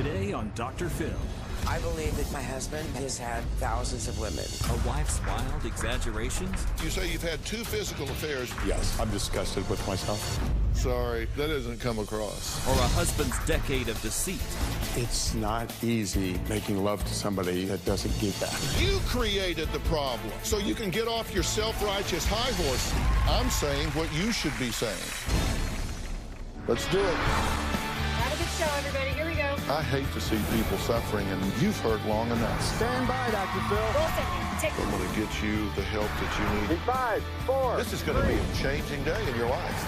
Today on Dr. Phil. I believe that my husband has had thousands of women. A wife's wild exaggerations. You say you've had 2 physical affairs. Yes, I'm disgusted with myself. Sorry, that doesn't come across. Or a husband's decade of deceit. It's not easy making love to somebody that doesn't give back. You created the problem, so you can get off your self-righteous high horse. I'm saying what you should be saying. Let's do it. Have a good show, everybody. Here we go. I hate to see people suffering, and you've heard long enough. Stand by, Dr. Phil. Roll second. Take I'm going to get you the help that you need. In 5, 4. This is going to be a changing day in your life.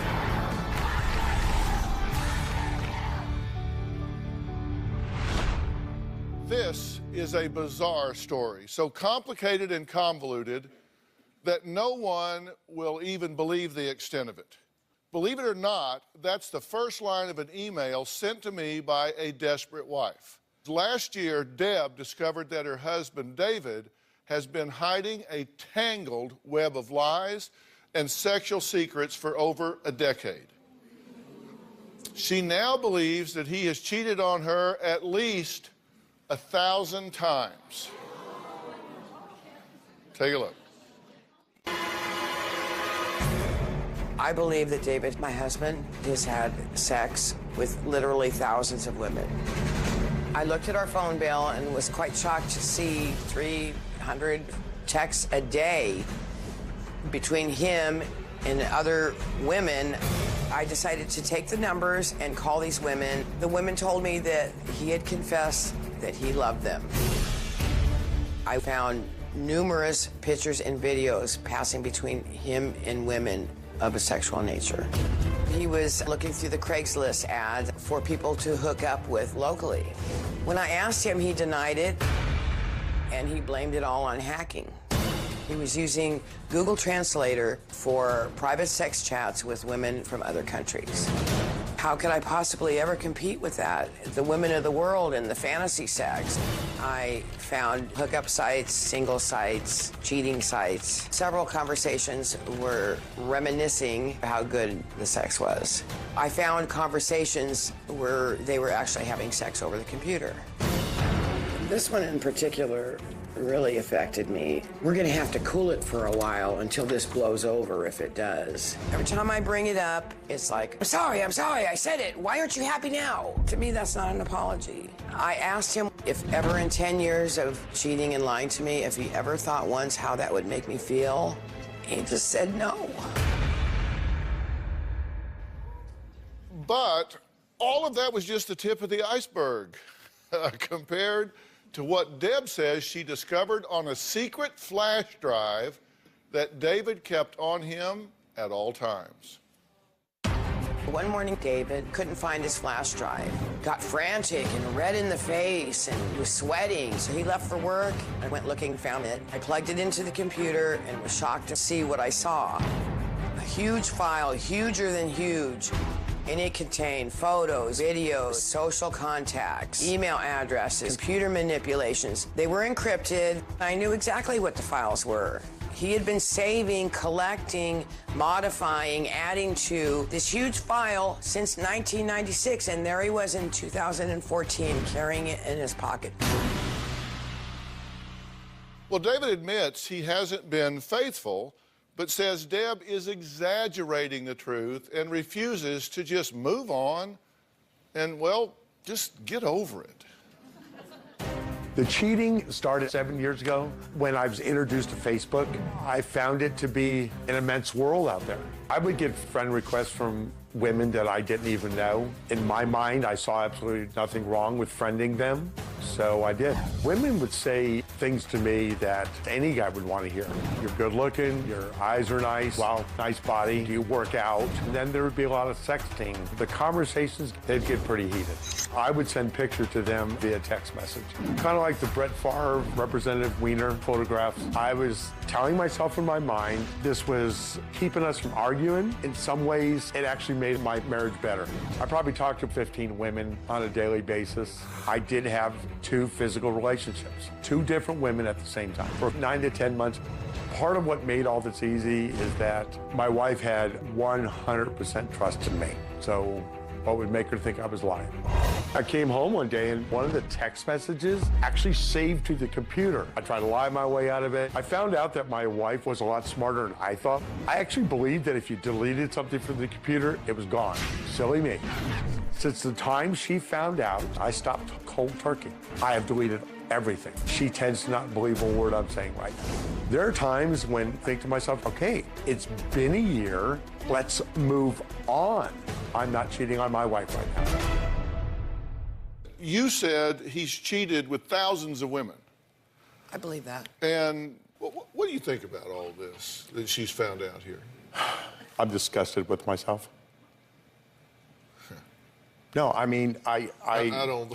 This is a bizarre story, so complicated and convoluted that no one will even believe the extent of it. Believe it or not, that's the first line of an email sent to me by a desperate wife. Last year, Deb discovered that her husband, David, has been hiding a tangled web of lies and sexual secrets for over a decade. She now believes that he has cheated on her at least 1,000 times. Take a look. I believe that David, my husband, has had sex with literally thousands of women. I looked at our phone bill and was quite shocked to see 300 texts a day between him and other women. I decided to take the numbers and call these women. The women told me that he had confessed that he loved them. I found numerous pictures and videos passing between him and women of a sexual nature. He was looking through the Craigslist ads for people to hook up with locally. When I asked him, he denied it, and he blamed it all on hacking. He was using Google Translator for private sex chats with women from other countries. How could I possibly ever compete with that? The women of the world and the fantasy sex. I found hookup sites, single sites, cheating sites. Several conversations were reminiscing how good the sex was. I found conversations where they were actually having sex over the computer. This one in particular really affected me. We're gonna have to cool it for a while until this blows over, if it does. Every time I bring it up, it's like, I'm sorry, I said it. Why aren't you happy now? To me, that's not an apology. I asked him if ever in 10 years of cheating and lying to me, if he ever thought once how that would make me feel. He just said no. But all of that was just the tip of the iceberg compared to what Deb says she discovered on a secret flash drive that David kept on him at all times. One morning, David couldn't find his flash drive, got frantic and red in the face and was sweating, so he left for work. I went looking, found it. I plugged it into the computer and was shocked to see what I saw. A huge file, huger than huge. And it contained photos, videos, social contacts, email addresses, computer manipulations. They were encrypted. I knew exactly what the files were. He had been saving, collecting, modifying, adding to this huge file since 1996, and there he was in 2014 carrying it in his pocket. Well, David admits he hasn't been faithful, but says Deb is exaggerating the truth and refuses to just move on and, well, just get over it. The cheating started 7 years ago when I was introduced to Facebook. I found it to be an immense world out there. I would get friend requests from women that I didn't even know. In my mind, I saw absolutely nothing wrong with friending them, so I did. Women would say things to me that any guy would want to hear. You're good looking, your eyes are nice, wow, nice body, do you work out? And then there would be a lot of sexting. The conversations, they'd get pretty heated. I would send pictures to them via text message. Kind of like the Brett Favre, Representative Weiner photographs. I was telling myself in my mind, this was keeping us from arguing. In some ways, it actually made my marriage better. I probably talked to 15 women on a daily basis. I did have 2 physical relationships, 2 different women at the same time for 9 to 10 months. Part of what made all this easy is that my wife had 100% trust in me. So what would make her think I was lying? I came home one day and one of the text messages actually saved to the computer. I tried to lie my way out of it. I found out that my wife was a lot smarter than I thought. I actually believed that if you deleted something from the computer, it was gone. Silly me. Since the time she found out, I stopped cold turkey. I have deleted everything. She tends to not believe a word I'm saying right now. There are times when I think to myself, okay, it's been a year, let's move on. I'm not cheating on my wife right now. You said he's cheated with thousands of women. I believe that. And what do you think about all this that she's found out here? I'm disgusted with myself. No, I mean, I don't,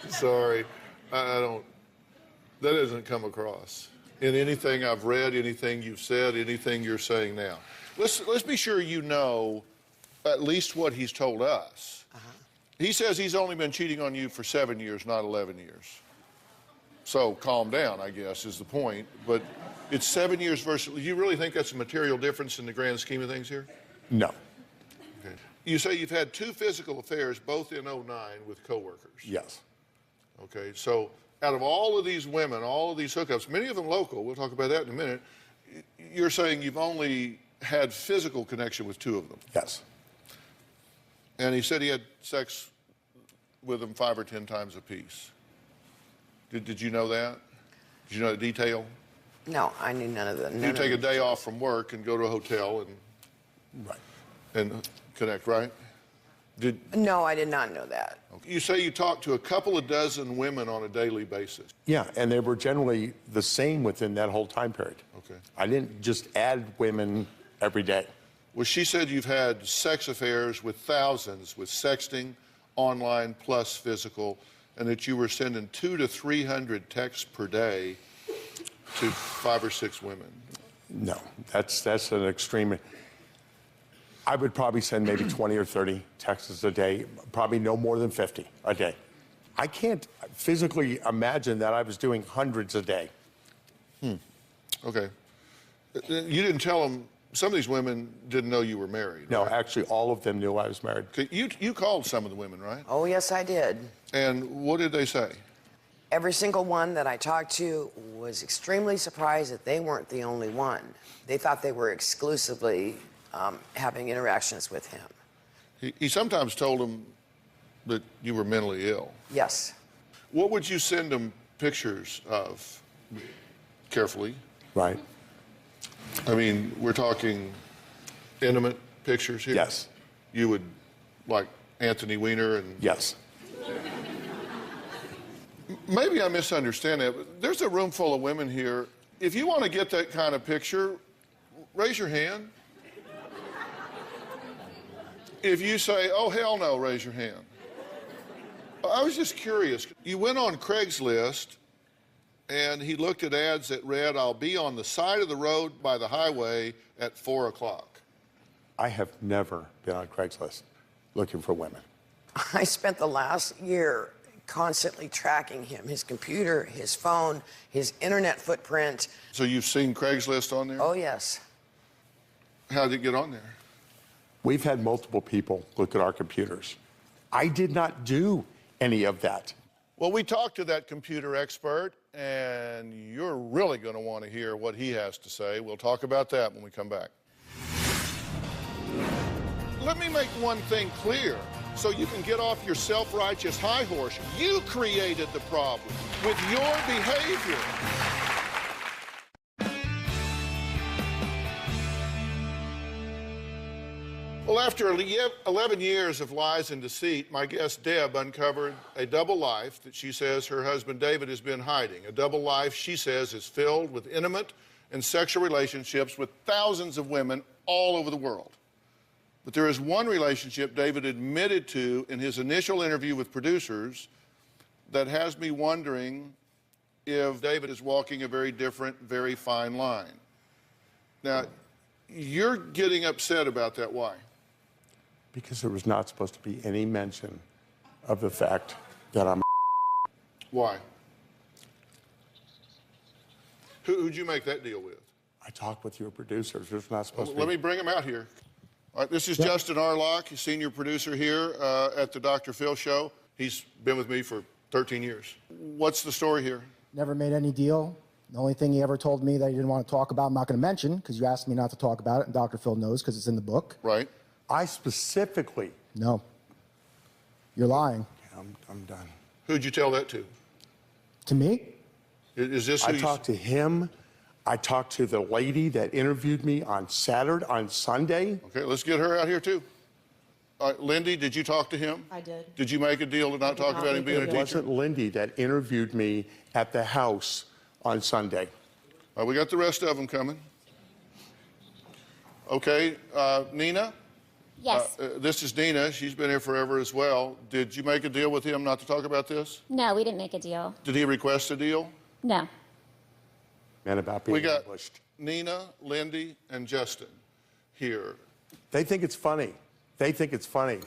sorry, I don't, that doesn't come across in anything I've read, anything you've said, anything you're saying now. Let's be sure you know at least what he's told us. He says he's only been cheating on you for 7 years, not 11 years. So calm down, I guess, is the point. But it's 7 years versus, do you really think that's a material difference in the grand scheme of things here? No. Okay. You say you've had 2 physical affairs, both in '09 with coworkers. Yes. Okay, so out of all of these women, all of these hookups, many of them local, we'll talk about that in a minute, you're saying you've only had physical connection with 2 of them. Yes. And he said he had sex with them 5 or 10 times apiece. Did you know that? Did you know the detail? No, I knew none of that. You take a day off from work and go to a hotel and connect, right? No, I did not know that. Okay. You say you talked to a couple of dozen women on a daily basis. Yeah, and they were generally the same within that whole time period. Okay. I didn't just add women every day. Well, she said you've had sex affairs with thousands, with sexting, online plus physical, and that you were sending 200 to 300 texts per day to 5 or 6 women. No, that's an extreme. I would probably send maybe 20 or 30 texts a day, probably no more than 50 a day. I can't physically imagine that I was doing hundreds a day. Okay. You didn't tell them, some of these women didn't know you were married, No, right? actually, all of them knew I was married. Okay, you called some of the women, right? Oh, yes, I did. And what did they say? Every single one that I talked to was extremely surprised that they weren't the only one. They thought they were exclusively having interactions with him. He sometimes told them that you were mentally ill. Yes. What would you send them pictures of, carefully? Right? I mean, we're talking intimate pictures here? Yes. You would, like Anthony Weiner and... Yes. Maybe I misunderstand that, but there's a room full of women here. If you want to get that kind of picture, raise your hand. If you say, oh, hell no, raise your hand. I was just curious. You went on Craigslist, and he looked at ads that read, I'll be on the side of the road by the highway at 4 o'clock. I have never been on Craigslist looking for women. I spent the last year constantly tracking him, his computer, his phone, his internet footprint. So you've seen Craigslist on there? Oh, yes. How did it get on there? We've had multiple people look at our computers. I did not do any of that. Well, we talked to that computer expert, and you're really going to want to hear what he has to say. We'll talk about that when we come back. Let me make one thing clear so you can get off your self-righteous high horse. You created the problem with your behavior. Well, after 11 years of lies and deceit, my guest Deb uncovered a double life that she says her husband David has been hiding. A double life she says is filled with intimate and sexual relationships with thousands of women all over the world. But there is one relationship David admitted to in his initial interview with producers that has me wondering if David is walking a very different, very fine line. Now, you're getting upset about that. Why? Because there was not supposed to be any mention of the fact that I'm. Why? Who'd you make that deal with? I talked with your producers. There's not supposed to be. Let me bring him out here. All right, this is Justin Arlock, senior producer here at the Dr. Phil Show. He's been with me for 13 years. What's the story here? Never made any deal. The only thing he ever told me that he didn't want to talk about, I'm not going to mention, because you asked me not to talk about it, and Dr. Phil knows because it's in the book. Right. I specifically. No. You're lying. I'm done. Who'd you tell that to? To me? Is this who I talked to him. I talked to the lady that interviewed me on Sunday. Okay, let's get her out here too. All right, Lindy, did you talk to him? I did. Did you make a deal to not talk about him being a It teacher? wasn't Lindy that interviewed me at the house on Sunday. All right, we got the rest of them coming. Okay, Nina? Yes. This is Nina. She's been here forever as well. Did you make a deal with him not to talk about this? No, we didn't make a deal. Did he request a deal? No. And about being We got ambushed. Nina, Lindy, and Justin here. They think it's funny. They think it's funny.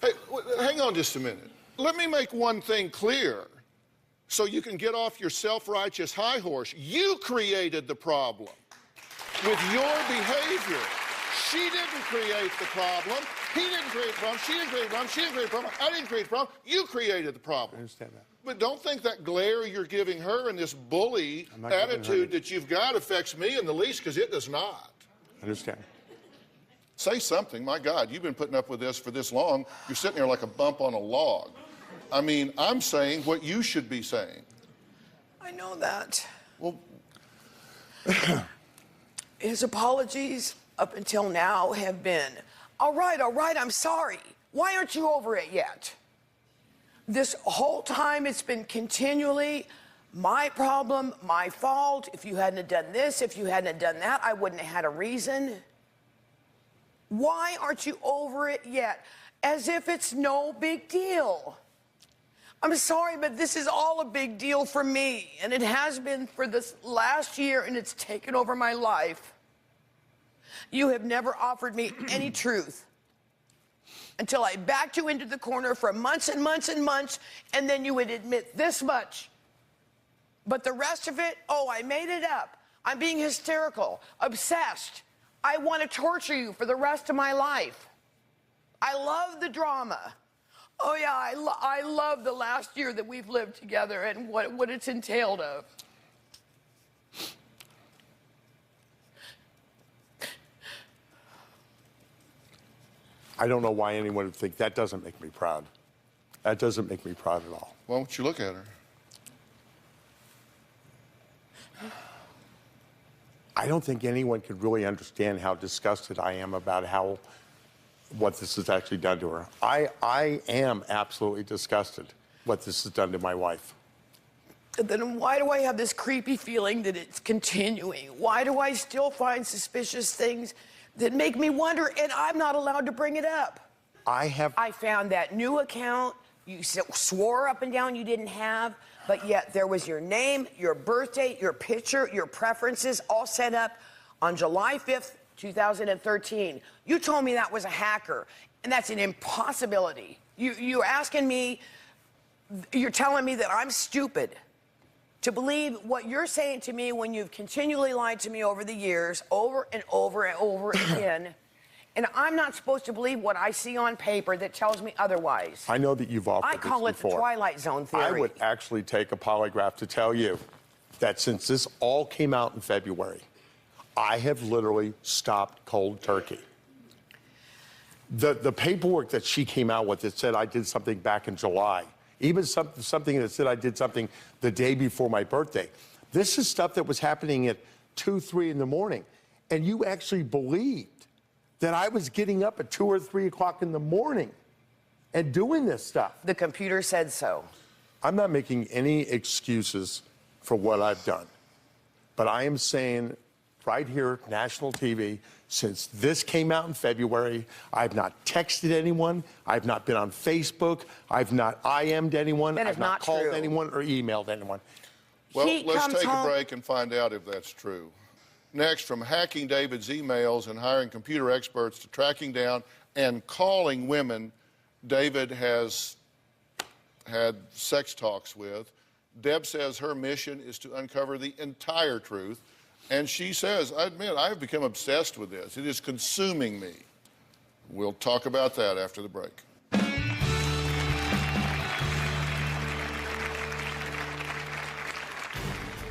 Hey, hang on just a minute. Let me make one thing clear so you can get off your self-righteous high horse. You created the problem with your behavior. She didn't create the problem. He didn't create the problem. She didn't create the problem. She didn't create the problem. I didn't create the problem. You created the problem. I understand that. But don't think that glare you're giving her and this bully I'm not giving her attitude any. that you've got affects me in the least, because it does not. I understand. Say something. My God, you've been putting up with this for this long. You're sitting there like a bump on a log. I mean, I'm saying what you should be saying. I know that. Well, His apologies up until now have been, all right, I'm sorry. Why aren't you over it yet? This whole time it's been continually my problem, my fault. If you hadn't have done this, if you hadn't have done that, I wouldn't have had a reason. Why aren't you over it yet? As if it's no big deal. I'm sorry, but this is all a big deal for me, and it has been for this last year, and it's taken over my life. You have never offered me any truth until I backed you into the corner for months and months and months, and then you would admit this much. But the rest of it, oh, I made it up. I'm being hysterical, obsessed. I want to torture you for the rest of my life. I love the drama. Oh, yeah, I love the last year that we've lived together and what it's entailed of. I don't know why anyone would think that doesn't make me proud. That doesn't make me proud at all. why don't you look at her? I don't think anyone could really understand how disgusted I am about what this has actually done to her. I am absolutely disgusted what this has done to my wife. Then why do I have this creepy feeling that it's continuing? Why do I still find suspicious things that make me wonder, and I'm not allowed to bring it up? I found that new account you swore up and down you didn't have, but yet there was your name, your birthday, your picture, your preferences all set up on July 5th, 2013. You told me that was a hacker, and that's an impossibility. You're asking me, you're telling me that I'm stupid to believe what you're saying to me when you've continually lied to me over the years, over and over and over again. And I'm not supposed to believe what I see on paper that tells me otherwise. I know that you've offered I call this it the before. Twilight Zone theory. I would actually take a polygraph to tell you that since this all came out in February, I have literally stopped cold turkey. The paperwork that she came out with that said I did something back in July, even something that said I did something the day before my birthday. This is stuff that was happening at 2, 3 in the morning. And you actually believed that I was getting up at 2 or 3 o'clock in the morning and doing this stuff. The computer said so. I'm not making any excuses for what I've done. But I am saying right here, national TV, since this came out in February, I've not texted anyone, I've not been on Facebook, I've not IM'd anyone, That is I've not not called true. anyone or emailed anyone. Well, He let's comes take home- a break and find out if that's true. Next, from hacking David's emails and hiring computer experts to tracking down and calling women David has had sex talks with, Deb says her mission is to uncover the entire truth. And she says, I admit, I have become obsessed with this. It is consuming me. We'll talk about that after the break.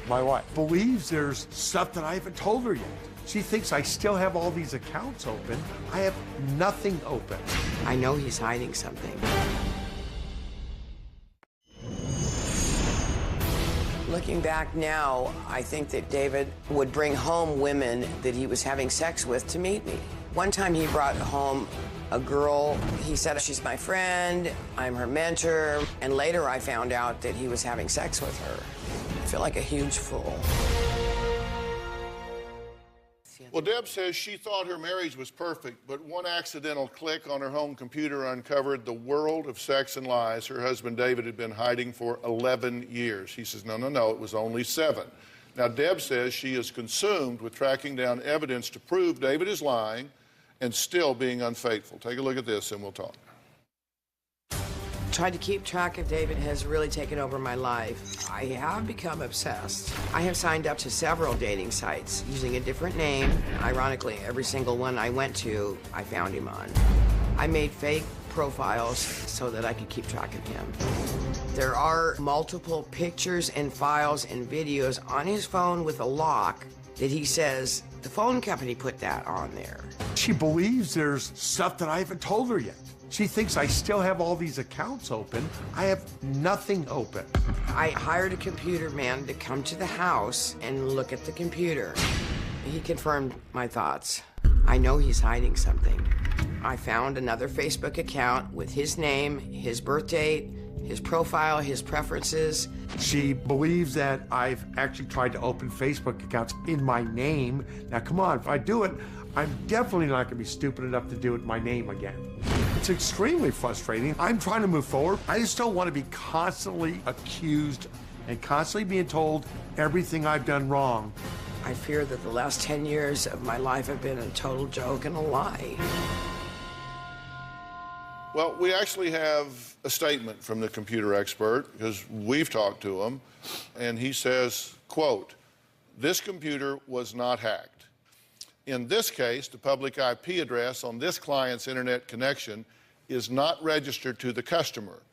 My wife believes there's stuff that I haven't told her yet. She thinks I still have all these accounts open. I have nothing open. I know he's hiding something. Looking back now, I think that David would bring home women that he was having sex with to meet me. One time he brought home a girl. He said, she's my friend, I'm her mentor, and later I found out that he was having sex with her. I feel like a huge fool. Well, Deb says she thought her marriage was perfect, but one accidental click on her home computer uncovered the world of sex and lies her husband David had been hiding for 11 years. He says, no, it was only 7. Now, Deb says she is consumed with tracking down evidence to prove David is lying and still being unfaithful. Take a look at this and we'll talk. Tried to keep track of David has really taken over my life. I have become obsessed. I have signed up to several dating sites using a different name. Ironically, every single one I went to, I found him on. I made fake profiles so that I could keep track of him. There are multiple pictures and files and videos on his phone with a lock that he says the phone company put that on there. She believes there's stuff that I haven't told her yet. She thinks I still have all these accounts open. I have nothing open. I hired a computer man to come to the house and look at the computer. He confirmed my thoughts. I know he's hiding something. I found another Facebook account with his name, his birth date, his profile, his preferences. She believes that I've actually tried to open Facebook accounts in my name. Now, come on, if I do it, I'm definitely not gonna be stupid enough to do it in my name again. It's extremely frustrating. I'm trying to move forward. I just don't want to be constantly accused and constantly being told everything I've done wrong. I fear that the last 10 years of my life have been a total joke and a lie. Well, we actually have a statement from the computer expert because we've talked to him, and he says, quote, "This computer was not hacked. In this case, the public IP address on this client's internet connection is not registered to the customer.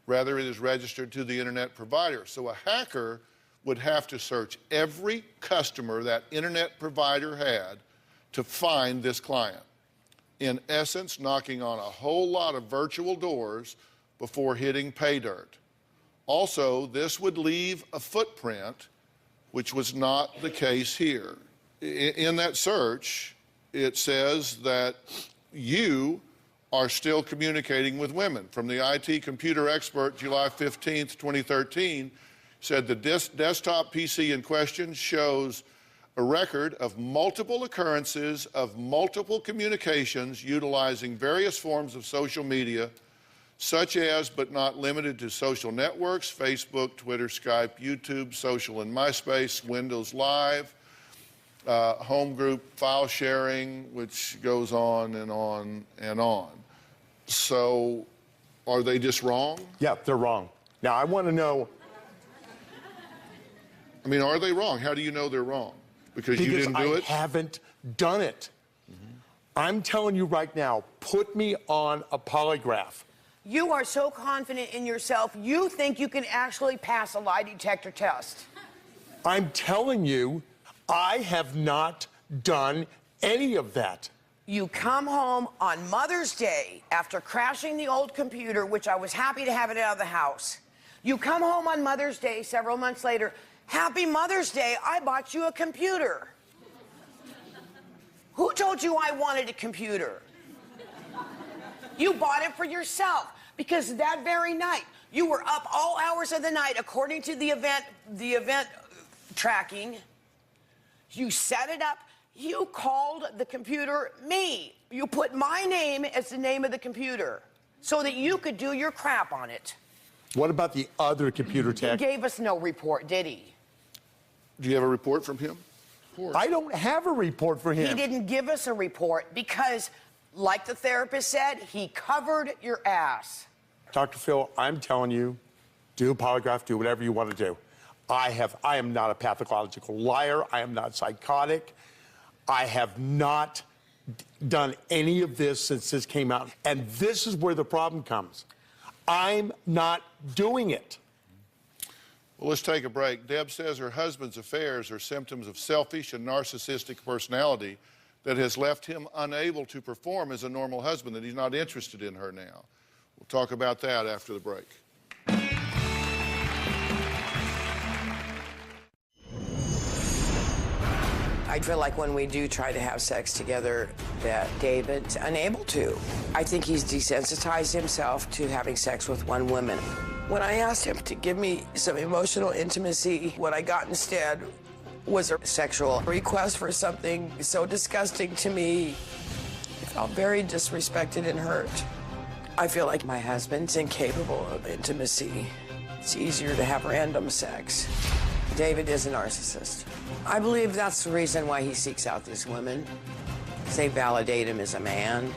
Rather, it is registered to the internet provider. So a hacker would have to search every customer that internet provider had to find this client. In essence, knocking on a whole lot of virtual doors before hitting pay dirt. Also, this would leave a footprint, which was not the case here. In that search, it says that you are still communicating with women. From the IT computer expert, July 15th, 2013, said the desktop PC in question shows a record of multiple occurrences of multiple communications utilizing various forms of social media, such as, but not limited to, social networks, Facebook, Twitter, Skype, YouTube, social and MySpace, Windows Live, home group file sharing, which goes on and on and on. So are they just wrong? Yeah, they're wrong. Now, I want to know. I mean, are they wrong? How do you know they're wrong? Because you didn't do it? I haven't done it. I'm telling you right now, put me on a polygraph. You are so confident in yourself, you think you can actually pass a lie detector test. I'm telling you, I have not done any of that. You come home on Mother's Day after crashing the old computer, which I was happy to have it out of the house. You come home on Mother's Day several months later. Happy Mother's Day, I bought you a computer. Who told you I wanted a computer? You bought it for yourself because that very night you were up all hours of the night according to the event tracking. You set it up. You called the computer me. You put my name as the name of the computer so that you could do your crap on it. What about the other computer tech? He gave us no report, did he? Do you have a report from him? I don't have a report for him. He didn't give us a report because, like the therapist said, he covered your ass. Dr. Phil, I'm telling you, do a polygraph, do whatever you want to do. I am not a pathological liar. I am not psychotic. I have not done any of this since this came out. And this is where the problem comes. I'm not doing it. Well, let's take a break. Deb says her husband's affairs are symptoms of selfish and narcissistic personality that has left him unable to perform as a normal husband, that he's not interested in her now. We'll talk about that after the break. I feel like when we do try to have sex together, that David's unable to. I think he's desensitized himself to having sex with one woman. When I asked him to give me some emotional intimacy, what I got instead was a sexual request for something so disgusting to me. I felt very disrespected and hurt. I feel like my husband's incapable of intimacy. It's easier to have random sex. David is a narcissist. I believe that's the reason why he seeks out these women. They validate him as a man.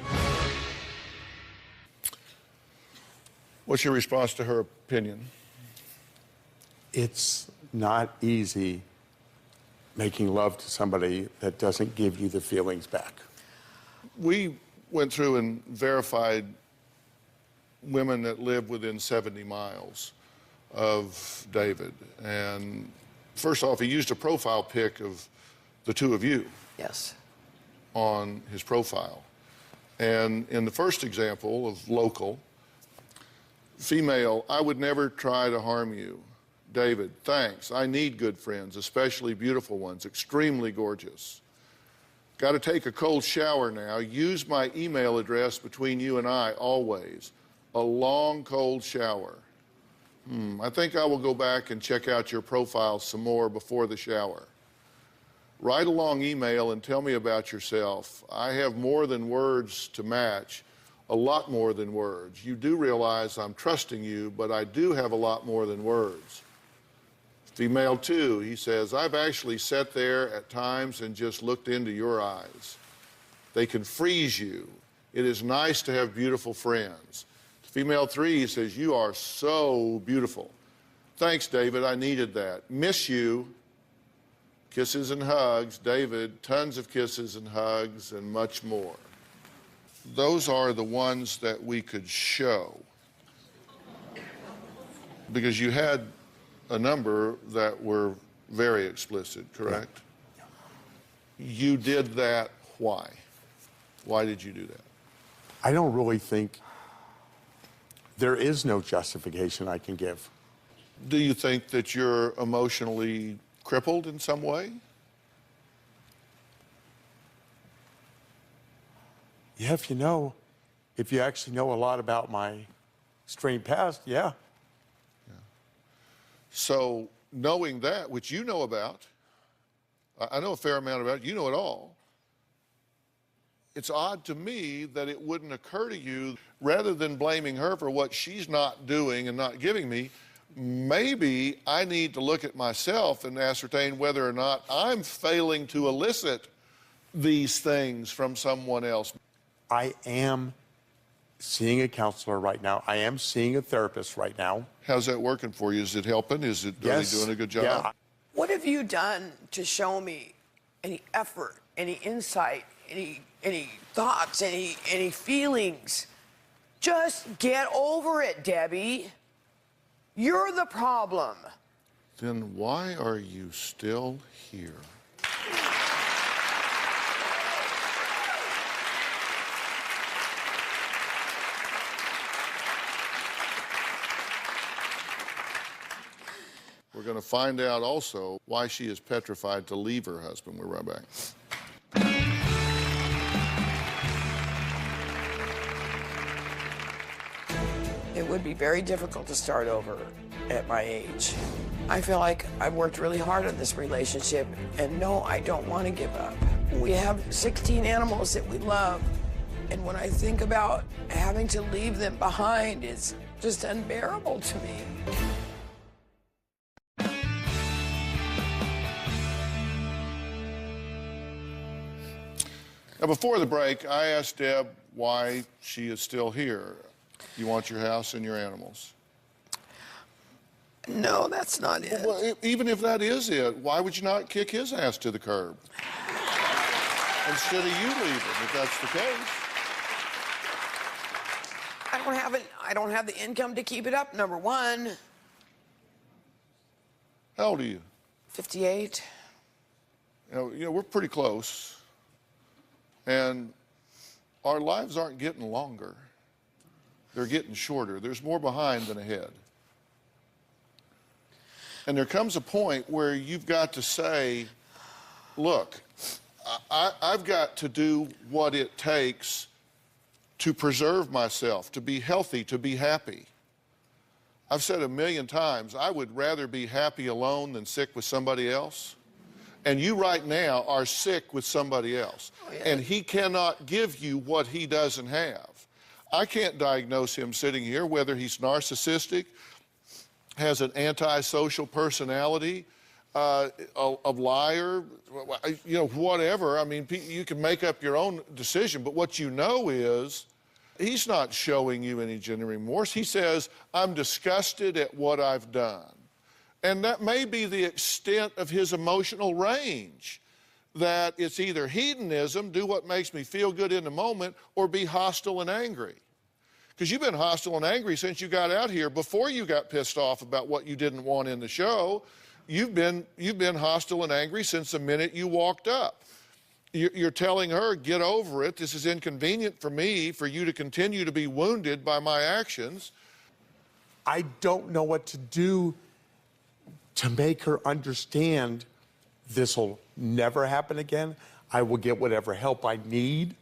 What's your response to her opinion? It's not easy making love to somebody that doesn't give you the feelings back. We went through and verified women that live within 70 miles of David. And first off, he used a profile pic of the two of you. Yes. On his profile. And in the first example of local, female, I would never try to harm you. David, thanks. I need good friends, especially beautiful ones, extremely gorgeous. Got to take a cold shower now. Use my email address between you and I always. A long, cold shower. I think I will go back and check out your profile some more before the shower. Write a long email and tell me about yourself. I have more than words to match, a lot more than words. You do realize I'm trusting you, but I do have a lot more than words. Female 2, he says, I've actually sat there at times and just looked into your eyes. They can freeze you. It is nice to have beautiful friends. Female 3, he says, you are so beautiful. Thanks, David, I needed that. Miss you. Kisses and hugs. David, tons of kisses and hugs and much more. Those are the ones that we could show. Because you had a number that were very explicit, correct? Yeah. You did that, why? Why did you do that? I don't really think there is no justification I can give. Do you think that you're emotionally crippled in some way? Yeah, if you actually know a lot about my strange past, yeah. So knowing that, which you know about, I know a fair amount about it, you know it all. It's odd to me that it wouldn't occur to you, rather than blaming her for what she's not doing and not giving me, maybe I need to look at myself and ascertain whether or not I'm failing to elicit these things from someone else. I am seeing a counselor right now. I am seeing a therapist right now. How's that working for you? Is it helping? Are they doing a good job? Yeah. What have you done to show me any effort, any insight, any thoughts, any feelings? Just get over it, Debbie. You're the problem. Then why are you still here? We're going to find out also why she is petrified to leave her husband. We're right back. It would be very difficult to start over at my age. I feel like I've worked really hard on this relationship, and no, I don't want to give up. We have 16 animals that we love, and when I think about having to leave them behind, it's just unbearable to me. Now, before the break, I asked Deb why she is still here. You want your house and your animals. No, that's not it. Well, even if that is it, why would you not kick his ass to the curb? Instead of you leaving, if that's the case. I don't have the income to keep it up, number one. How old are you? 58. You know, we're pretty close. And our lives aren't getting longer. They're getting shorter. There's more behind than ahead. And there comes a point where you've got to say, look, I've got to do what it takes to preserve myself, to be healthy, to be happy. I've said a million times, I would rather be happy alone than sick with somebody else. And you right now are sick with somebody else. Oh, yeah. And he cannot give you what he doesn't have. I can't diagnose him sitting here, whether he's narcissistic, has an antisocial personality, a liar, you know, whatever. I mean, you can make up your own decision, but what you know is he's not showing you any genuine remorse. He says, I'm disgusted at what I've done. And that may be the extent of his emotional range, that it's either hedonism, do what makes me feel good in the moment, or be hostile and angry. Because you've been hostile and angry since you got out here. Before you got pissed off about what you didn't want in the show, you've been hostile and angry since the minute you walked up. You're telling her, get over it. This is inconvenient for me, for you to continue to be wounded by my actions. I don't know what to do to make her understand this will never happen again. I will get whatever help I need.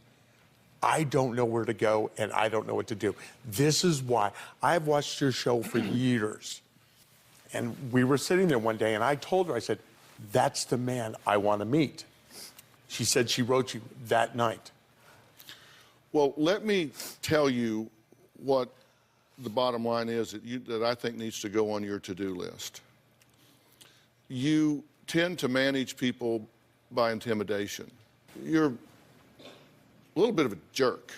I don't know where to go, and I don't know what to do. This is why I've watched your show for years. And we were sitting there one day, and I told her, I said, that's the man I want to meet. She said she wrote you that night. Well, let me tell you what the bottom line is that I think needs to go on your to-do list. You tend to manage people by intimidation. You're a little bit of a jerk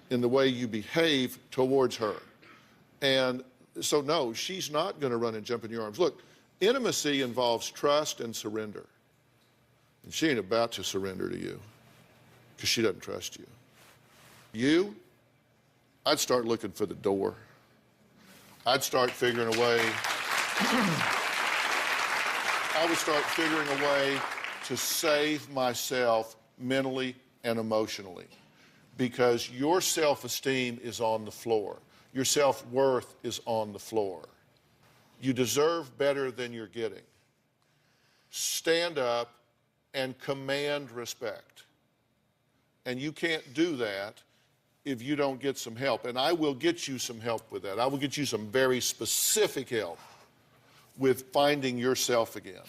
in the way you behave towards her. And so, no, she's not going to run and jump in your arms. Look, intimacy involves trust and surrender. And she ain't about to surrender to you because she doesn't trust you. I'd start looking for the door. I'd start figuring a way. I would start figuring a way to save myself mentally and emotionally, because your self-esteem is on the floor. Your self-worth is on the floor. You deserve better than you're getting. Stand up and command respect. And you can't do that if you don't get some help. And I will get you some help with that. I will get you some very specific help with finding yourself again.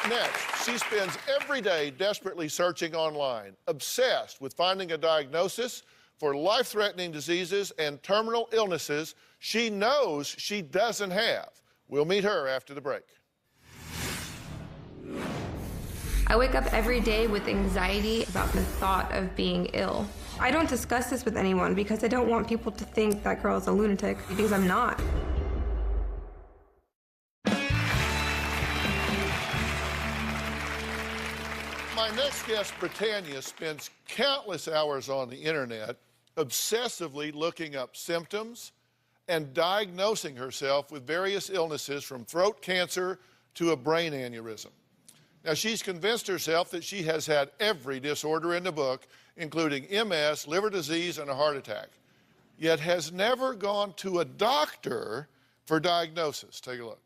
Next, she spends every day desperately searching online, obsessed with finding a diagnosis for life-threatening diseases and terminal illnesses she knows she doesn't have. We'll meet her after the break. I wake up every day with anxiety about the thought of being ill. I don't discuss this with anyone because I don't want people to think that girl is a lunatic, because I'm not. My next guest, Britannia, spends countless hours on the internet obsessively looking up symptoms and diagnosing herself with various illnesses from throat cancer to a brain aneurysm. Now, she's convinced herself that she has had every disorder in the book, including MS, liver disease, and a heart attack, yet has never gone to a doctor for diagnosis. Take a look.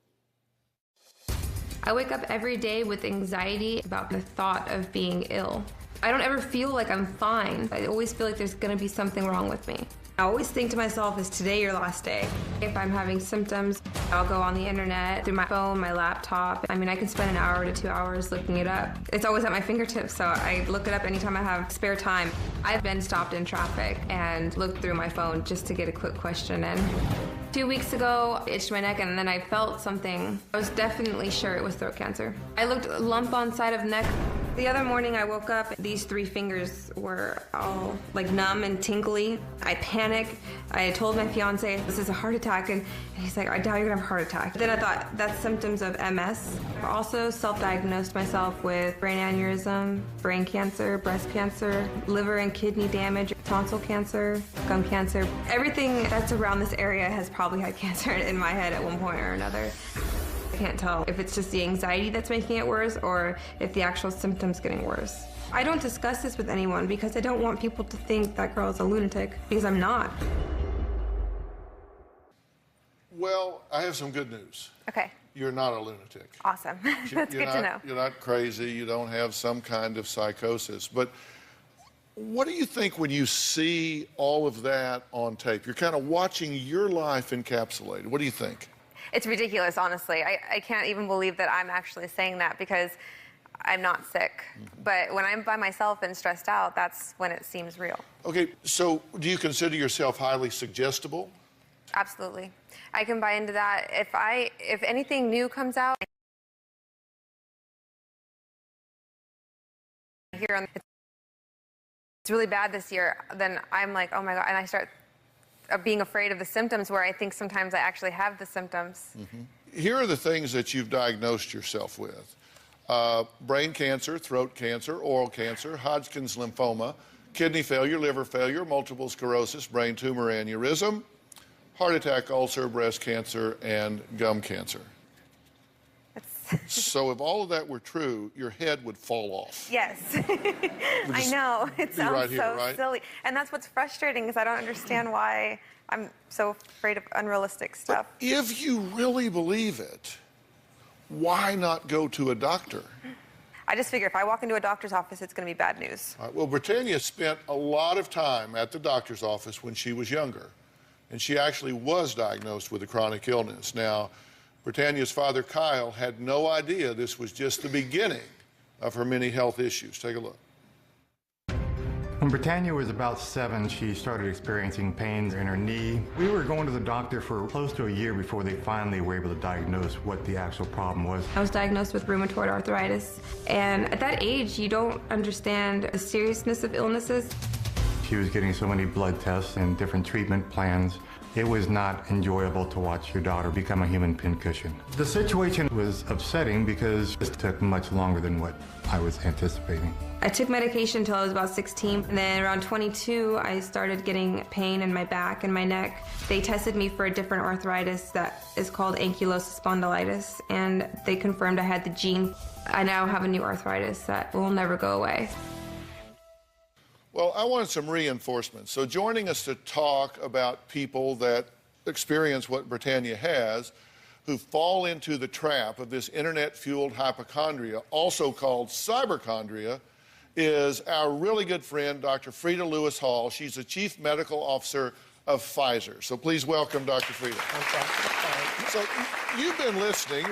I wake up every day with anxiety about the thought of being ill. I don't ever feel like I'm fine. I always feel like there's gonna be something wrong with me. I always think to myself, is today your last day? If I'm having symptoms, I'll go on the internet, through my phone, my laptop. I mean, I can spend an hour to 2 hours looking it up. It's always at my fingertips, so I look it up anytime I have spare time. I've been stopped in traffic and looked through my phone just to get a quick question in. 2 weeks ago, I itched my neck and then I felt something. I was definitely sure it was throat cancer. I looked a lump on side of neck. The other morning I woke up, these 3 fingers were all like numb and tingly. I panicked. I told my fiance, this is a heart attack, and he's like, I doubt you're gonna have a heart attack. Then I thought, that's symptoms of MS. I also self-diagnosed myself with brain aneurysm, brain cancer, breast cancer, liver and kidney damage. tonsil cancer, gum cancer. Everything that's around this area has probably had cancer in my head at one point or another. I can't tell if it's just the anxiety that's making it worse or if the actual symptom's getting worse. I don't discuss this with anyone because I don't want people to think that girl is a lunatic, because I'm not. Well, I have some good news. Okay. You're not a lunatic. Awesome. That's good to know. You're not crazy. You don't have some kind of psychosis. But what do you think when you see all of that on tape? You're kind of watching your life encapsulated. What do you think? It's ridiculous, honestly. I can't even believe that I'm actually saying that because I'm not sick. But when I'm by myself and stressed out, that's when it seems real. Okay, so do you consider yourself highly suggestible? Absolutely. I can buy into that. If anything new comes out, it's really bad this year, then I'm like, oh my God, and I start being afraid of the symptoms where I think sometimes I actually have the symptoms. Here are the things that you've diagnosed yourself with. Brain cancer, throat cancer, oral cancer, Hodgkin's lymphoma, kidney failure, liver failure, multiple sclerosis, brain tumor aneurysm, heart attack, ulcer, breast cancer, and gum cancer. So if all of that were true, your head would fall off. Yes. I know. It sounds right here, so right? silly. And that's what's frustrating is I don't understand why I'm so afraid of unrealistic stuff. But if you really believe it, why not go to a doctor? I just figure if I walk into a doctor's office, it's going to be bad news. All right, well, Britannia spent a lot of time at the doctor's office when she was younger, and she actually was diagnosed with a chronic illness. Now, Britannia's father, Kyle, had no idea this was just the beginning of her many health issues. Take a look. When Britannia was about 7, she started experiencing pains in her knee. We were going to the doctor for close to a year before they finally were able to diagnose what the actual problem was. I was diagnosed with rheumatoid arthritis, and at that age, you don't understand the seriousness of illnesses. She was getting so many blood tests and different treatment plans. It was not enjoyable to watch your daughter become a human pincushion. The situation was upsetting because it took much longer than what I was anticipating. I took medication until I was about 16, and then around 22, I started getting pain in my back and my neck. They tested me for a different arthritis that is called ankylosing spondylitis, and they confirmed I had the gene. I now have a new arthritis that will never go away. Well, I wanted some reinforcement. So joining us to talk about people that experience what Britannia has, who fall into the trap of this internet-fueled hypochondria, also called cyberchondria, is our really good friend, Dr. Frida Lewis Hall. She's the Chief Medical Officer of Pfizer. So please welcome Dr. Frida. Okay. So you've been listening.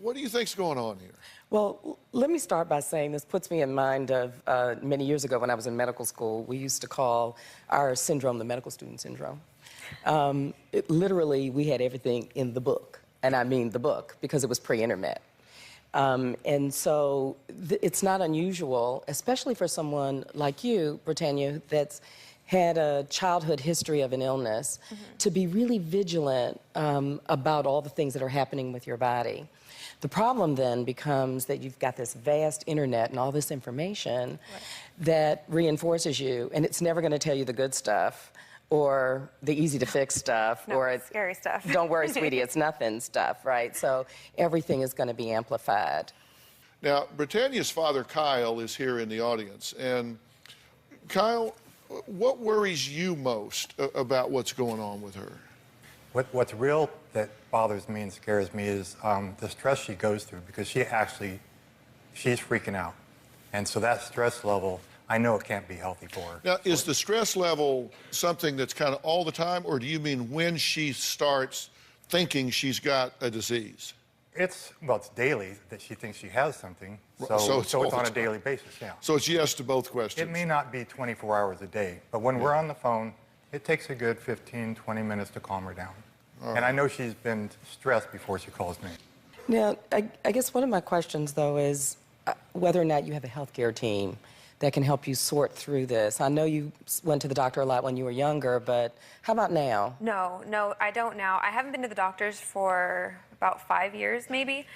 What do you think's going on here? Well, let me start by saying this puts me in mind of many years ago when I was in medical school. We used to call our syndrome the medical student syndrome. Literally, we had everything in the book, and I mean the book, because it was pre-internet. And so it's not unusual, especially for someone like you, Britannia, that's had a childhood history of an illness, to be really vigilant about all the things that are happening with your body. The problem then becomes that you've got this vast internet and all this information that reinforces you, and it's never going to tell you the good stuff or the easy to fix stuff or scary stuff. Don't worry, sweetie, it's nothing stuff, right? So everything is going to be amplified. Now, Britannia's father, Kyle, is here in the audience. And Kyle, what worries you most about what's going on with her? What's real that bothers me and scares me is the stress she goes through, because she's freaking out. And so that stress level, I know it can't be healthy for her. Now, is the stress level something that's kind of all the time, or do you mean when she starts thinking she's got a disease? It's daily that she thinks she has something. So it's on a daily basis, yeah. So it's yes to both questions. It may not be 24 hours a day, but when we're on the phone, it takes a good 15, 20 minutes to calm her down. And I know she's been stressed before she calls me. Now, I guess one of my questions, though, is whether or not you have a healthcare team that can help you sort through this. I know you went to the doctor a lot when you were younger, but how about now? No, I don't now. I haven't been to the doctors for about 5 years, maybe,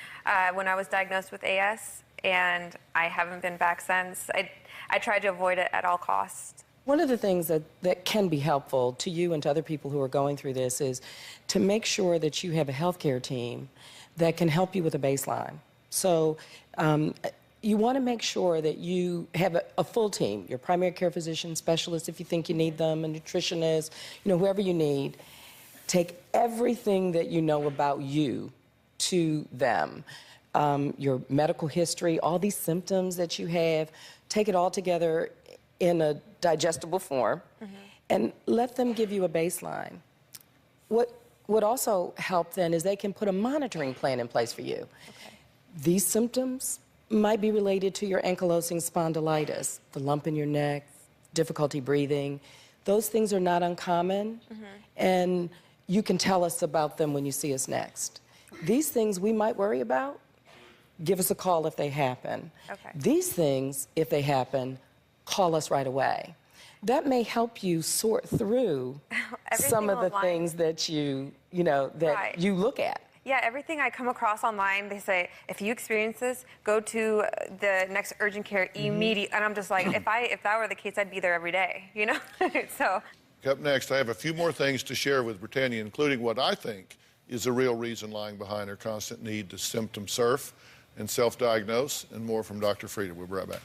when I was diagnosed with AS, and I haven't been back since. I tried to avoid it at all costs. One of the things that can be helpful to you and to other people who are going through this is to make sure that you have a healthcare team that can help you with a baseline. So you want to make sure that you have a full team, your primary care physician, specialist if you think you need them, a nutritionist, whoever you need. Take everything that you know about you to them. Your medical history, all these symptoms that you have, take it all together in a digestible form and let them give you a baseline. What would also help then is they can put a monitoring plan in place for you. Okay. These symptoms might be related to your ankylosing spondylitis, the lump in your neck, difficulty breathing. Those things are not uncommon, and you can tell us about them when you see us next. These things we might worry about, give us a call if they happen. Okay. These things, if they happen, call us right away. That may help you sort through some of the things that you look at. Yeah, everything I come across online, they say, if you experience this, go to the next urgent care immediately. And I'm just like, if that were the case, I'd be there every day, So. Up next, I have a few more things to share with Britannia, including what I think is the real reason lying behind her constant need to symptom surf and self-diagnose, and more from Dr. Frieda. We'll be right back.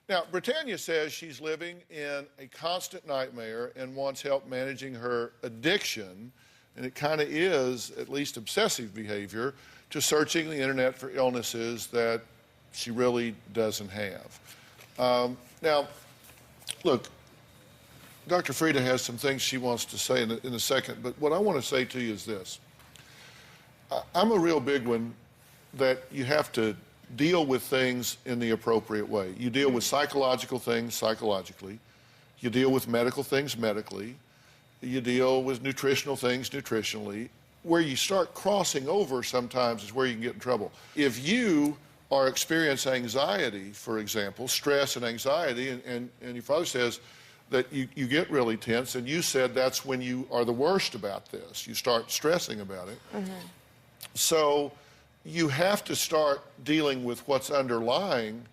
Now, Britannia says she's living in a constant nightmare and wants help managing her addiction, and it kind of is, at least obsessive behavior, to searching the internet for illnesses that she really doesn't have. Now, look, Dr. Frieda has some things she wants to say in a second, but what I want to say to you is this. I'm a real big one that you have to deal with things in the appropriate way. You deal with psychological things psychologically. You deal with medical things medically. You deal with nutritional things nutritionally. Where you start crossing over sometimes is where you can get in trouble. If you are experiencing anxiety, for example, stress and anxiety, and your father says that you get really tense, and you said that's when you are the worst about this. You start stressing about it. So you have to start dealing with what's underlying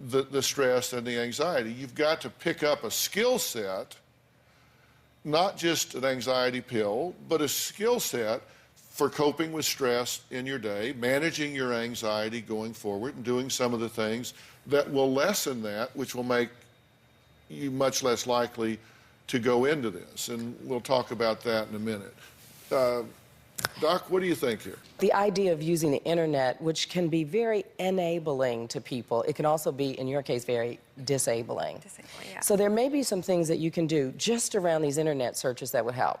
the stress and the anxiety. You've got to pick up a skill set, not just an anxiety pill, but a skill set for coping with stress in your day, managing your anxiety going forward, and doing some of the things that will lessen that, which will make you much less likely to go into this. And we'll talk about that in a minute. Doc, what do you think here? The idea of using the internet, which can be very enabling to people, it can also be, in your case, very disabling. Yeah. So there may be some things that you can do just around these internet searches that would help.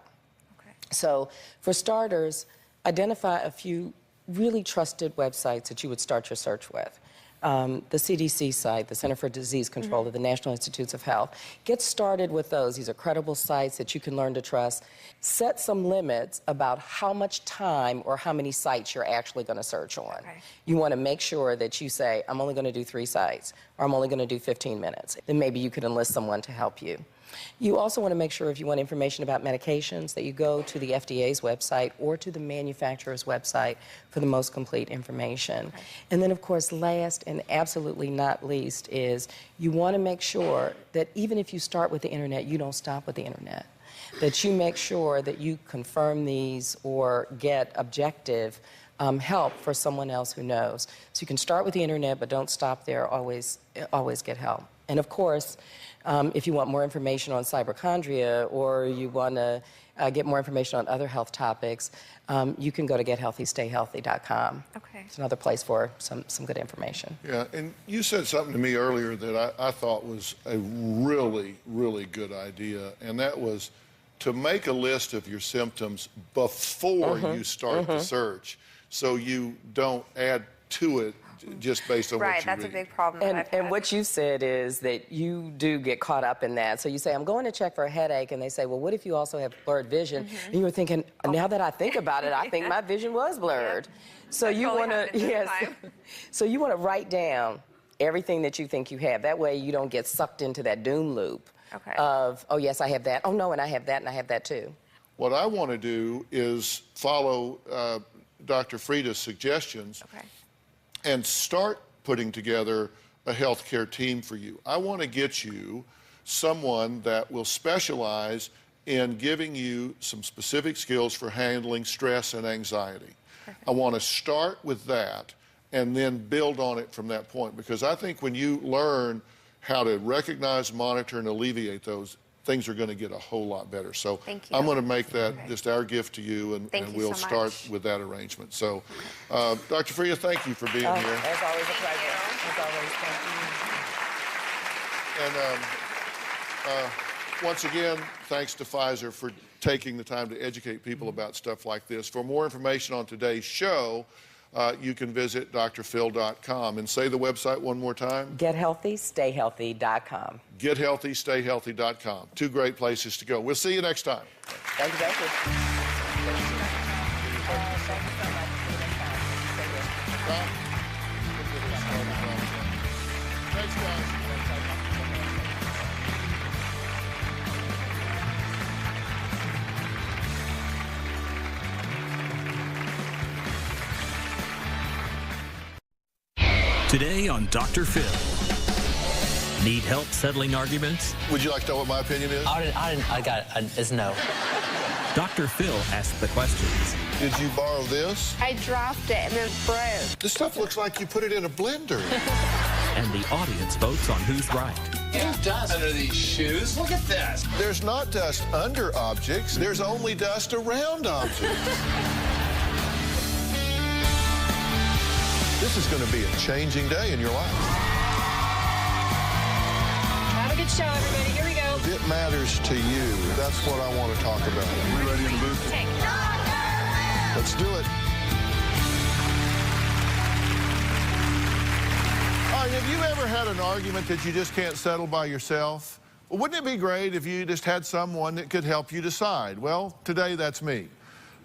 Okay. So for starters, identify a few really trusted websites that you would start your search with. The CDC site, the Center for Disease Control, or the National Institutes of Health. Get started with those. These are credible sites that you can learn to trust. Set some limits about how much time or how many sites you're actually going to search on. Okay. You want to make sure that you say, I'm only going to do 3 sites, or I'm only going to do 15 minutes. Then maybe you could enlist someone to help you. You also want to make sure if you want information about medications that you go to the FDA's website or to the manufacturer's website for the most complete information. Okay. And then, of course, last and absolutely not least is you want to make sure that even if you start with the internet, you don't stop with the internet. That you make sure that you confirm these or get objective help for someone else who knows. So you can start with the internet, but don't stop there. Always get help. And of course, if you want more information on cyberchondria or you want to get more information on other health topics, you can go to gethealthystayhealthy.com. Okay. It's another place for some good information. Yeah, and you said something to me earlier that I thought was a really, really good idea, and that was to make a list of your symptoms before you start the search, so you don't add to it just based on what you read. Right, that's a big problem. And what you said is that you do get caught up in that. So you say, I'm going to check for a headache, and they say, well, what if you also have blurred vision? And you were thinking, now that I think about it, I think my vision was blurred. So you want to, so you want to write down everything that you think you have. That way you don't get sucked into that doom loop of, oh, yes, I have that. Oh, no, and I have that, and I have that too. What I want to do is follow Dr. Frieda's suggestions and start putting together a healthcare team for you. I want to get you someone that will specialize in giving you some specific skills for handling stress and anxiety. I want to start with that and then build on it from that point, because I think when you learn how to recognize, monitor, and alleviate those, things are going to get a whole lot better. So I'm going to make that just our gift to you, and we'll start with that arrangement. So, Dr. Freya, thank you for being here. As always, a pleasure. As always, thank you. And once again, thanks to Pfizer for taking the time to educate people about stuff like this. For more information on today's show, you can visit drphil.com. And say the website one more time. GetHealthyStayHealthy.com. GetHealthyStayHealthy.com. Two great places to go. We'll see you next time. Thank you. Thank you. Thanks, guys. Today on Dr. Phil. Need help settling arguments? Would you like to know what my opinion is? It's no. Dr. Phil asked the questions. Did you borrow this? I dropped it and it broke. This stuff looks like you put it in a blender. And the audience votes on who's right. There's dust under these shoes. Look at this. There's not dust under objects. There's only dust around objects. This is going to be a changing day in your life. Have a good show, everybody. Here we go. It matters to you. That's what I want to talk about. Are we ready in the booth? Let's do it. All right, have you ever had an argument that you just can't settle by yourself? Well, wouldn't it be great if you just had someone that could help you decide? Well, today that's me.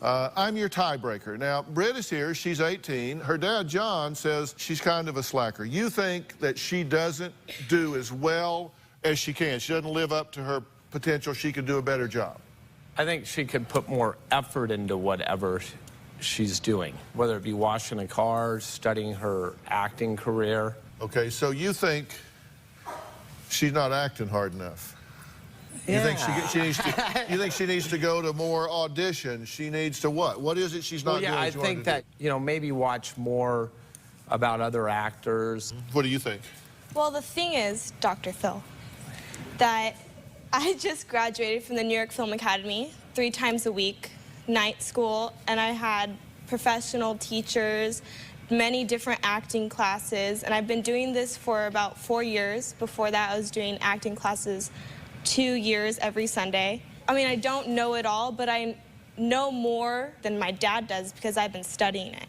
I'm your tiebreaker. Now, Britt is here. She's 18. Her dad, John, says she's kind of a slacker. You think that she doesn't do as well as she can. She doesn't live up to her potential. She could do a better job. I think she could put more effort into whatever she's doing, whether it be washing a car, studying her acting career. Okay, so you think she's not acting hard enough? Yeah. You think she needs to? You think she needs to go to more auditions? She needs to what? What is it she's not doing? Yeah, I think that maybe watch more about other actors. What do you think? Well, the thing is, Dr. Phil, that I just graduated from the New York Film Academy 3 times a week, night school, and I had professional teachers, many different acting classes, and I've been doing this for about 4 years. Before that, I was doing acting classes 2 years every Sunday. I mean, I don't know it all, but I know more than my dad does because I've been studying it.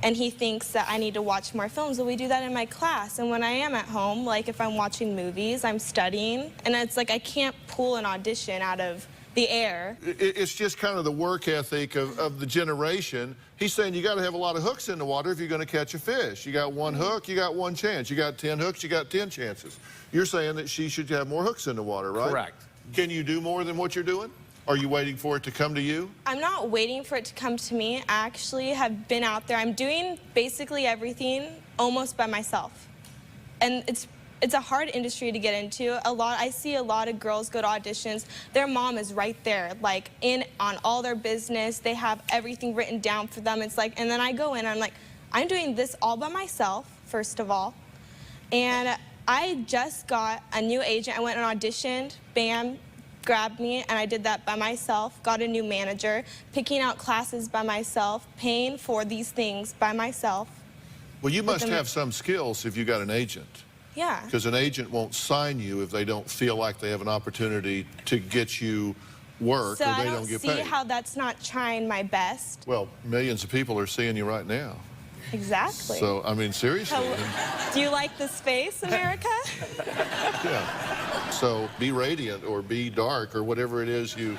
And he thinks that I need to watch more films, so we do that in my class. And when I am at home, like if I'm watching movies, I'm studying, and it's like I can't pull an audition out of the air. It's just kind of the work ethic of the generation. He's saying you got to have a lot of hooks in the water if you're going to catch a fish. You got one hook, you got one chance. You got 10 hooks, you got 10 chances. You're saying that she should have more hooks in the water, right? Correct. Can you do more than what you're doing? Are you waiting for it to come to you? I'm not waiting for it to come to me. I actually have been out there. I'm doing basically everything almost by myself. And it's a hard industry to get into. I see a lot of girls go to auditions. Their mom is right there, like in on all their business. They have everything written down for them. It's like, and then I go in, I'm like, I'm doing this all by myself, first of all. And I just got a new agent. I went and auditioned, bam, grabbed me, and I did that by myself, got a new manager, picking out classes by myself, paying for these things by myself. Well, you must have some skills if you got an agent. Yeah. Because an agent won't sign you if they don't feel like they have an opportunity to get you work So or they I don't get paid. see how that's not trying my best. Well, millions of people are seeing you right now. Exactly. So, I mean, seriously. Do you like this face, America? Yeah. So be radiant or be dark or whatever it is you,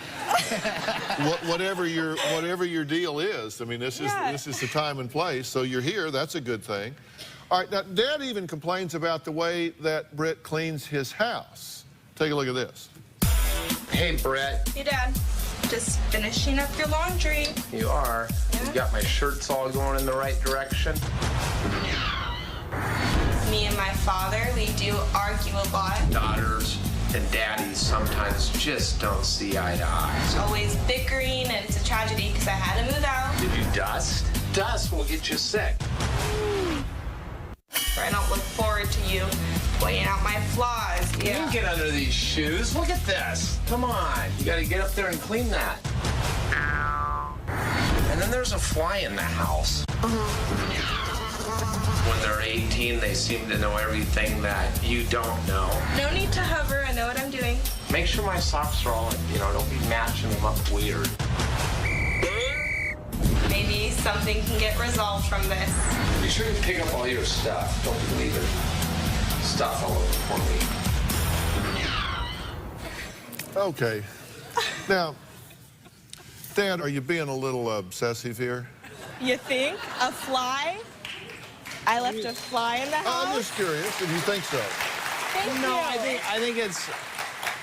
whatever your deal is. I mean, this is the time and place. So you're here. That's a good thing. All right. Now, Dad even complains about the way that Britt cleans his house. Take a look at this. Hey, Brett. Hey, Dad. Just finishing up your laundry. You are. Yeah. You got my shirts all going in the right direction. Me and my father. We do argue a lot. Daughters and daddies sometimes just don't see eye to eye. It's always bickering, and it's a tragedy because I had to move out. Did you dust? Dust will get you sick. I don't look forward to you pointing out my flaws. You can get under these shoes. Look at this. Come on. You got to get up there and clean that. And then there's a fly in the house. When they're 18, they seem to know everything that you don't know. No need to hover. I know what I'm doing. Make sure my socks are all, don't be matching them up weird. Maybe something can get resolved from this. Be sure to pick up all your stuff. Don't leave it stuff all over for me. Okay. Now, Dan, are you being a little obsessive here? You think? A fly? I left a fly in the house? I'm just curious if you think so. Thank you. I think it's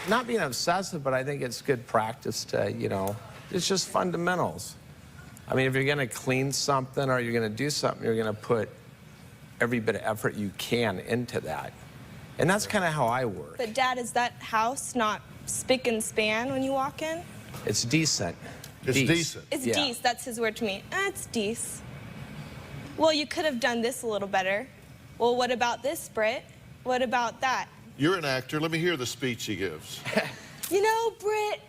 not being obsessive, but I think it's good practice to, it's just fundamentals. I mean, if you're going to clean something or you're going to do something, you're going to put every bit of effort you can into that. And that's kind of how I work. But Dad, is that house not spick and span when you walk in? It's decent. It's decent. It's Yeah. decent. That's his word to me. It's decent. Well, you could have done this a little better. Well, what about this, Britt? What about that? You're an actor. Let me hear the speech he gives. Britt,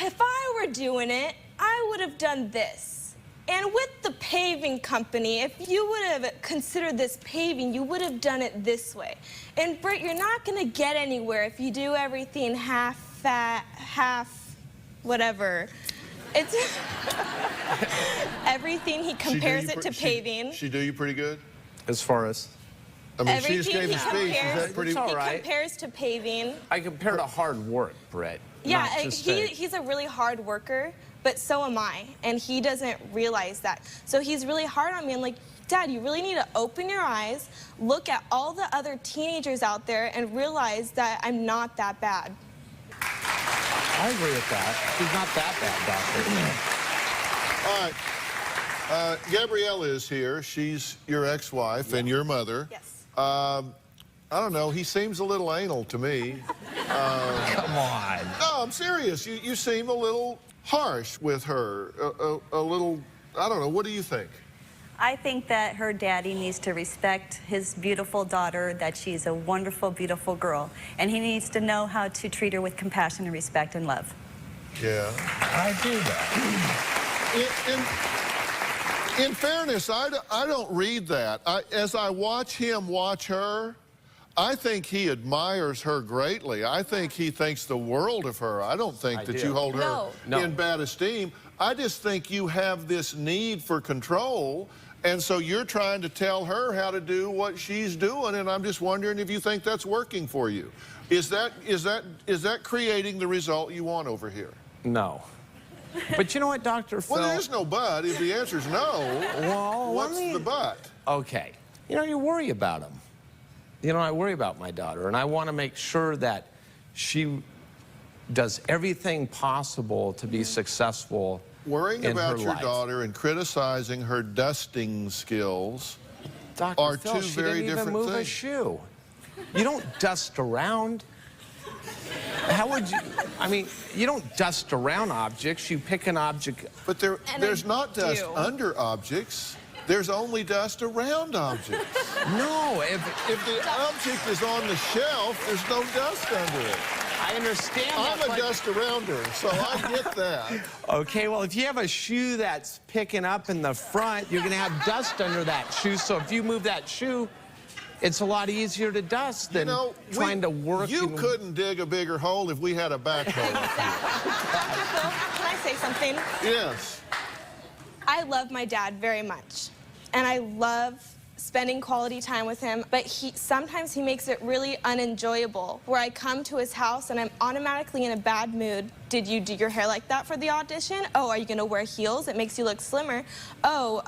if I were doing it, I would have done this. And with the paving company, if you would have considered this paving, you would have done it this way. And Britt, you're not going to get anywhere if you do everything half whatever. It's everything he compares it to paving. She do you pretty good? As far as? I mean, she just gave a speech. Is that pretty? It's all right. He compares to paving. I compare to hard work, Brett. Yeah, he's a really hard worker, but so am I, and he doesn't realize that. So he's really hard on me. I'm like, Dad, you really need to open your eyes, look at all the other teenagers out there, and realize that I'm not that bad. I agree with that. He's not that bad, Doctor. All right. Gabrielle is here. She's your ex-wife and your mother. Yes. I don't know. He seems a little anal to me. Come on. No, I'm serious. You seem a little harsh with her. A little, I don't know. What do you think? I think that her daddy needs to respect his beautiful daughter, that she's a wonderful, beautiful girl. And he needs to know how to treat her with compassion and respect and love. Yeah. I do that. In fairness, I don't read that. As I watch him watch her, I think he admires her greatly. I think he thinks the world of her. I don't think that you hold her in bad esteem. I just think you have this need for control, and so you're trying to tell her how to do what she's doing, and I'm just wondering if you think that's working for you. Is that creating the result you want over here? No. But you know what, Dr. Phil? Well, there is no but. If the answer is no, well, what's the but? Okay. You worry about him. I worry about my daughter, and I want to make sure that she does everything possible to be successful. Worrying in about her your life. daughter and criticizing her dusting skills Dr. are Phil, two she very didn't even different move things. a shoe. You don't dust around. How would you? I mean, you don't dust around objects. You pick an object. But there's not dust under objects. There's only dust around objects. No, if the object is on the shelf, there's no dust under it. I understand I'm that, a dust arounder, so I get that. Okay, well, if you have a shoe that's picking up in the front, you're going to have dust under that shoe. So if you move that shoe, it's a lot easier to dust than trying to work. You couldn't dig a bigger hole if we had a backhoe. Dr. Phil, can I say something? Yes. I love my dad very much, and I love spending quality time with him, but sometimes he makes it really unenjoyable, where I come to his house and I'm automatically in a bad mood. Did you do your hair like that for the audition? Oh, are you gonna wear heels? It makes you look slimmer. Oh,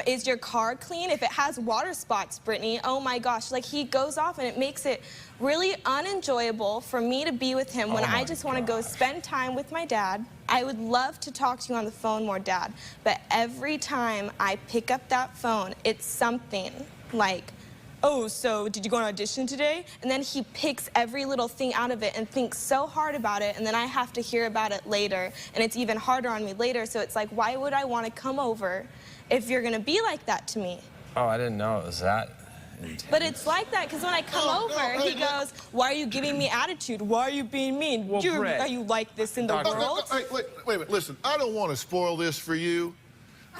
is your car clean? If it has water spots, Brittany, oh my gosh. Like, he goes off, and it makes it really unenjoyable for me to be with him when I just want to go spend time with my dad. I would love to talk to you on the phone more, Dad, but every time I pick up that phone, it's something like oh, so did you go on audition today? And then he picks every little thing out of it and thinks so hard about it, and then I have to hear about it later, and it's even harder on me later, so it's like, why would I want to come over if you're going to be like that to me? Oh, I didn't know it was that intense. But it's like that, because when I come over, he goes, why are you giving me attitude? Why are you being mean? Well, Brett, are you like this in the world? Wait a minute, listen, I don't want to spoil this for you.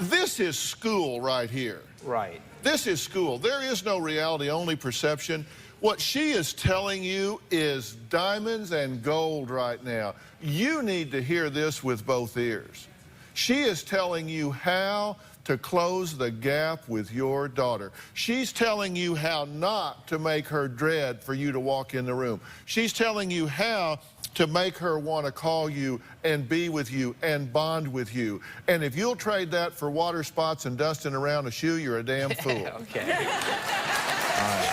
This is school right here. Right. This is school. There is no reality, only perception. What she is telling you is diamonds and gold right now. You need to hear this with both ears. She is telling you how to close the gap with your daughter. She's telling you how not to make her dread for you to walk in the room. She's telling you how to make her want to call you and be with you and bond with you. And if you'll trade that for water spots and dusting around a shoe, you're a damn fool. Okay. All right.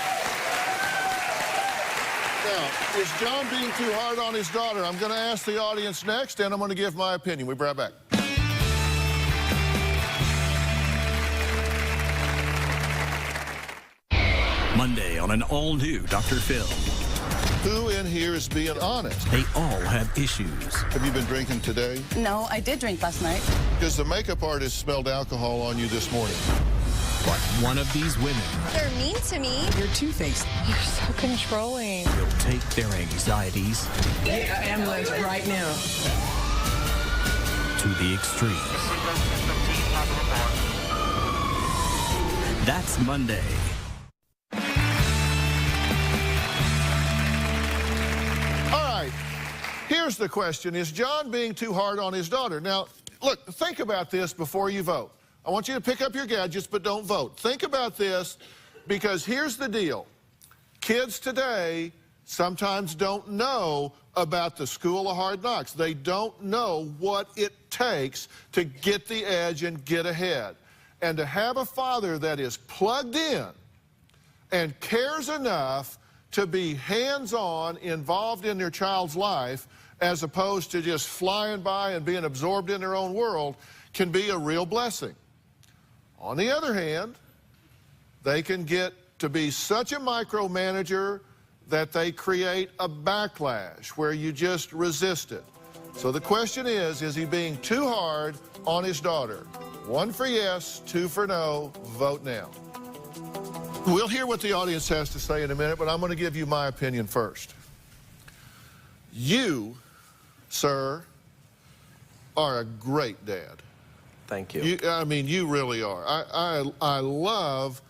Now, is John being too hard on his daughter? I'm going to ask the audience next, and I'm going to give my opinion. We'll be right back. Monday on an all-new Dr. Phil. Who in here is being honest? They all have issues. Have you been drinking today? No, I did drink last night. Because the makeup artist smelled alcohol on you this morning. But one of these women They're mean to me. You're two-faced. You're so controlling. will take their anxieties Get an ambulance right now. to the extreme. That's Monday. Here's the question, is John being too hard on his daughter? Now, look, think about this before you vote. I want you to pick up your gadgets, but don't vote. Think about this, because here's the deal. Kids today sometimes don't know about the School of Hard Knocks. They don't know what it takes to get the edge and get ahead. And to have a father that is plugged in and cares enough to be hands-on, involved in their child's life, as opposed to just flying by and being absorbed in their own world, can be a real blessing. On the other hand, they can get to be such a micromanager that they create a backlash where you just resist it. So the question is he being too hard on his daughter? 1 for yes, 2 for no. Vote now. We'll hear what the audience has to say in a minute, but I'm going to give you my opinion first. You, sir, are a great dad. Thank you. I mean, you really are. I love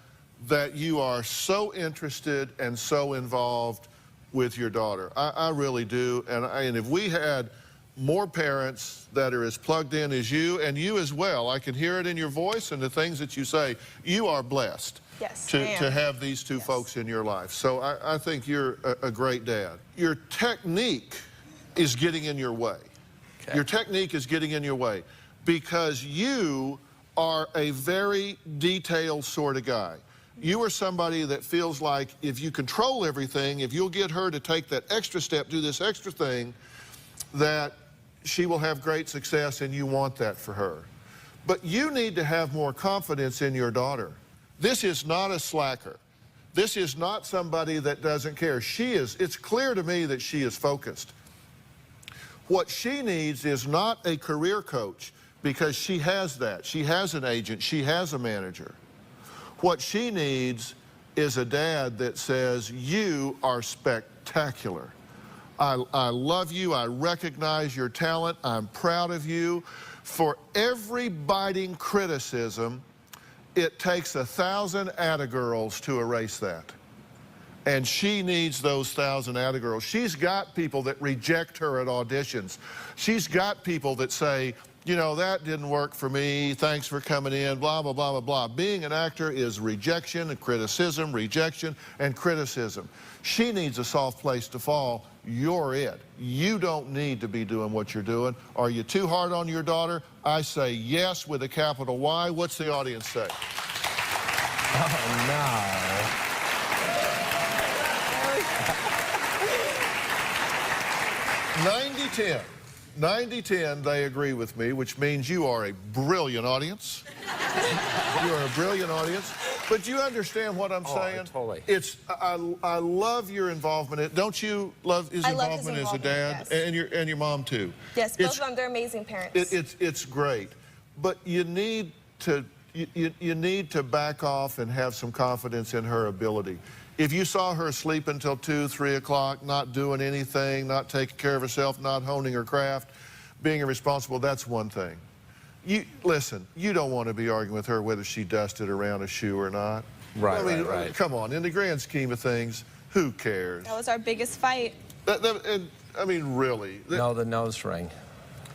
that you are so interested and so involved with your daughter. I really do. And if we had more parents that are as plugged in as you, and you as well, I can hear it in your voice and the things that you say, you are blessed. Yes, to have these two folks in your life. So I think you're a great dad. Your technique is getting in your way. Okay. Your technique is getting in your way because you are a very detailed sort of guy. You are somebody that feels like if you control everything, if you'll get her to take that extra step, do this extra thing, that she will have great success, and you want that for her. But you need to have more confidence in your daughter. This is not a slacker. This is not somebody that doesn't care. It's clear to me that she is focused. What she needs is not a career coach, because she has that. She has an agent. She has a manager. What she needs is a dad that says, you are spectacular. I love you. I recognize your talent. I'm proud of you. For every biting criticism, it takes 1,000 attagirls to erase that. And she needs those 1,000 attagirls. She's got people that reject her at auditions. She's got people that say, you know, that didn't work for me, thanks for coming in, blah, blah, blah, blah, blah. Being an actor is rejection and criticism, rejection and criticism. She needs a soft place to fall. You're it. You don't need to be doing what you're doing. Are you too hard on your daughter? I say yes with a capital Y. What's the audience say? Oh, no. 90-10. 90-10, they agree with me, which means you are a brilliant audience. You are a brilliant audience. But you understand what I'm saying? Totally. It's I love your involvement. Don't you love his involvement as a dad? Yes. And your mom too. Yes, both of them. They're amazing parents. It's great, but you need to you need to back off and have some confidence in her ability. If you saw her sleep until 2, 3 o'clock, not doing anything, not taking care of herself, not honing her craft, being irresponsible, that's one thing. Listen, you don't want to be arguing with her whether she dusted around a shoe or not. Right, I mean, right. Come on, in the grand scheme of things, who cares? That was our biggest fight. I mean, really. No, the nose ring.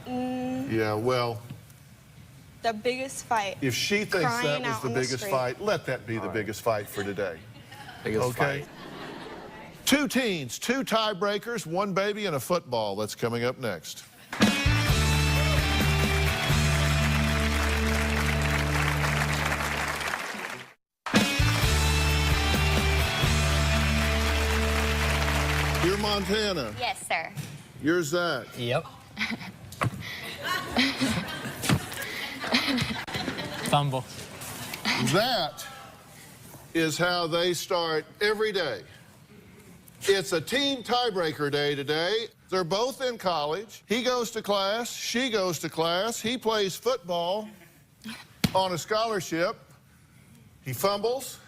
Yeah, well. The biggest fight. If she thinks that was the biggest fight, let that be the biggest fight for today. Biggest fight. 2 teens, 2 tiebreakers, 1 baby, and a football. That's coming up next. You're Montana. Yes, sir. You're Zach. Yep. Fumble. That is how they start every day. It's a team tiebreaker day today. They're both in college. He goes to class, she goes to class. He plays football on a scholarship. He fumbles.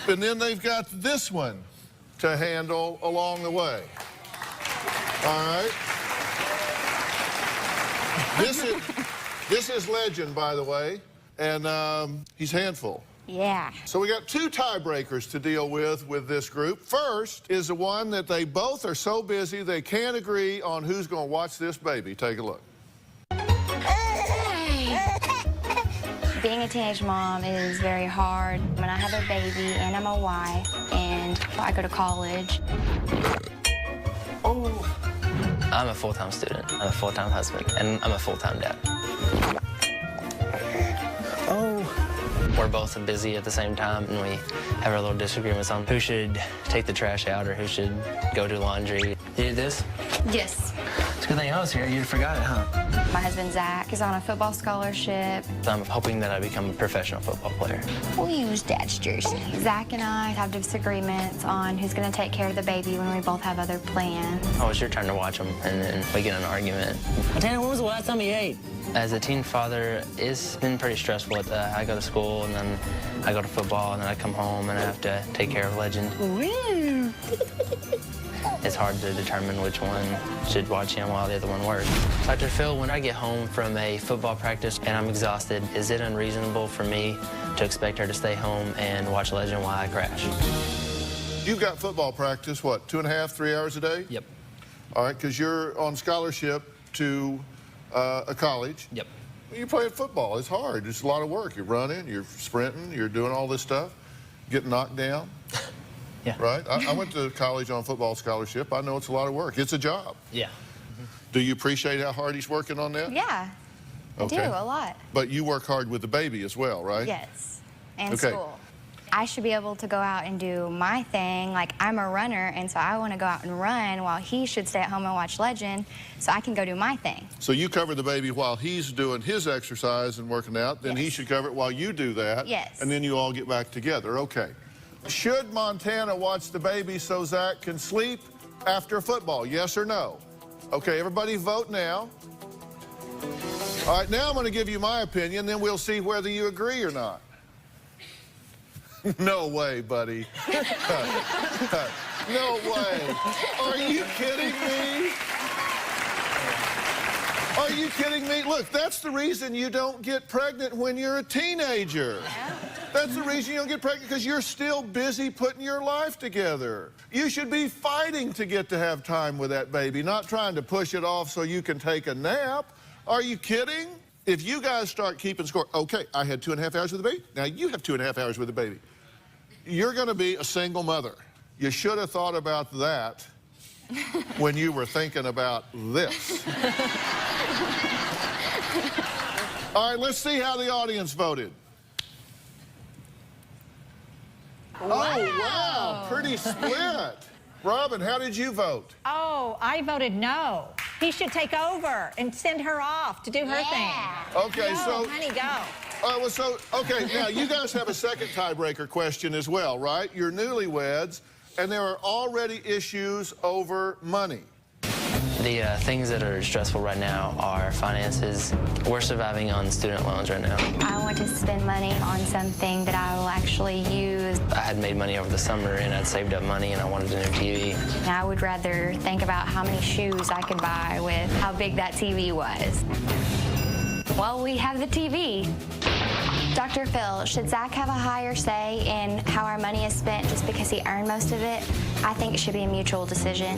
And then they've got this one to handle along the way. All right? This is Legend, by the way, and he's handful. Yeah. So we got 2 tiebreakers to deal with this group. First is the one that they both are so busy they can't agree on who's going to watch this baby. Take a look. Being a teenage mom is very hard. When I have a baby and I'm a wife and I go to college. Oh. I'm a full-time student, I'm a full-time husband, and I'm a full-time dad. Oh. We're both busy at the same time, and we have our little disagreements on who should take the trash out or who should go do laundry. You did this? Yes. It's a good thing I was here. You forgot it, huh? My husband, Zach, is on a football scholarship. I'm hoping that I become a professional football player. We'll use Dad's jersey. Zach and I have disagreements on who's going to take care of the baby when we both have other plans. Oh, it's your turn to watch them, and then we get in an argument. Montana, when was the last time you ate? As a teen father, it's been pretty stressful. I go to school, and then I go to football, and then I come home, and I have to take care of Legend. It's hard to determine which one should watch him while the other one works. Dr. Phil, when I get home from a football practice and I'm exhausted, is it unreasonable for me to expect her to stay home and watch Legend while I crash? You've got football practice, what, 2.5, 3 hours a day? Yep. All right, because you're on scholarship to a college. Yep. You play football. It's hard. It's a lot of work. You're running, you're sprinting, you're doing all this stuff, getting knocked down. Yeah. Right? I went to college on football scholarship. I know it's a lot of work. It's a job. Yeah. Do you appreciate how hard he's working on that? Yeah, I do, a lot. But you work hard with the baby as well, right? Yes, and Okay. school. I should be able to go out and do my thing. Like, I'm a runner, and so I want to go out and run while he should stay at home and watch Legend so I can go do my thing. So you cover the baby while he's doing his exercise and working out, then he should cover it while you do that. Yes. And then you all get back together. Okay. Should Montana watch the baby so Zach can sleep after football? Yes or no? Okay, everybody vote now. All right, now I'm going to give you my opinion, then we'll see whether you agree or not. No way, buddy. No way. Are you kidding me? Are you kidding me? Look, that's the reason you don't get pregnant when you're a teenager. That's the reason you don't get pregnant, because you're still busy putting your life together. You should be fighting to get to have time with that baby, not trying to push it off so you can take a nap. Are you kidding? If you guys start keeping score, okay, I had 2.5 hours with the baby. Now you have 2.5 hours with the baby. You're going to be a single mother. You should have thought about that when you were thinking about this. All right, let's see how the audience voted. Wow. Oh, wow, pretty split. Robin, how did you vote? Oh, I voted no. He should take over and send her off to do her thing. Okay, Go, so honey, go. Well, so, okay, now you guys have a second tiebreaker question as well, right? You're newlyweds, and there are already issues over money. The things that are stressful right now are finances. We're surviving on student loans right now. I want to spend money on something that I will actually use. I had made money over the summer, and I'd saved up money, and I wanted a new TV. And I would rather think about how many shoes I could buy with how big that TV was. Well, we have the TV. Dr. Phil, should Zach have a higher say in how our money is spent just because he earned most of it? I think it should be a mutual decision.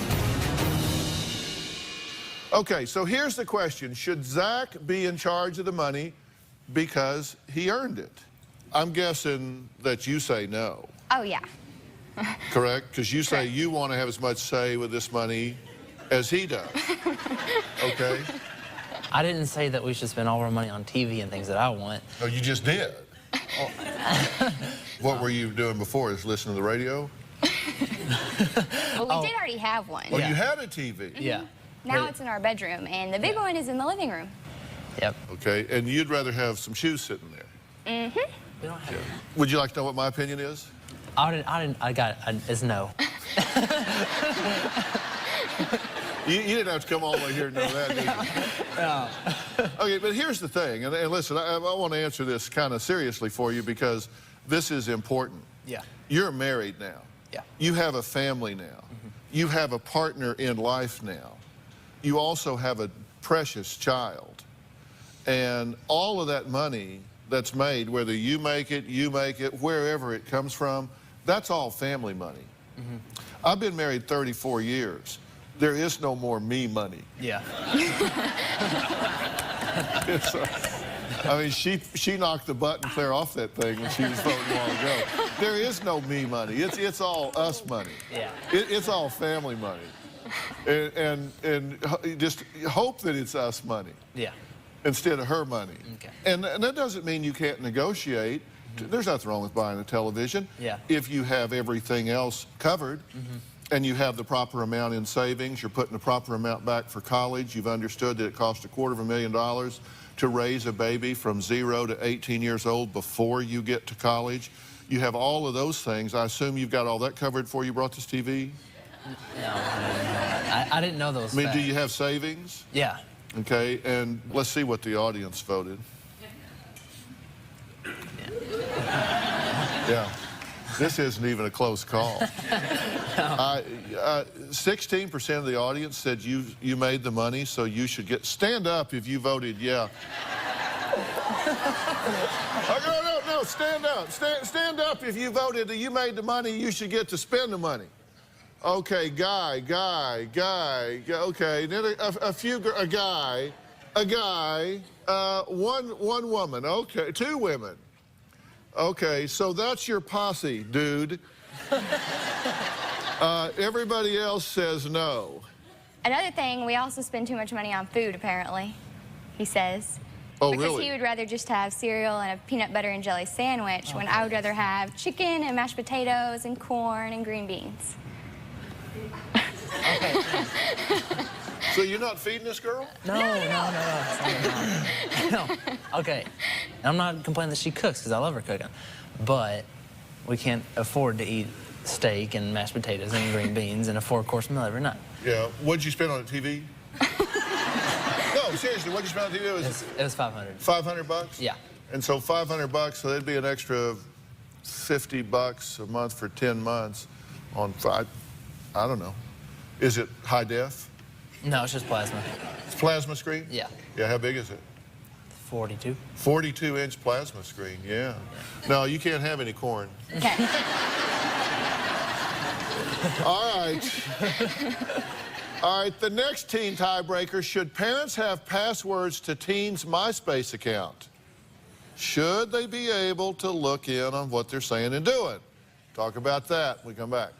Okay, so here's the question. Should Zach be in charge of the money because he earned it? I'm guessing that you say no. Oh, yeah. Correct? Because you say you want to have as much say with this money as he does. Okay? I didn't say that we should spend all our money on TV and things that I want. Oh, you just did? What were you doing before? Just listening to the radio? Well, we did already have one. Well, you had a TV. Yeah. Now it's in our bedroom, and the big one is in the living room. Yep. Okay, and you'd rather have some shoes sitting there. Mm-hmm. We don't have Would you like to know what my opinion is? It's no. You didn't have to come all the way here to know that, did you? No. Okay, but here's the thing, and listen, I want to answer this kind of seriously for you because this is important. Yeah. You're married now. Yeah. You have a family now. Mm-hmm. You have a partner in life now. You also have a precious child. And all of that money that's made, whether you make it, wherever it comes from, that's all family money. Mm-hmm. I've been married 34 years. There is no more me money. Yeah. I mean, she knocked the button clear off that thing when she was voting a while ago. There is no me money. It's all us money. Yeah. It's all family money. And just hope that it's us money. Yeah. Instead of her money. Okay. And that doesn't mean you can't negotiate. Mm-hmm. There's nothing wrong with buying a television. Yeah. If you have everything else covered. Mm-hmm. And you have the proper amount in savings, you're putting the proper amount back for college, you've understood that it costs $250,000 to raise a baby from 0 to 18 years old before you get to college. You have all of those things. I assume you've got all that covered before you brought this TV? No, I didn't know those I mean, facts. do you have savings? Yeah. Okay, and let's see what the audience voted. Yeah. This isn't even a close call. 16% of the audience said you made the money, so you should get... Stand up if you voted yeah. No, stand up. Stand up if you voted that you made the money, you should get to spend the money. Okay, guy. Okay, then a guy, one woman. Okay, 2 women. Okay, so that's your posse, dude. Everybody else says no. Another thing, we also spend too much money on food, apparently, he says. Oh, because really? he would rather just have cereal and a peanut butter and jelly sandwich when I would rather have chicken and mashed potatoes and corn and green beans. Okay. So you're not feeding this girl? No. Okay. I'm not complaining that she cooks because I love her cooking, but we can't afford to eat steak and mashed potatoes and green beans and a 4-course meal every night. Yeah. What'd you spend on the TV? No, seriously, what'd you spend on the TV? It was $500. $500? Yeah. And so $500, so that'd be an extra $50 a month for 10 months on 5. I don't know. Is it high def? No, it's just plasma. It's plasma screen? Yeah. Yeah, how big is it? 42. 42-inch plasma screen, yeah. No, you can't have any corn. Okay. All right. All right, the next teen tiebreaker. Should parents have passwords to teens' MySpace account? Should they be able to look in on what they're saying and doing? Talk about that when we come back.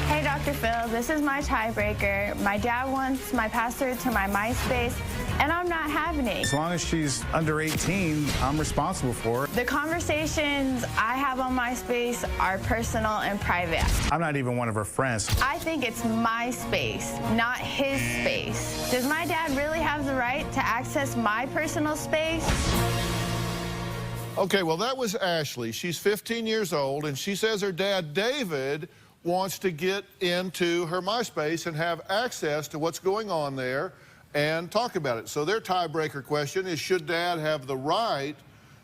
Hey, Dr. Phil, Phil, this is my tiebreaker. My dad wants my password to my MySpace, and I'm not having it. As long as she's under 18, I'm responsible for it. The conversations I have on MySpace are personal and private. I'm not even one of her friends. I think it's my space, not his space. Does my dad really have the right to access my personal space? Okay, well, that was Ashley. She's 15 years old, and she says her dad, David, wants to get into her MySpace and have access to what's going on there and talk about it. So their tiebreaker question is, should Dad have the right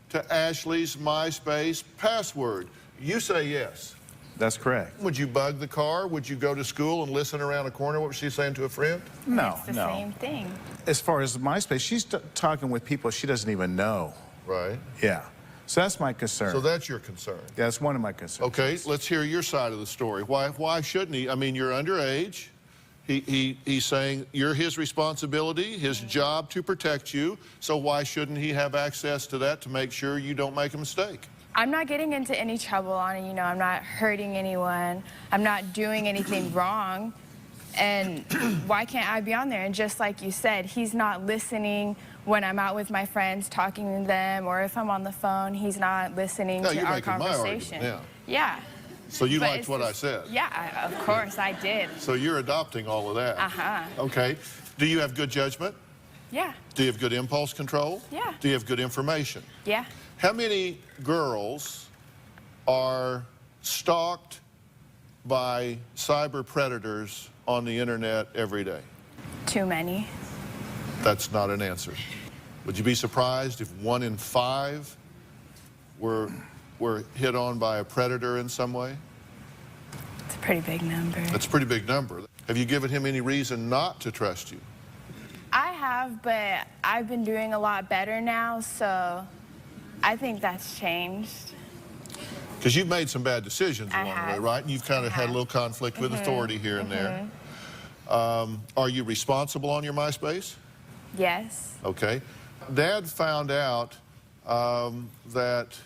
to Ashley's MySpace password? You say yes. That's correct. Would you bug the car? Would you go to school and listen around a corner what was she saying to a friend? No, It's the same thing. As far as MySpace, she's talking with people she doesn't even know. Right. Yeah. So that's my concern. So that's your concern. Yeah, that's one of my concerns. Okay, let's hear your side of the story. Why shouldn't he? I mean, you're underage. He's saying you're his responsibility, his job to protect you. So why shouldn't he have access to that to make sure you don't make a mistake? I'm not getting into any trouble on it, I'm not hurting anyone. I'm not doing anything wrong. And why can't I be on there? And just like you said, he's not listening when I'm out with my friends talking to them, or if I'm on the phone, he's not listening to our conversation. Yeah. So you But liked it's what I just- said? Yeah, of course I did. So you're adopting all of that? Uh-huh. Okay. Do you have good judgment? Yeah. Do you have good impulse control? Yeah. Do you have good information? Yeah. How many girls are stalked by cyber predators on the internet every day? Too many. That's not an answer. Would you be surprised if 1 in 5 were hit on by a predator in some way? It's a pretty big number. That's a pretty big number. Have you given him any reason not to trust you? I have, but I've been doing a lot better now, so I think that's changed. Because you've made some bad decisions I along the way, have. right? And you've kind of had a little conflict with authority here and there. Are you responsible on your MySpace? Yes. Okay. Dad found out that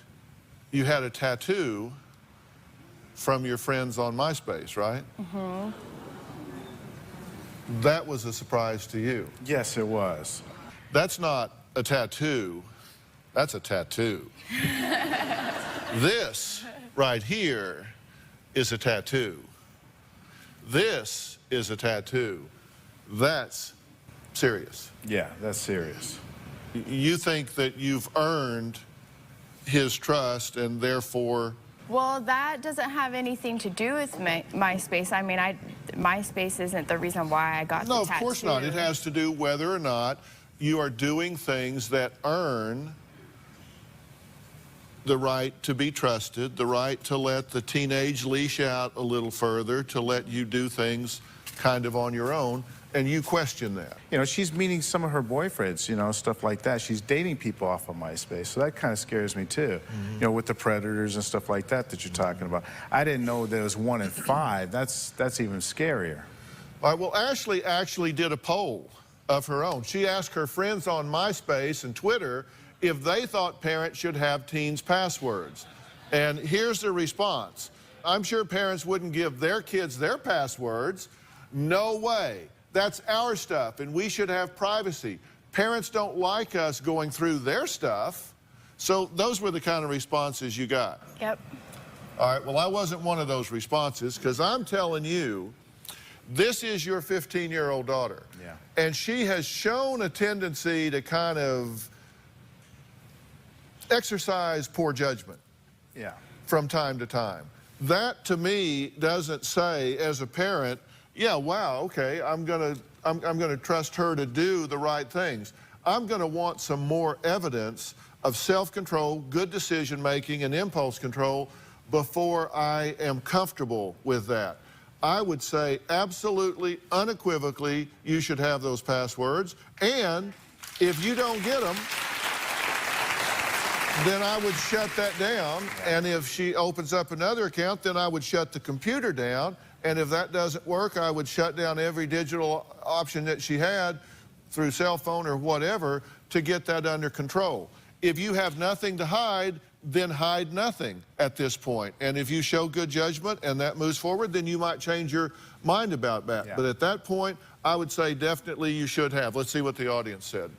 you had a tattoo from your friends on MySpace, right? Mm-hmm. That was a surprise to you. Yes, it was. That's not a tattoo. That's a tattoo. This right here is a tattoo. This is a tattoo. That's serious. Yeah, that's serious. You think that you've earned his trust and therefore... Well, that doesn't have anything to do with MySpace. I mean, MySpace isn't the reason why I got the tattoo. No, of course not. It has to do whether or not you are doing things that earn the right to be trusted, the right to let the teenage leash out a little further, to let you do things kind of on your own, and you question that. You know, she's meeting some of her boyfriends, stuff like that. She's dating people off of MySpace, so that kind of scares me too. With the predators and stuff like that you're talking about. I didn't know there was 1 in 5. That's even scarier. All right, well, Ashley actually did a poll of her own. She asked her friends on MySpace and Twitter if they thought parents should have teens' passwords. And here's the response. I'm sure parents wouldn't give their kids their passwords. No way. That's our stuff, and we should have privacy. Parents don't like us going through their stuff. So those were the kind of responses you got. Yep. All right, well, I wasn't one of those responses, because I'm telling you, this is your 15-year-old daughter. Yeah. And she has shown a tendency to kind of exercise poor judgment. Yeah. From time to time. That, to me, doesn't say, as a parent, yeah, wow, okay, I'm gonna trust her to do the right things. I'm gonna want some more evidence of self-control, good decision-making, and impulse control before I am comfortable with that. I would say absolutely, unequivocally, you should have those passwords, and if you don't get them, then I would shut that down, and if she opens up another account, then I would shut the computer down, and if that doesn't work, I would shut down every digital option that she had through cell phone or whatever to get that under control. If you have nothing to hide, then hide nothing at this point. And if you show good judgment and that moves forward, then you might change your mind about that. Yeah. But at that point, I would say definitely you should have. Let's see what the audience said.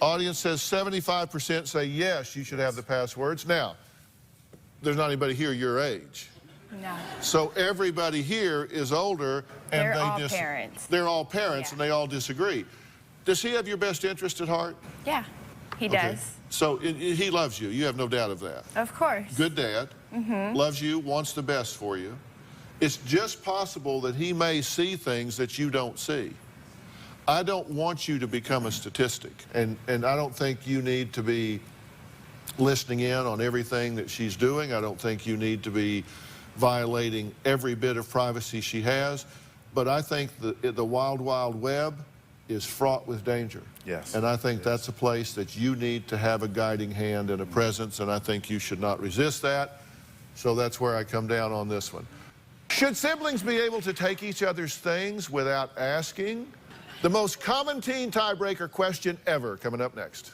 Audience says 75% say yes, you should have the passwords. Now, there's not anybody here your age. No. So everybody here is older, and They're they all parents. They're all parents, Yeah. and they all disagree. Does he have your best interest at heart? Yeah, he does. So he loves you. You have no doubt of that. Of course. Good dad. Loves you, wants the best for you. It's just possible that he may see things that you don't see. I don't want you to become a statistic, and I don't think you need to be listening in on everything that she's doing. I don't think you need to be violating every bit of privacy she has, but I think the wild, wild web is fraught with danger. Yes. And I think that's a place that you need to have a guiding hand and a presence, and I think you should not resist that. So that's where I come down on this one. Should siblings be able to take each other's things without asking? The most common teen tiebreaker question ever, coming up next.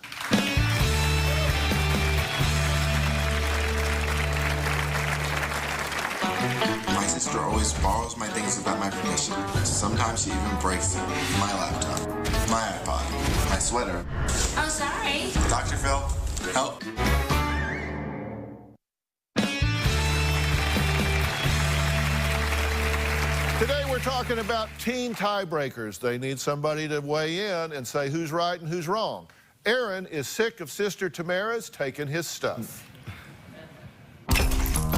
My sister always borrows my things without my permission. Sometimes she even breaks them. My laptop, my iPod, my sweater. Oh, sorry. Dr. Phil, help. Today we're talking about teen tiebreakers. They need somebody to weigh in and say who's right and who's wrong. Aaron is sick of Sister Tamara's taking his stuff.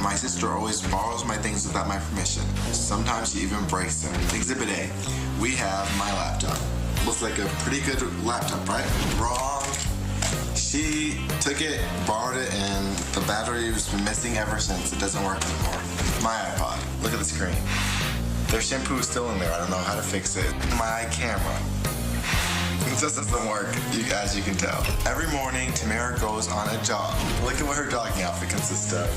My sister always borrows my things without my permission. Sometimes she even breaks them. Exhibit A, we have my laptop. Looks like a pretty good laptop, right? Wrong. She took it, borrowed it, and the battery's been missing ever since. It doesn't work anymore. My iPod, look at the screen. Their shampoo is still in there. I don't know how to fix it. My camera. It just doesn't work, as you can tell. Every morning, Tamara goes on a jog. Look at what her jogging outfit consists of.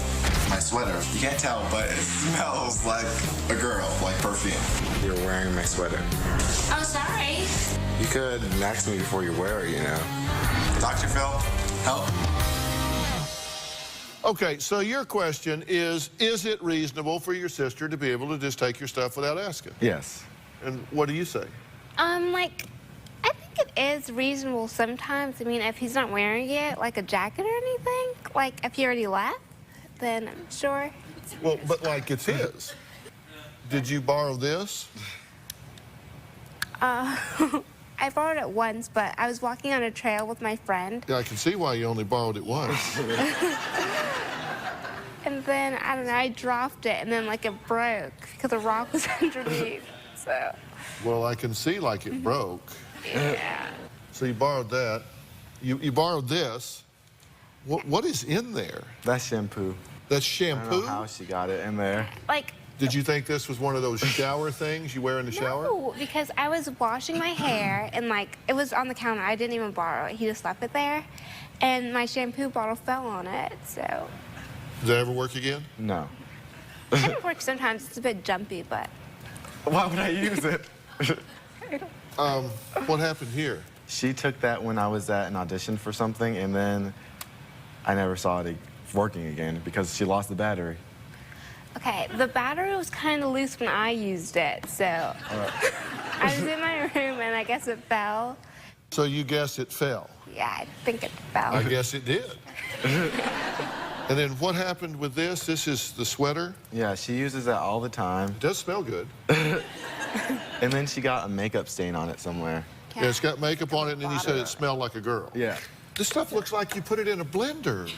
My sweater. You can't tell, but it smells like a girl, like perfume. You're wearing my sweater. Oh, sorry. You could ask me before you wear it, you know. Dr. Phil, help. Okay, so your question is it reasonable for your sister to be able to just take your stuff without asking? Yes. And what do you say? Like, I think it is reasonable sometimes. I mean, if he's not wearing it, like a jacket or anything, like if he already left, then I'm sure. Well, but like it's his. Did you borrow this? I borrowed it once, but I was walking on a trail with my friend. Yeah, I can see why you only borrowed it once. And then, I don't know, I dropped it, and then, like, it broke because the rock was underneath, so. Well, I can see like it broke. Yeah. So you borrowed that. You borrowed this. What is in there? That's shampoo. That's I shampoo? don't know how she got it in there. Like. Did you think this was one of those shower things you wear in the shower? No, because I was washing my hair, and, like, it was on the counter. I didn't even borrow it. He just left it there, and my shampoo bottle fell on it, so. Does that ever work again? No. It kind of works sometimes. It's a bit jumpy, but. Why would I use it? What happened here? She took that when I was at an audition for something, and then I never saw it working again because she lost the battery. Okay, the battery was kind of loose when I used it, so. I was in my room, and I guess it fell. So you guess it fell? Yeah, I think it fell. I guess it did. And then what happened with this? This is the sweater? Yeah, she uses that all the time. It does smell good. And then she got a makeup stain on it somewhere. Yeah, it's got makeup on it, and then you said it smelled like a girl. Yeah. This stuff looks like you put it in a blender.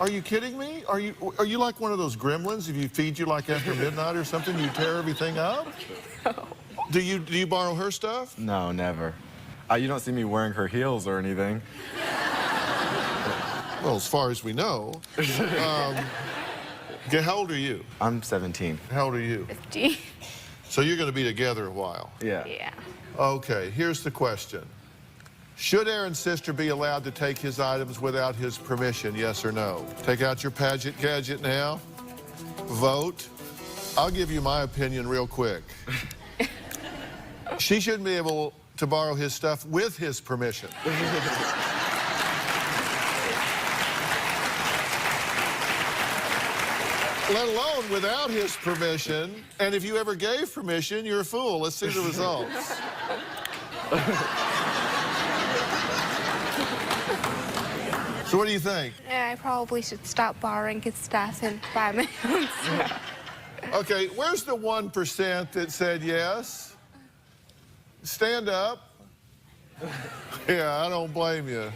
Are you kidding me? Are you like one of those gremlins? If you feed you like after midnight or something, you tear everything up? No. Do you borrow her stuff? No, never. You don't see me wearing her heels or anything. Well, as far as we know. How old are you? I'm 17. How old are you? 15. So you're going to be together a while? Yeah. Yeah. Okay, here's the question. Should Aaron's sister be allowed to take his items without his permission, yes or no? Take out your Padgett gadget now. Vote. I'll give you my opinion real quick. She shouldn't be able to borrow his stuff with his permission. let alone without his permission. And if you ever gave permission, you're a fool. Let's see the results. So what do you think? Yeah, I probably should stop borrowing his stuff and buy my own stuff. Okay, where's the 1% that said yes? Stand up. Yeah, I don't blame you.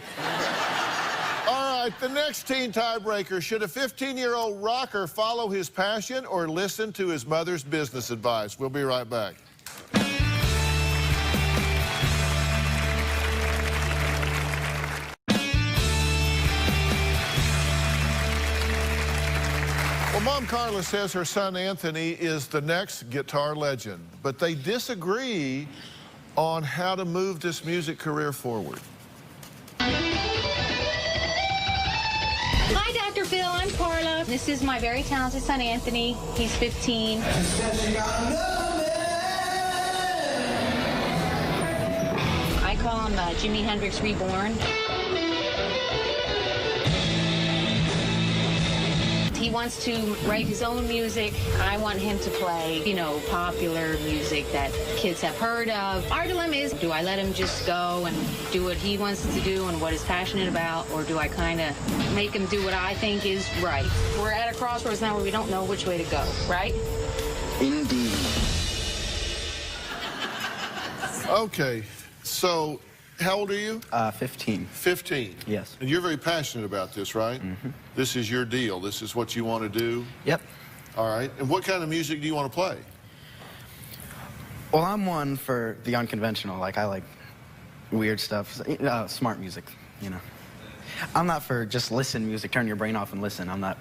All right, the next teen tiebreaker. Should a 15-year-old rocker follow his passion or listen to his mother's business advice? We'll be right back. Well, Mom Carla says her son Anthony is the next guitar legend, but they disagree on how to move this music career forward. Hi, Dr. Phil. I'm Carla. This is my very talented son, Anthony. He's 15. I call him Jimi Hendrix Reborn. He wants to write his own music. I want him to play, you know, popular music that kids have heard of. Our dilemma is, do I let him just go and do what he wants to do and what he's passionate about, or do I kind of make him do what I think is right? We're at a crossroads now where we don't know which way to go, right? Indeed. Okay, so how old are you? 15. 15? Yes. And you're very passionate about this, right? Mm-hmm. This is your deal. This is what you want to do? Yep. All right. And what kind of music do you want to play? Well, I'm one for the unconventional. Like, I like weird stuff, smart music, you know. I'm not for just listen music, turn your brain off and listen. I'm not.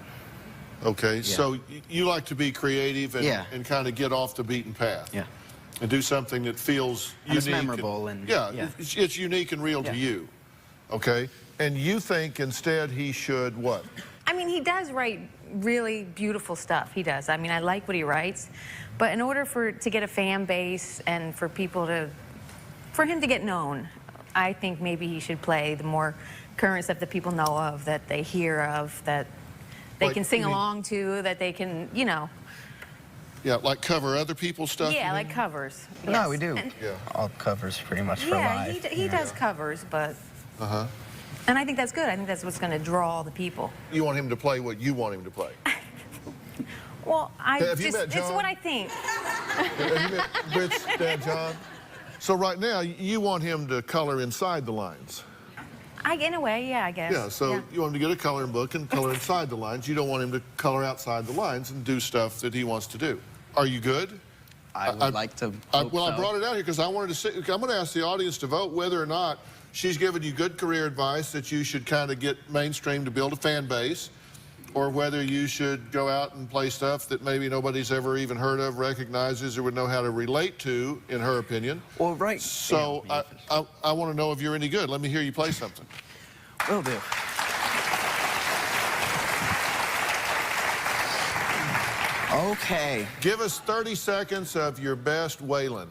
Okay, Yeah. so you like to be creative and, Yeah. and kind of get off the beaten path. Yeah. And do something that feels And it's unique. memorable and- yeah, yeah. It's unique and real to you. Okay? And you think instead he should what? I mean, he does write really beautiful stuff. He does. I mean, I like what he writes. But in order to get a fan base and for him to get known, I think maybe he should play the more current stuff that people know of, that they hear of, that they Like, can sing you mean- along to, that they can, you know. Yeah, like cover other people's stuff? Yeah, you like mean? covers. No, yes. we do. And- Yeah. All covers pretty much for yeah, live. he does covers, but. Uh-huh. And I think that's good. I think that's what's going to draw the people. You want him to play what you want him to play? Well, Have you met it's John? what I think. Have you met Britt's dad, John? So right now, you want him to color inside the lines. In a way, yeah, I guess. Yeah, so you want him to get a coloring book and color inside the lines. You don't want him to color outside the lines and do stuff that he wants to do. Are you good? I would like to hope Well, I so. brought it out here because I wanted to see, I'm going to ask the audience to vote whether or not she's given you good career advice that you should kind of get mainstream to build a fan base, or whether you should go out and play stuff that maybe nobody's ever even heard of, recognizes, or would know how to relate to, in her opinion. Well, right. So I want to know if you're any good. Let me hear you play something. Will do. Okay. Give us 30 seconds of your best Waylon.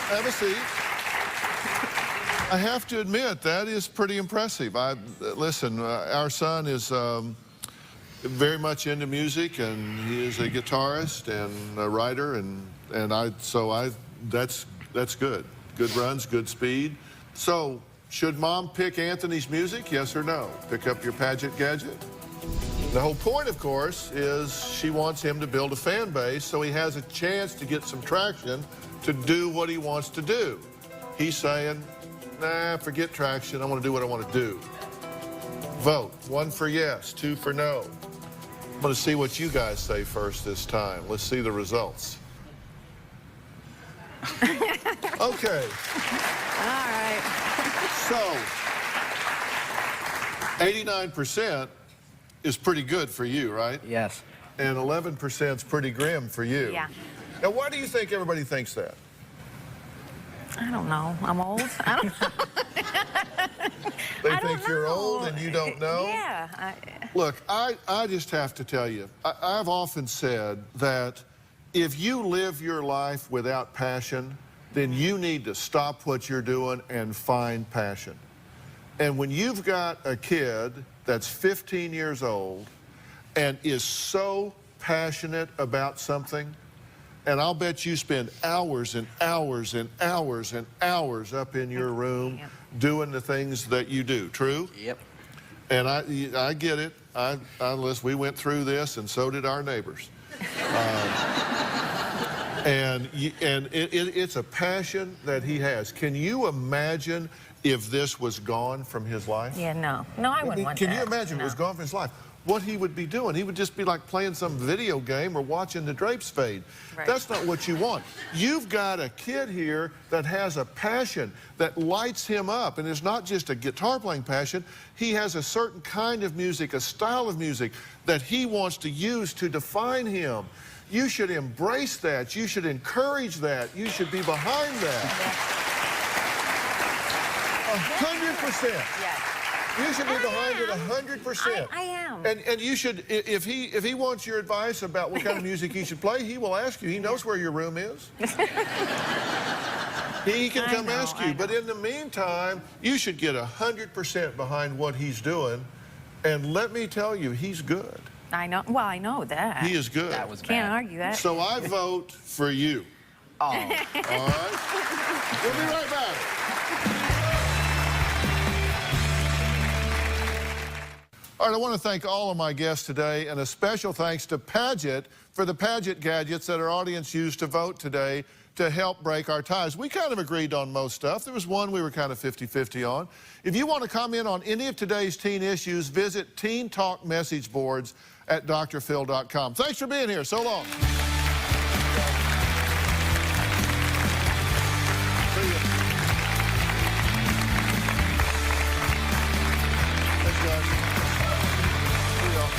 Have a seat. I have to admit, that is pretty impressive. Listen, our son is very much into music, and he is a guitarist and a writer, that's good. Good runs, good speed. So, should Mom pick Anthony's music, yes or no? Pick up your Paget gadget? The whole point, of course, is she wants him to build a fan base so he has a chance to get some traction to do what he wants to do. He's saying, nah, forget traction. I want to do what I want to do. Vote. 1 for yes, 2 for no. I'm going to see what you guys say first this time. Let's see the results. Okay. All right. So, 89% is pretty good for you, right? Yes. And 11% is pretty grim for you. Yeah. Now, why do you think everybody thinks that? I don't know. I'm old. I don't They think you're old and you don't know? Yeah. Look, I just have to tell you, I've often said that if you live your life without passion, then you need to stop what you're doing and find passion. And when you've got a kid that's 15 years old and is so passionate about something, and I'll bet you spend hours and hours and hours and hours up in your room doing the things that you do. True? Yep. And I get it. Listen, we went through this, and so did our neighbors. It's a passion that he has. Can you imagine if this was gone from his life? Yeah, no. No, I wouldn't want that. Can you imagine if it was gone from his life? What he would be doing? He would just be like playing some video game or watching the drapes fade. Right. That's not what you want. You've got a kid here that has a passion that lights him up, and it's not just a guitar playing passion. He has a certain kind of music, a style of music that he wants to use to define him. You should embrace that. You should encourage that. You should be behind that. 100%. Yes. You should be behind it 100%. I am. And you should, if he wants your advice about what kind of music he should play, he will ask you. He knows where your room is. He can come ask you. But in the meantime, you should get 100% behind what he's doing. And let me tell you, he's good. I know. Well, I know that. He is good. That was bad. Can't argue that. So I vote for you. Oh. All right? We'll be right back. All right, I want to thank all of my guests today, and a special thanks to Paget for the Paget gadgets that our audience used to vote today to help break our ties. We kind of agreed on most stuff. There was one we were kind of 50-50 on. If you want to comment on any of today's teen issues, visit Teen Talk message boards at drphil.com. Thanks for being here. So long. See you. Thanks, guys. See y'all.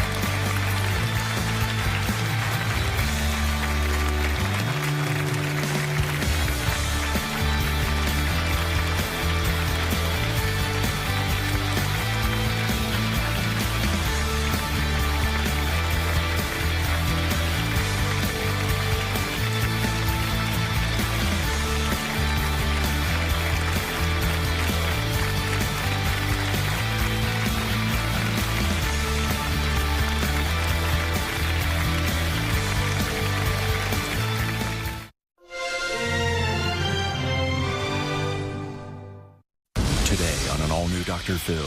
Dr. Phil.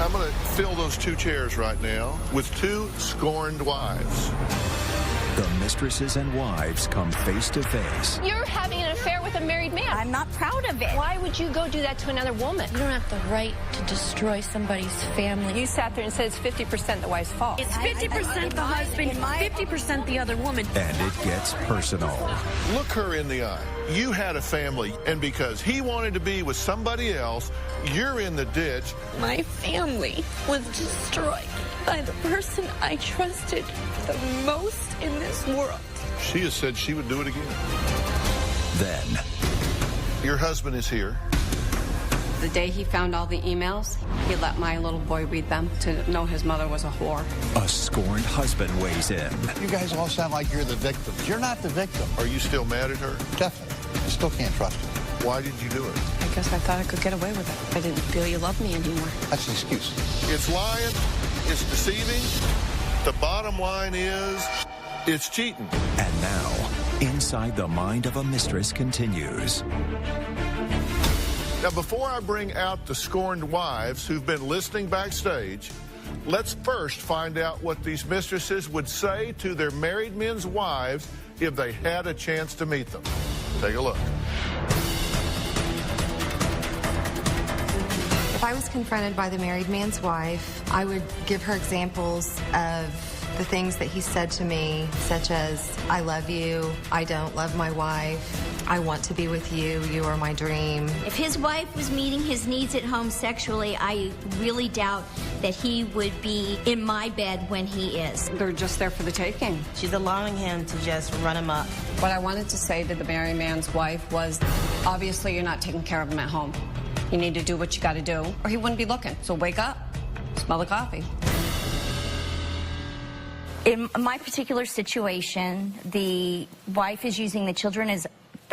I'm going to fill those 2 chairs right now with 2 scorned wives. The mistresses and wives come face to face. You're having an affair with a married man. I'm not proud of it. Why would you go do that to another woman? You don't have the right to destroy somebody's family. You sat there and said it's 50% the wife's fault. It's 50% the husband, 50% the other woman. And it gets personal. Look her in the eye. You had a family, and because he wanted to be with somebody else, you're in the ditch. My family was destroyed by the person I trusted the most in this world. She has said she would do it again. Then, your husband is here. The day he found all the emails, he let my little boy read them to know his mother was a whore. A scorned husband weighs in. You guys all sound like you're the victims. You're not the victim. Are you still mad at her? Definitely. I still can't trust her. Why did you do it? I guess I thought I could get away with it. I didn't feel you loved me anymore. That's an excuse. It's lying. It's deceiving. The bottom line is, it's cheating. And now, Inside the Mind of a Mistress continues. Now, before I bring out the scorned wives who've been listening backstage, let's first find out what these mistresses would say to their married men's wives if they had a chance to meet them. Take a look. I was confronted by the married man's wife, I would give her examples of the things that he said to me, such as, I love you, I don't love my wife, I want to be with you, you are my dream. If his wife was meeting his needs at home sexually, I really doubt that he would be in my bed when he is. They're just there for the taking. She's allowing him to just run him up. What I wanted to say to the married man's wife was, obviously you're not taking care of him at home. You need to do what you got to do, or he wouldn't be looking. So wake up, smell the coffee. In my particular situation, the wife is using the children as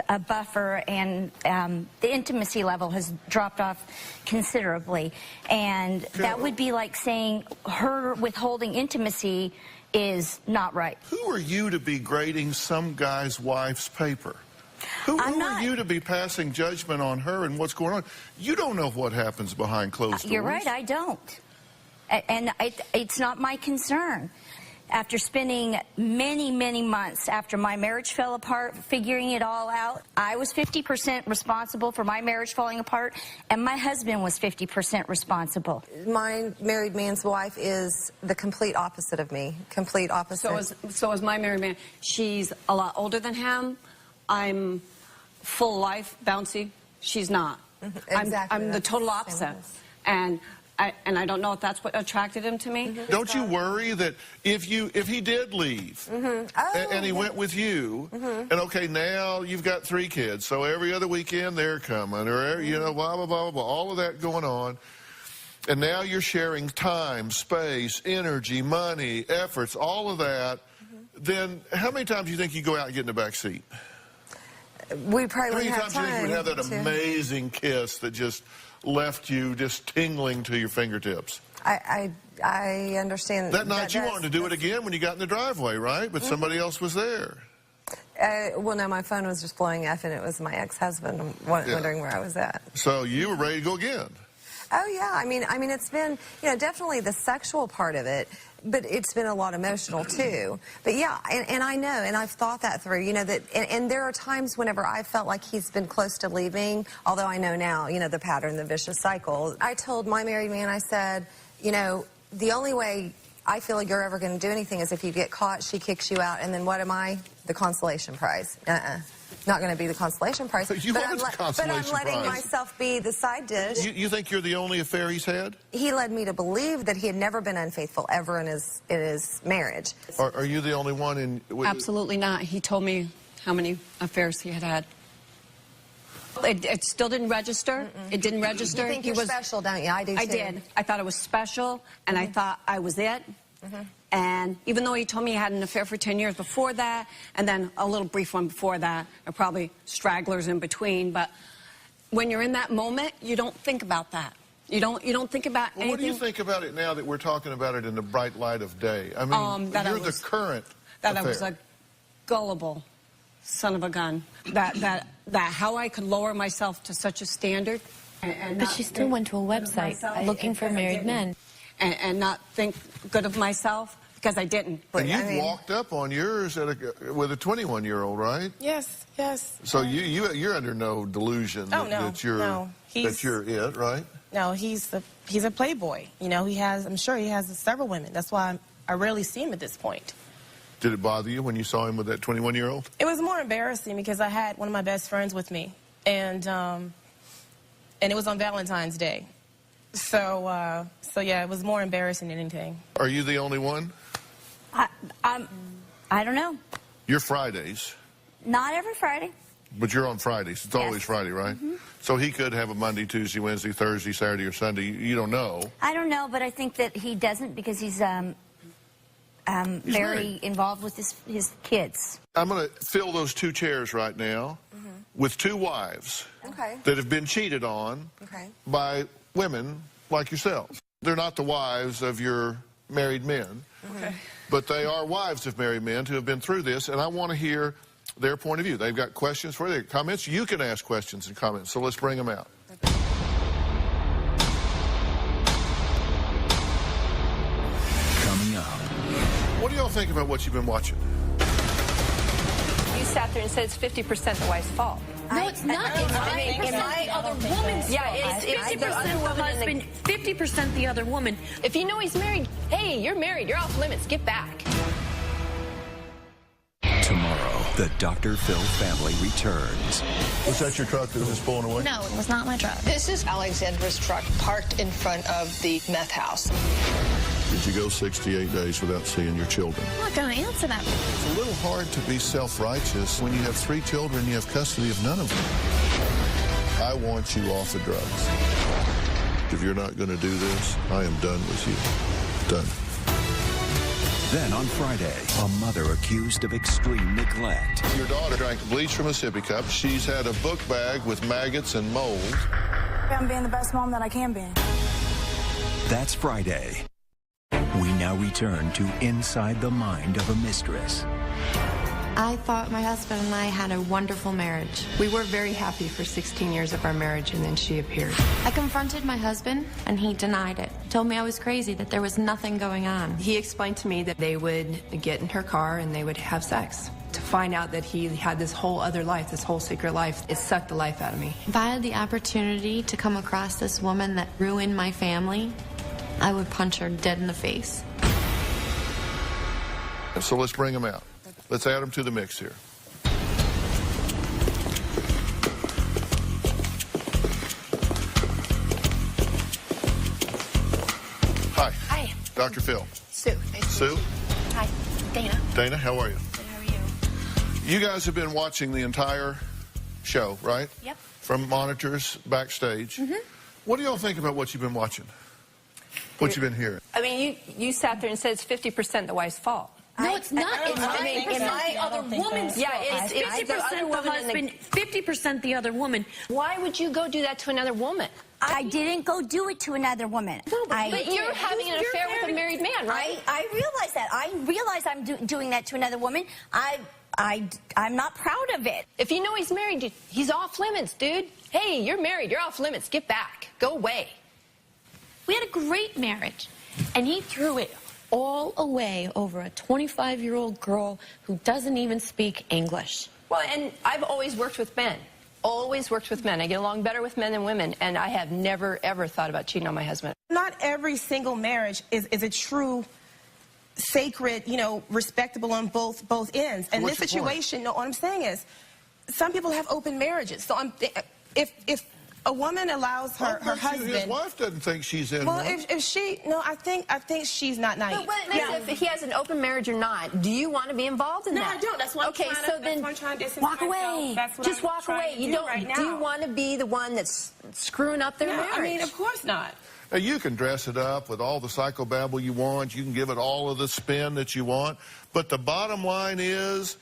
a buffer, and the intimacy level has dropped off considerably. And that would be like saying her withholding intimacy is not right. Who are you to be grading some guy's wife's paper? Who are you to be passing judgment on her and what's going on? You don't know what happens behind closed doors. You're right, I don't. And it's not my concern. After spending many, many months after my marriage fell apart, figuring it all out, I was 50% responsible for my marriage falling apart, and my husband was 50% responsible. My married man's wife is the complete opposite of me, complete opposite. So is my married man. She's a lot older than him. I'm full life, bouncy. She's not. Exactly. I'm the total opposite. And I don't know if that's what attracted him to me. Don't you worry that if he did leave and he went with you, and okay, now you've got 3 kids, so every other weekend they're coming, or you know, blah blah blah blah, all of that going on, and now you're sharing time, space, energy, money, efforts, all of that. Then how many times do you think you go out and get in the back seat? We probably How many have times do you think you would have that amazing kiss that just left you just tingling to your fingertips? I understand. That night you wanted to do it again when you got in the driveway, right? But somebody else was there. Well, no, my phone was just blowing up, and it was my ex-husband wondering where I was at. So you were ready to go again. Oh yeah, I mean, it's been, definitely the sexual part of it, but it's been a lot emotional too. But yeah, and I know, and I've thought that through, that, and there are times whenever I felt like he's been close to leaving, although I know now, the pattern, the vicious cycle. I told my married man, I said, the only way I feel like you're ever going to do anything is if you get caught, she kicks you out, and then what am I? The consolation prize. Not going to be the consolation prize. But I'm letting myself be the side dish. You think you're the only affair he's had? He led me to believe that he had never been unfaithful ever in his marriage. Are you the only one in? Absolutely not. He told me how many affairs he had had. It still didn't register. It didn't register. You think you're special, don't you? I do too. I did. I thought it was special, and I thought I was it. And even though he told me he had an affair for 10 years before that, and then a little brief one before that, or probably stragglers in between, but when you're in that moment, you don't think about that. You don't think about anything. What do you think about it now that we're talking about it in the bright light of day? I mean, you're the current That affair. I was a gullible son of a gun. That how I could lower myself to such a standard. But she still went to a website looking for married men. And not think good of myself, because I didn't. And you walked up on yours with a 21-year-old, right? Yes, yes. So you're under no delusion that you're it, right? No, he's a playboy. I'm sure he has several women. That's why I rarely see him at this point. Did it bother you when you saw him with that 21-year-old? It was more embarrassing because I had one of my best friends with me, and it was on Valentine's Day. So yeah, it was more embarrassing than anything. Are you the only one? I don't know. You're Fridays. Not every Friday. But you're on Fridays. It's always Friday, right? So he could have a Monday, Tuesday, Wednesday, Thursday, Saturday, or Sunday. You don't know. I don't know, but I think that he doesn't because he's very involved with his kids. I'm going to fill those 2 chairs right now with 2 wives that have been cheated on by women like yourselves. They're not the wives of your married men, but they are wives of married men who have been through this, and I want to hear their point of view. They've got questions for you, comments. You can ask questions and comments, so let's bring them out. Coming up. What do y'all think about what you've been watching? You sat there and said it's 50% the wife's fault. No, it's not. It's 50% the other woman's fault. Yeah, it's 50% the other the woman husband, 50% the other woman. If you know he's married, hey, you're married. You're off limits. Get back. Tomorrow, the Dr. Phil family returns. Was that your truck that was just pulling away? No, it was not my truck. This is Alexandra's truck parked in front of the meth house. Did you go 68 days without seeing your children? I'm not going to answer that. It's a little hard to be self-righteous when you have 3 children and you have custody of none of them. I want you off the drugs. If you're not going to do this, I am done with you. Done. Then on Friday, a mother accused of extreme neglect. Your daughter drank bleach from a sippy cup. She's had a book bag with maggots and mold. I'm being the best mom that I can be. That's Friday. We now return to Inside the Mind of a Mistress. I thought my husband and I had a wonderful marriage. We were very happy for 16 years of our marriage, and then she appeared. I confronted my husband, and he denied it. Told me I was crazy, that there was nothing going on. He explained to me that they would get in her car and they would have sex. To find out that he had this whole other life, this whole secret life, it sucked the life out of me. If I had the opportunity to come across this woman that ruined my family, I would punch her dead in the face. So let's bring them out. Let's add them to the mix here. Hi. Hi. Dr. Phil. Sue. Sue? Hi. Dana. Dana, how are you? Good, how are you? You guys have been watching the entire show, right? Yep. From monitors backstage. Mm-hmm. What do y'all think about what you've been watching? What you've been hearing? I mean, you sat there and said it's 50% the wife's fault. No, it's not. It's 50% the the other woman's Yeah, fault. it's 50% the husband, 50% the other woman. Why would you go do that to another woman? I didn't go do it to another woman. No, but you're having an affair with a married man, right? I realize that. I realize I'm doing that to another woman. I'm not proud of it. If you know he's married, he's off limits, dude. Hey, you're married. You're off limits. Get back. Go away. We had a great marriage, and he threw it all away over a 25-year-old girl who doesn't even speak English. Well, and I've always worked with men. Always worked with men. I get along better with men than women, and I have never, ever thought about cheating on my husband. Not every single marriage is a true, sacred, respectable on both ends. And this situation, no, what I'm saying is, some people have open marriages. So if a woman allows her husband. His wife doesn't think she's in well, one. if she, no, I think she's not naive. But if he has an open marriage or not, do you want to be involved in that? No, I don't. That's why I'm trying to distance walk myself. away. That's what Just I'm walk trying away. to You do don't. right now. Do you want to be the one that's screwing up their marriage? I mean, of course not. Now, you can dress it up with all the psychobabble you want. You can give it all of the spin that you want. But the bottom line is,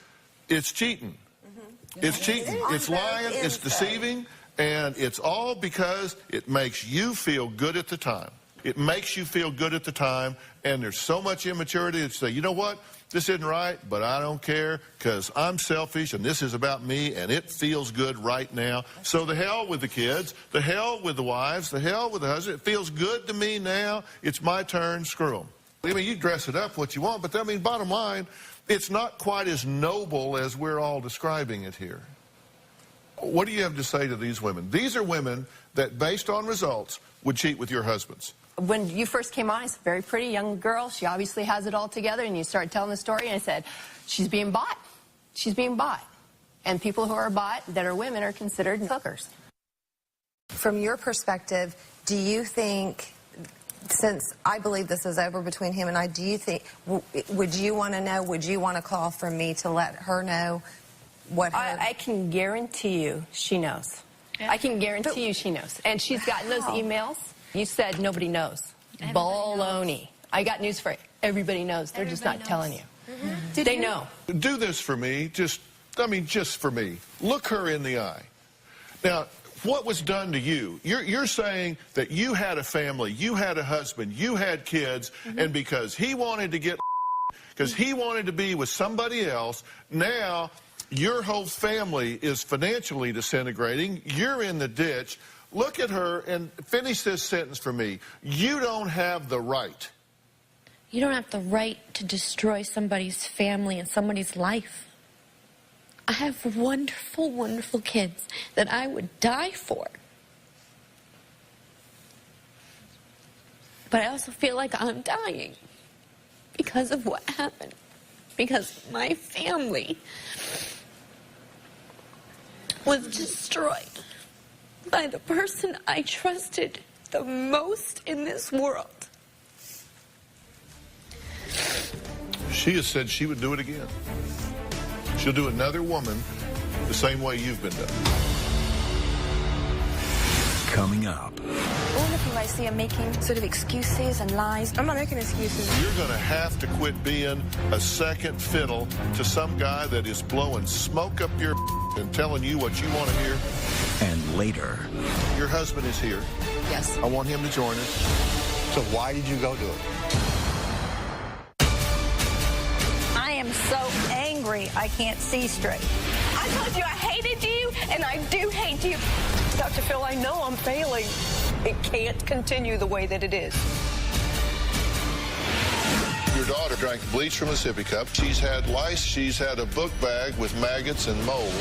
it's cheating. Mm-hmm. It's cheating. It's lying. It's deceiving. And it's all because it makes you feel good at the time. It makes you feel good at the time, and there's so much immaturity to say, you know what, this isn't right, but I don't care because I'm selfish and this is about me and it feels good right now. So the hell with the kids, the hell with the wives, the hell with the husband. It feels good to me now. It's my turn. Screw them. I mean, you dress it up what you want, but I mean, bottom line, it's not quite as noble as we're all describing it here. What do you have to say to these women? These are women that, based on results, would cheat with your husbands. When you first came on, it's a very pretty young girl. She obviously has it all together, and you started telling the story, and I said, she's being bought. She's being bought. And people who are bought that are women are considered hookers. From your perspective, do you think, since I believe this is over between him and I, do you think, would you want to know, would you want a call from me to let her know what her... I can guarantee you she knows. I can guarantee you she knows. And she's gotten those emails. You said nobody knows. Baloney. I got news for you. Everybody knows. They're just not telling you. Mm-hmm. They know. Do this for me. Just for me. Look her in the eye. Now, what was done to you? You're saying that you had a family, you had a husband, you had kids, and because he wanted to get, because he wanted to be with somebody else, now your whole family is financially disintegrating. You're in the ditch. Look at her and finish this sentence for me. You don't have the right. You don't have the right to destroy somebody's family and somebody's life. I have wonderful, wonderful kids that I would die for. But I also feel like I'm dying because of what happened. Because my family was destroyed by the person I trusted the most in this world. She has said she would do it again. She'll do another woman the same way you've been done. Coming up. All of you I see are making sort of excuses and lies. I'm not making excuses. You're going to have to quit being a second fiddle to some guy that is blowing smoke up your and telling you what you want to hear. And later. Your husband is here. Yes. I want him to join us. So why did you go to it? I am so angry I can't see straight. I told you I hated you, and I do hate you. Dr. Phil, I know I'm failing. It can't continue the way that it is. Your daughter drank bleach from a sippy cup. She's had lice. She's had a book bag with maggots and mold.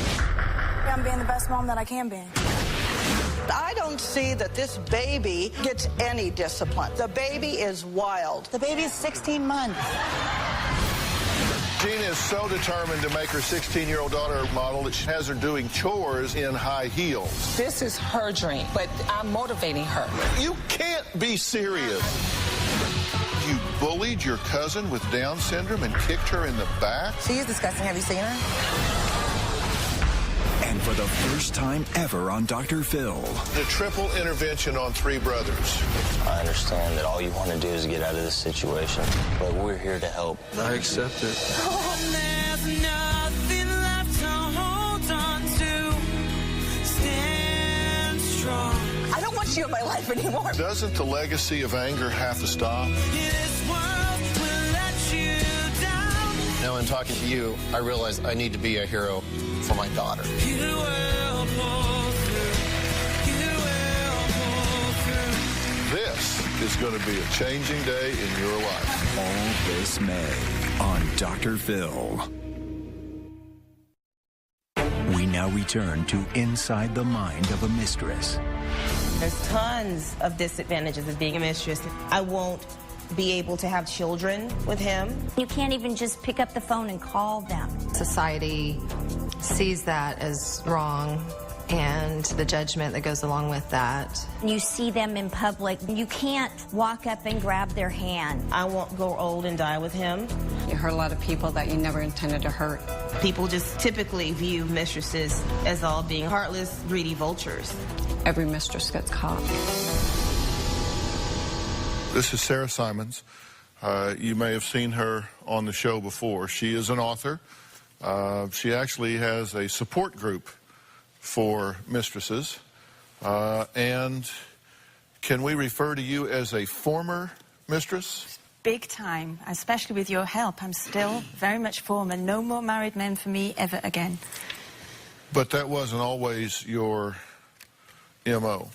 I'm being the best mom that I can be. I don't see that this baby gets any discipline. The baby is wild. The baby is 16 months. Gina is so determined to make her 16-year-old daughter a model that she has her doing chores in high heels. This is her dream, but I'm motivating her. You can't be serious. You bullied your cousin with Down syndrome and kicked her in the back? She is disgusting. Have you seen her? And for the first time ever on Dr. Phil. The triple intervention on three brothers. I understand that all you want to do is get out of this situation, but we're here to help. I accept it. There's nothing left to hold on to. Stand strong. I don't want you in my life anymore. Doesn't the legacy of anger have to stop? This world will let you down. Now, in talking to you, I realize I need to be a hero for my daughter. You will pull through. You will pull through. This is going to be a changing day in your life. All this May on Dr. Phil. We now return to Inside the Mind of a Mistress. There's tons of disadvantages of being a mistress. I won't be able to have children with him. You can't even just pick up the phone and call them. Society sees that as wrong and the judgment that goes along with that. You see them in public. You can't walk up and grab their hand. I won't grow old and die with him. You hurt a lot of people that you never intended to hurt. People just typically view mistresses as all being heartless, greedy vultures. Every mistress gets caught. This is Sarah Simons. You may have seen her on the show before. She is an author. She actually has a support group for mistresses. And can we refer to you as a former mistress? Big time, especially with your help. I'm still very much former. No more married men for me ever again. But that wasn't always your MO.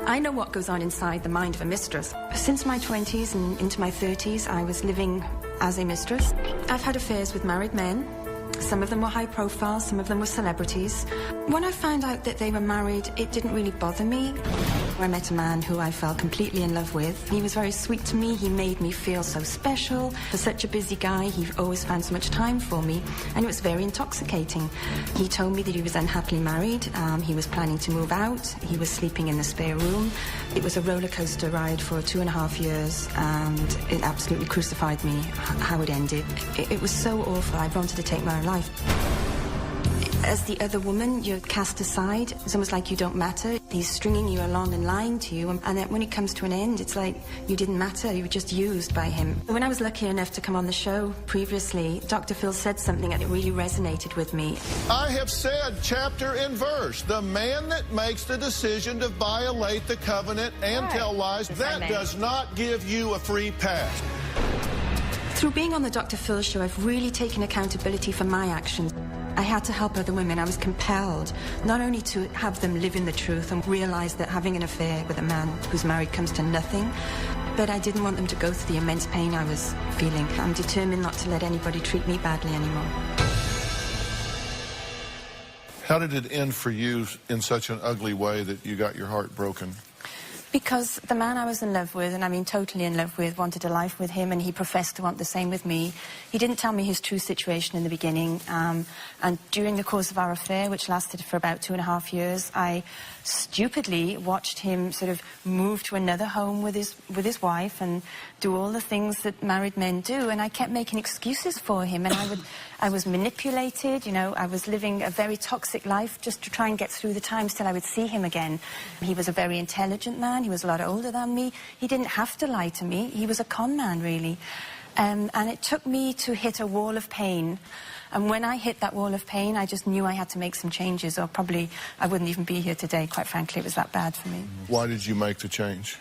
I know what goes on inside the mind of a mistress. Since my 20s and into my 30s, I was living as a mistress. I've had affairs with married men. Some of them were high profile, some of them were celebrities. When I found out that they were married, it didn't really bother me. I met a man who I fell completely in love with. He was very sweet to me. He made me feel so special. For such a busy guy, he always found so much time for me, and it was very intoxicating. He told me that he was unhappily married. He was planning to move out. He was sleeping in the spare room. It was a roller coaster ride for 2.5 years, and it absolutely crucified me how it ended. It was so awful. I wanted to take my own life. As the other woman, you're cast aside. It's almost like you don't matter. He's stringing you along and lying to you, and then when it comes to an end, it's like you didn't matter. You were just used by him. When I was lucky enough to come on the show previously, Dr. Phil said something that really resonated with me. I have said chapter and verse, the man that makes the decision to violate the covenant and tell lies, that does not give you a free pass. Through being on the Dr. Phil show, I've really taken accountability for my actions. I had to help other women. I was compelled not only to have them live in the truth and realize that having an affair with a man who's married comes to nothing, but I didn't want them to go through the immense pain I was feeling. I'm determined not to let anybody treat me badly anymore. How did it end for you in such an ugly way that you got your heart broken? Because the man I was in love with, and I mean totally in love with, wanted a life with him, and he professed to want the same with me. He didn't tell me his true situation in the beginning, and during the course of our affair, which lasted for about 2.5 years, I stupidly watched him sort of move to another home with his wife and do all the things that married men do, and I kept making excuses for him, and I was manipulated, you know, I was living a very toxic life just to try and get through the times till I would see him again. He was a very intelligent man, he was a lot older than me, he didn't have to lie to me, he was a con man really. And it took me to hit a wall of pain. And when I hit that wall of pain, I just knew I had to make some changes, or probably I wouldn't even be here today, quite frankly. It was that bad for me. Why did you make the change?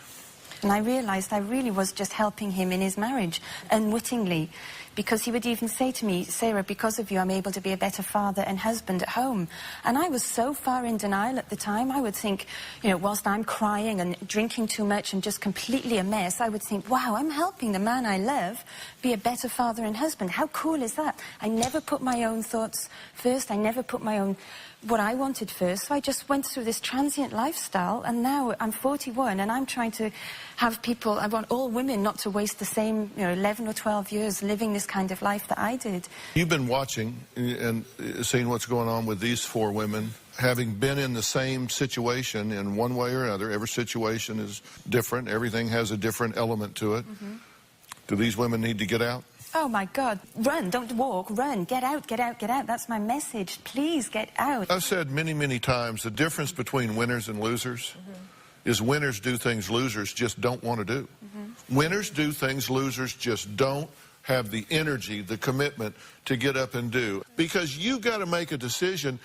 And I realized I really was just helping him in his marriage, unwittingly. Because he would even say to me, Sarah, because of you, I'm able to be a better father and husband at home. And I was so far in denial at the time, I would think, you know, whilst I'm crying and drinking too much and just completely a mess, I would think, wow, I'm helping the man I love be a better father and husband. How cool is that? I never put my own thoughts first. I never put my own, what I wanted first. So I just went through this transient lifestyle, and now I'm 41 and I'm trying to have people, I want all women not to waste the same, you know, 11 or 12 years living this kind of life that I did. You've been watching and seeing what's going on with these 4 women, having been in the same situation in one way or another. Every situation is different. Everything has a different element to it. Do these women need to get out? Oh my God, run, don't walk, run, get out, get out, get out. That's my message. Please get out. I've said many, many times the difference between winners and losers is winners do things losers just don't want to do. Winners do things losers just don't have the energy, the commitment to get up and do. Because you got to make a decision.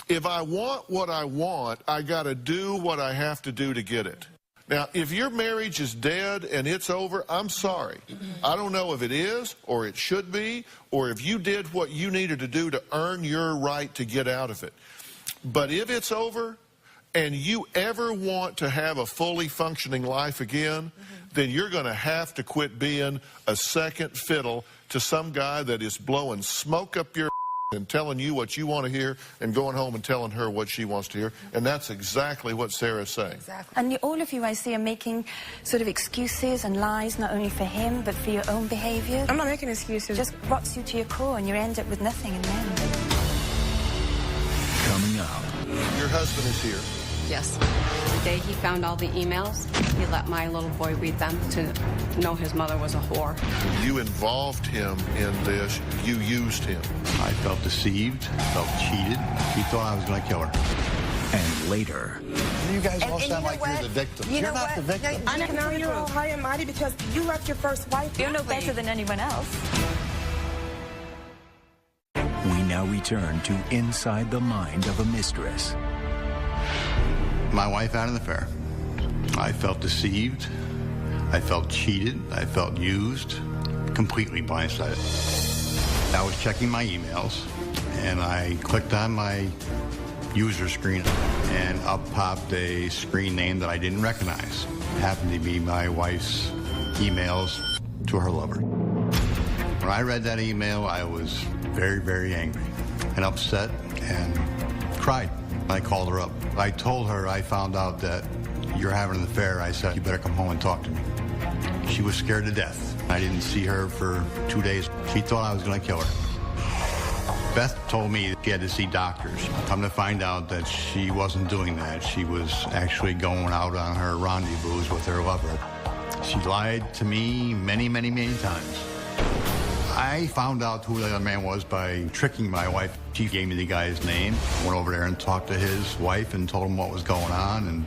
If I want what I want, I got to do what I have to do to get it. Now, if your marriage is dead and it's over, I'm sorry. I don't know if it is or it should be, or if you did what you needed to do to earn your right to get out of it. But if it's over and you ever want to have a fully functioning life again, then you're going to have to quit being a second fiddle to some guy that is blowing smoke up your and telling you what you want to hear and going home and telling her what she wants to hear. And that's exactly what Sarah's saying. Exactly. And all of you, I see, are making sort of excuses and lies, not only for him, but for your own behaviour. I'm not making excuses. Just rots you to your core, and you end up with nothing in the end. Coming up. Your husband is here. Yes. The day he found all the emails, he let my little boy read them to know his mother was a whore. You involved him in this. You used him. I felt deceived, felt cheated. He thought I was going to kill her. And later. You guys all And sound you know like what? you're the victim. You You're know not what? the victim. No, Now you're all high and mighty because you left your first wife. You're no better than anyone else. We now return to Inside the Mind of a Mistress. My wife had an affair. I felt deceived. I felt cheated. I felt used. Completely blindsided. I was checking my emails, and I clicked on my user screen, and up popped a screen name that I didn't recognize. It happened to be my wife's emails to her lover. When I read that email, I was very, very angry and upset and cried. I called her up. I told her I found out that you're having an affair. I said, you better come home and talk to me. She was scared to death. I didn't see her for 2 days. She thought I was going to kill her. Beth told me she had to see doctors. Come to find out that she wasn't doing that. She was actually going out on her rendezvous with her lover. She lied to me many, many, many times. I found out who the other man was by tricking my wife. She gave me the guy's name, went over there and talked to his wife and told him what was going on, and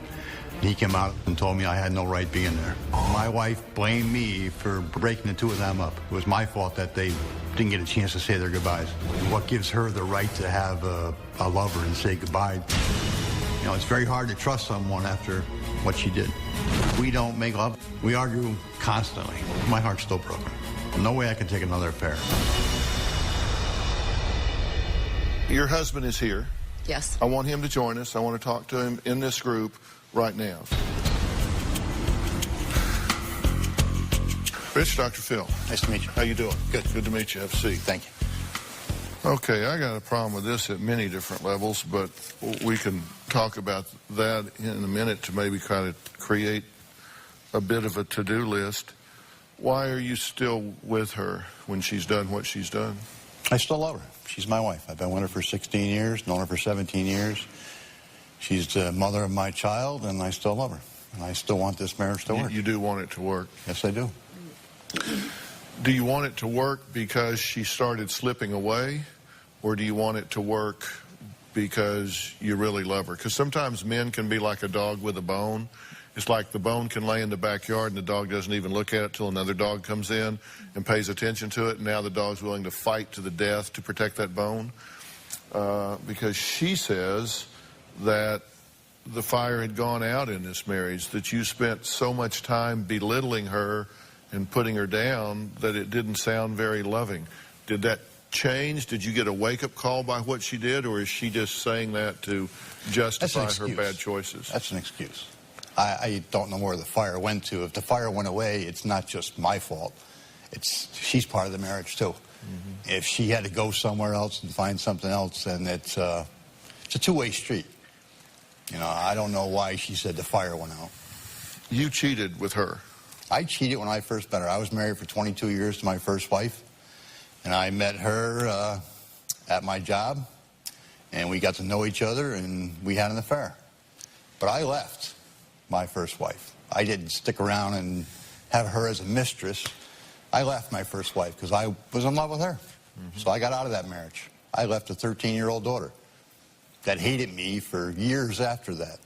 he came out and told me I had no right being there. My wife blamed me for breaking the 2 of them up. It was my fault that they didn't get a chance to say their goodbyes. What gives her the right to have a lover and say goodbye? You know, it's very hard to trust someone after what she did. We don't make love. We argue constantly. My heart's still broken. No way I can take another affair. Your husband is here. Yes. I want him to join us. I want to talk to him in this group right now. Rich, Dr. Phil. Nice to meet you. How you doing? Good. Good to meet you. Have a seat. Thank you. Okay, I got a problem with this at many different levels, but we can talk about that in a minute to maybe kind of create a bit of a to-do list. Why are you still with her when she's done what she's done? I still love her. She's my wife. I've been with her for 16 years, known her for 17 years. She's the mother of my child, and I still love her. And I still want this marriage to work. You do want it to work? Yes, I do. Do you want it to work because she started slipping away, or do you want it to work because you really love her? Because sometimes men can be like a dog with a bone. It's like the bone can lay in the backyard and the dog doesn't even look at it till another dog comes in and pays attention to it, and now the dog's willing to fight to the death to protect that bone. Because she says that the fire had gone out in this marriage, that you spent so much time belittling her and putting her down that it didn't sound very loving. Did that change? Did you get a wake-up call by what she did, or is she just saying that to justify her bad choices? That's an excuse. I don't know where the fire went to. If the fire went away, it's not just my fault. She's part of the marriage, too. Mm-hmm. If she had to go somewhere else and find something else, then it's a two-way street. You know, I don't know why she said the fire went out. You cheated with her. I cheated when I first met her. I was married for 22 years to my first wife, and I met her at my job, and we got to know each other, and we had an affair. But I left my first wife. I didn't stick around and have her as a mistress. I left my first wife because I was in love with her. Mm-hmm. So I got out of that marriage. I left a 13-year-old daughter that hated me for years after that.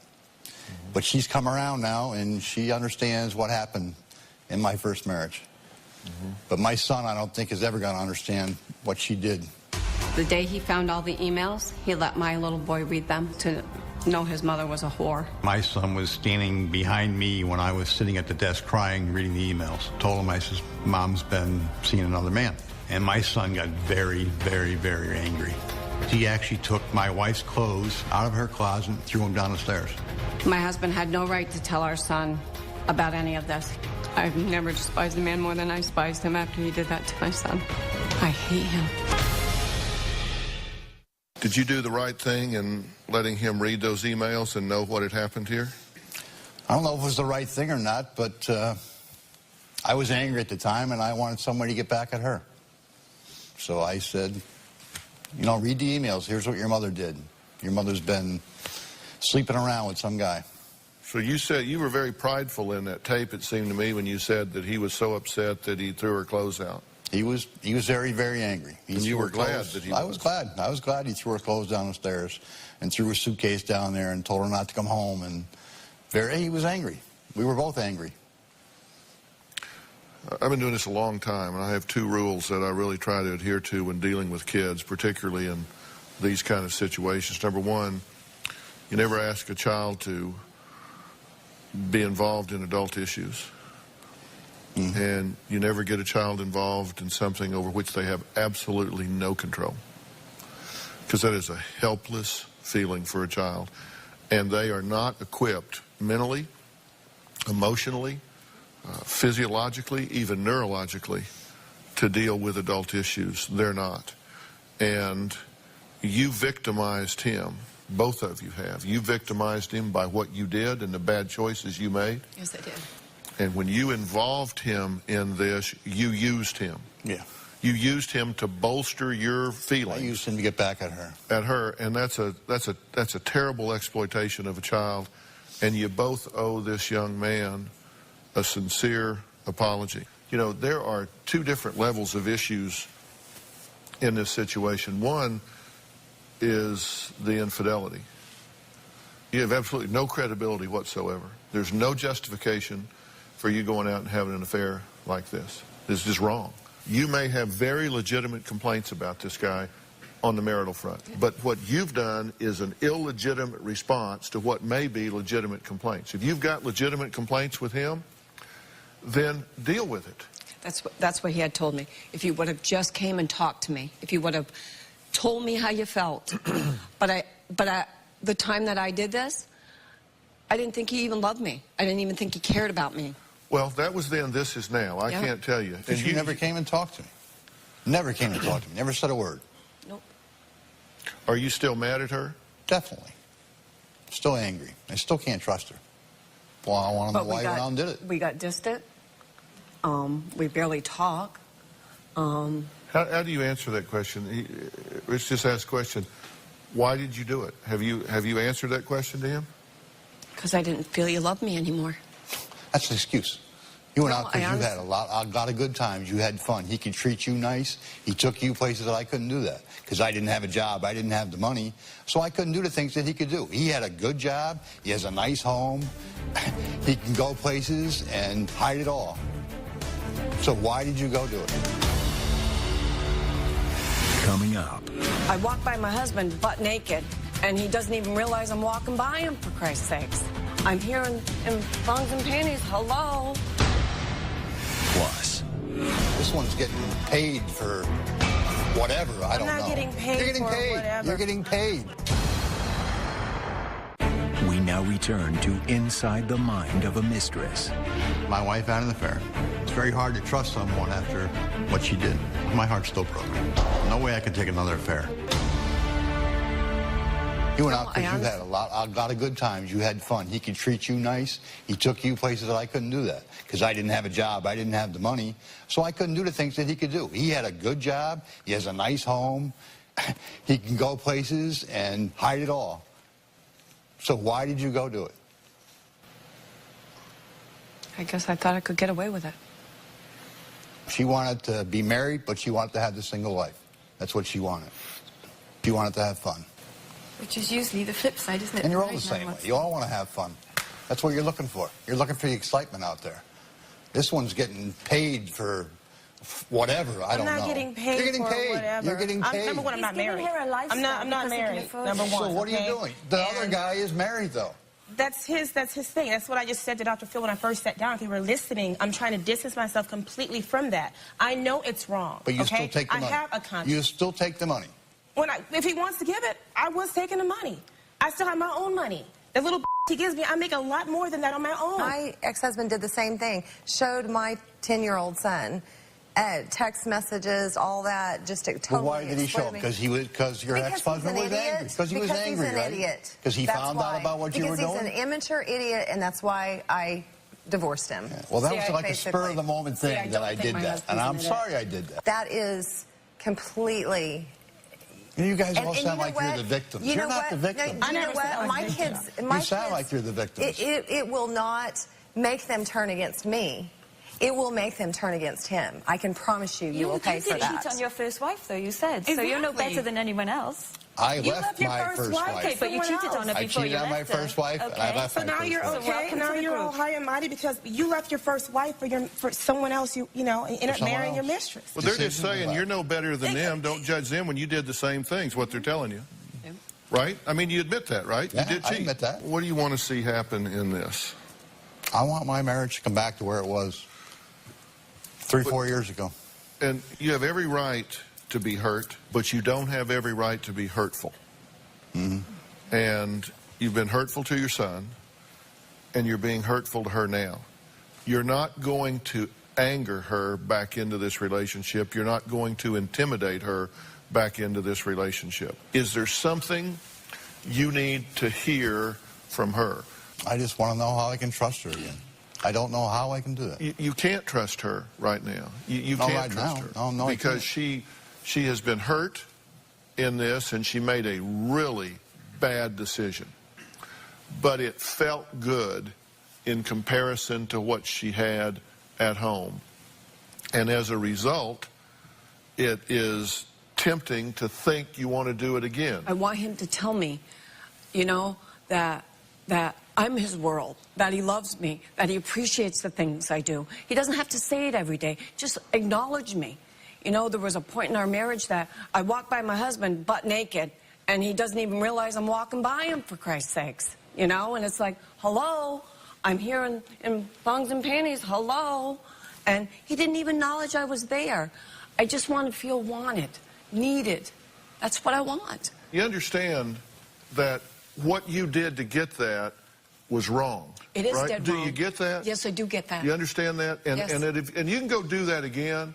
Mm-hmm. But she's come around now, and she understands what happened in my first marriage. Mm-hmm. But my son, I don't think, is ever going to understand what she did. The day he found all the emails, he let my little boy read them to know his mother was a whore. My son was standing behind me when I was sitting at the desk crying, reading the emails. Told him, I says, Mom's been seeing another man. And my son got very, very, very angry. He actually took my wife's clothes out of her closet and threw them down the stairs. My husband had no right to tell our son about any of this. I've never despised a man more than I despised him after he did that to my son. I hate him. Did you do the right thing in letting him read those emails and know what had happened here? I don't know if it was the right thing or not, but I was angry at the time, and I wanted somebody to get back at her. So I said, you know, read the emails. Here's what your mother did. Your mother's been sleeping around with some guy. So you said you were very prideful in that tape, it seemed to me, when you said that he was so upset that he threw her clothes out. He was very, very angry. And you were glad that he was? I was glad. I was glad he threw her clothes down the stairs and threw her suitcase down there and told her not to come home. And he was angry. We were both angry. I've been doing this a long time, and I have two rules that I really try to adhere to when dealing with kids, particularly in these kind of situations. Number one, you never ask a child to be involved in adult issues. Mm-hmm. And you never get a child involved in something over which they have absolutely no control. Because that is a helpless feeling for a child. And they are not equipped mentally, emotionally, physiologically, even neurologically, to deal with adult issues. They're not. And you victimized him. Both of you have. You victimized him by what you did and the bad choices you made. Yes, I did. And when you involved him in this, you used him. Yeah. You used him to bolster your feelings. I used him to get back at her. At her, and that's a terrible exploitation of a child. And you both owe this young man a sincere apology. You know, there are two different levels of issues in this situation. One is the infidelity. You have absolutely no credibility whatsoever. There's no justification for you going out and having an affair like this. It's just wrong. You may have very legitimate complaints about this guy on the marital front, but what you've done is an illegitimate response to what may be legitimate complaints. If you've got legitimate complaints with him, then deal with it. That's what he had told me. If you would have just came and talked to me, if you would have told me how you felt, but the time that I did this, I didn't think he even loved me. I didn't even think he cared about me. Well, that was then, this is now. I can't tell you. And you never came and talked to me. Never came and talked to me. Never said a word. Nope. Are you still mad at her? Definitely. Still angry. I still can't trust her. Well, I want to know why you went out and did it. We got distant. We barely talk. How do you answer that question? Let's just ask a question. Why did you do it? Have you answered that question to him? Because I didn't feel you loved me anymore. That's an excuse. You went out because you honestly had a lot of good times. You had fun. He could treat you nice. He took you places that I couldn't do that because I didn't have a job. I didn't have the money. So I couldn't do the things that he could do. He had a good job. He has a nice home. He can go places and hide it all. So why did you go do it? Coming up. I walk by my husband butt naked, and he doesn't even realize I'm walking by him, for Christ's sakes. I'm here in thongs and panties. Hello? Plus. This one's getting paid for whatever. I don't know. I'm not getting paid. You're getting for paid. whatever. You're getting paid. We now return to Inside the Mind of a Mistress. My wife had an affair. It's very hard to trust someone after what she did. My heart's still broken. No way I could take another affair. You went out because you had a lot of good times. You had fun. He could treat you nice. He took you places that I couldn't do that because I didn't have a job. I didn't have the money. So I couldn't do the things that he could do. He had a good job. He has a nice home. He can go places and hide it all. So why did you go do it? I guess I thought I could get away with it. She wanted to be married, but she wanted to have the single life. That's what she wanted. She wanted to have fun. Which is usually the flip side, isn't it? And you're all the same way. You all want to have fun. That's what you're looking for. You're looking for the excitement out there. This one's getting paid for whatever. I don't know. I'm not getting paid. You're getting for paid. whatever. You're getting paid. Number one, I'm not married. I'm not married. Number one. So what are you doing? The other guy is married, though. That's his thing. That's what I just said to Dr. Phil when I first sat down. If you were listening, I'm trying to distance myself completely from that. I know it's wrong. But you still take the money. I have a conscience. You still take the money. If he wants to give it, I was taking the money. I still have my own money. The little he gives me, I make a lot more than that on my own. My ex-husband did the same thing. Showed my 10-year-old son text messages, all that, just to totally. Well, why did he show? Because your ex-husband was angry. Because he was angry, right? Idiot. Because he found out about what you were doing. Because he's an immature idiot, and that's why I divorced him. Yeah. Well, that was like a spur-of-the-moment thing that I did that, and I'm sorry I did that. That is completely. You guys all sound like you're the victims. You're not the victims. You know what? My kids. You sound like you're the victims. It will not make them turn against me. It will make them turn against him. I can promise you, you will pay for that. You did cheat on your first wife, though, you said. Exactly. So you're no better than anyone else. I left my first wife. Okay, but you cheated on her before you left. I cheated on my first wife, and I left my first wife. So now you're okay. Now you're all high and mighty because you left your first wife for someone else. You know, and ended up marrying your mistress. Well, they're just saying you're no better than them. Don't judge them when you did the same things. What they're telling you, right? I mean, you admit that, right? Yeah, you did cheat. I admit that. What do you want to see happen in this? I want my marriage to come back to where it was 3-4 years ago. And you have every right to be hurt, but you don't have every right to be hurtful. Mm-hmm. And you've been hurtful to your son, and you're being hurtful to her now. You're not going to anger her back into this relationship. You're not going to intimidate her back into this relationship. Is there something you need to hear from her? I just want to know how I can trust her again. I don't know how I can do that. You can't trust her right now. You can't trust her. No, because she has been hurt in this, and she made a really bad decision. But it felt good in comparison to what she had at home. And as a result, it is tempting to think you want to do it again. I want him to tell me, you know, that I'm his world, that he loves me, that he appreciates the things I do. He doesn't have to say it every day. Just acknowledge me. You know, there was a point in our marriage that I walked by my husband butt naked, and he doesn't even realize I'm walking by him, for Christ's sakes. You know, and it's like, hello, I'm here in thongs and panties, hello. And he didn't even acknowledge I was there. I just want to feel wanted, needed. That's what I want. You understand that what you did to get that was wrong. It is right? dead Do wrong. you get that? Yes, I do get that. You understand that? And, yes. and you can go do that again,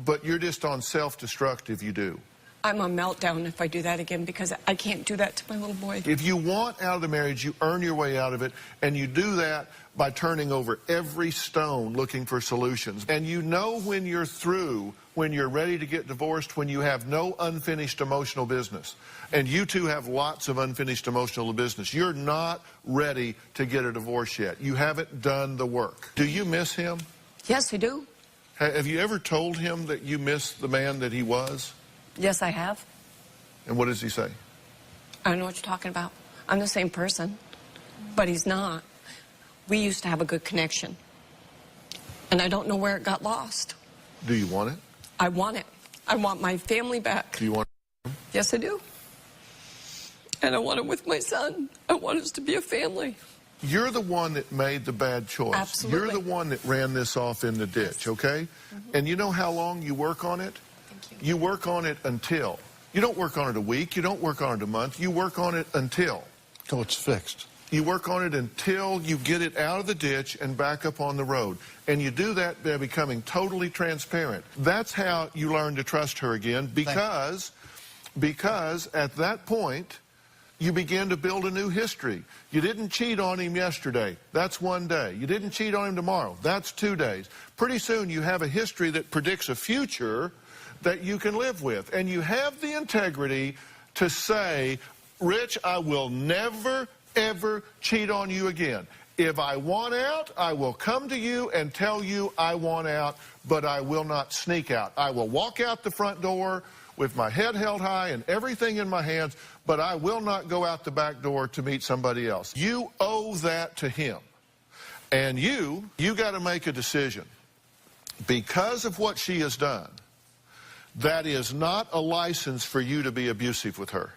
but you're just on self-destruct if you do. I'm a meltdown if I do that again, because I can't do that to my little boy. If you want out of the marriage, you earn your way out of it, and you do that by turning over every stone looking for solutions. And you know when you're through, when you're ready to get divorced, when you have no unfinished emotional business. And you two have lots of unfinished emotional business. You're not ready to get a divorce yet. You haven't done the work. Do you miss him? Yes, I do. Have you ever told him that you miss the man that he was? Yes, I have. And what does he say? I don't know what you're talking about. I'm the same person, but he's not. We used to have a good connection, and I don't know where it got lost. Do you want it? I want it. I want my family back. Do you want it? Yes, I do. And I want it with my son. I want us to be a family. You're the one that made the bad choice. Absolutely. You're the one that ran this off in the ditch, okay? And you know how long you work on it? You work on it until. You don't work on it a week. You don't work on it a month. You work on it until. Till it's fixed. You work on it until you get it out of the ditch and back up on the road. And you do that by becoming totally transparent. That's how you learn to trust her again, because at that point, you begin to build a new history. You didn't cheat on him yesterday. That's one day. You didn't cheat on him tomorrow. That's 2 days. Pretty soon you have a history that predicts a future that you can live with. And you have the integrity to say, Rich, I will never, ever cheat on you again. If I want out, I will come to you and tell you I want out, but I will not sneak out. I will walk out the front door with my head held high and everything in my hands, but I will not go out the back door to meet somebody else. You owe that to him. And you got to make a decision. Because of what she has done, that is not a license for you to be abusive with her.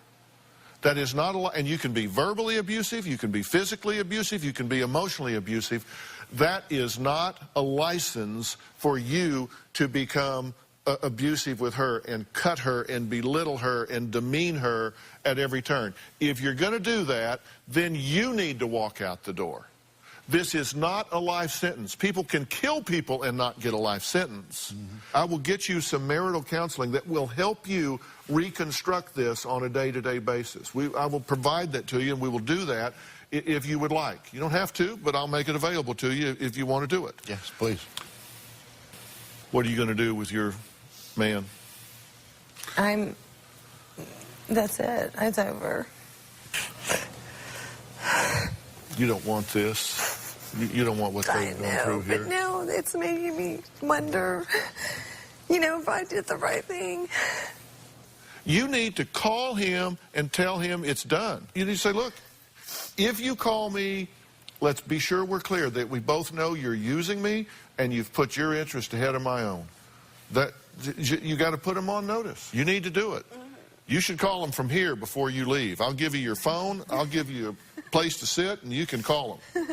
That is not and you can be verbally abusive, you can be physically abusive, you can be emotionally abusive. That is not a license for you to become abusive with her and cut her and belittle her and demean her at every turn. If you're going to do that, then you need to walk out the door. This is not a life sentence. People can kill people and not get a life sentence. I will get you some marital counseling that will help you reconstruct this on a day-to-day basis. I will provide that to you, and we will do that if you would like. You don't have to, but I'll make it available to you if you want to do it. Yes, please. What are you going to do with your man? That's it. It's over. You don't want this. You don't want what they're going through here. But no, it's making me wonder, if I did the right thing. You need to call him and tell him it's done. You need to say, look, if you call me, let's be sure we're clear that we both know you're using me and you've put your interest ahead of my own. You got to put him on notice. You need to do it. You should call him from here before you leave. I'll give you your phone. I'll give you a place to sit, and you can call him.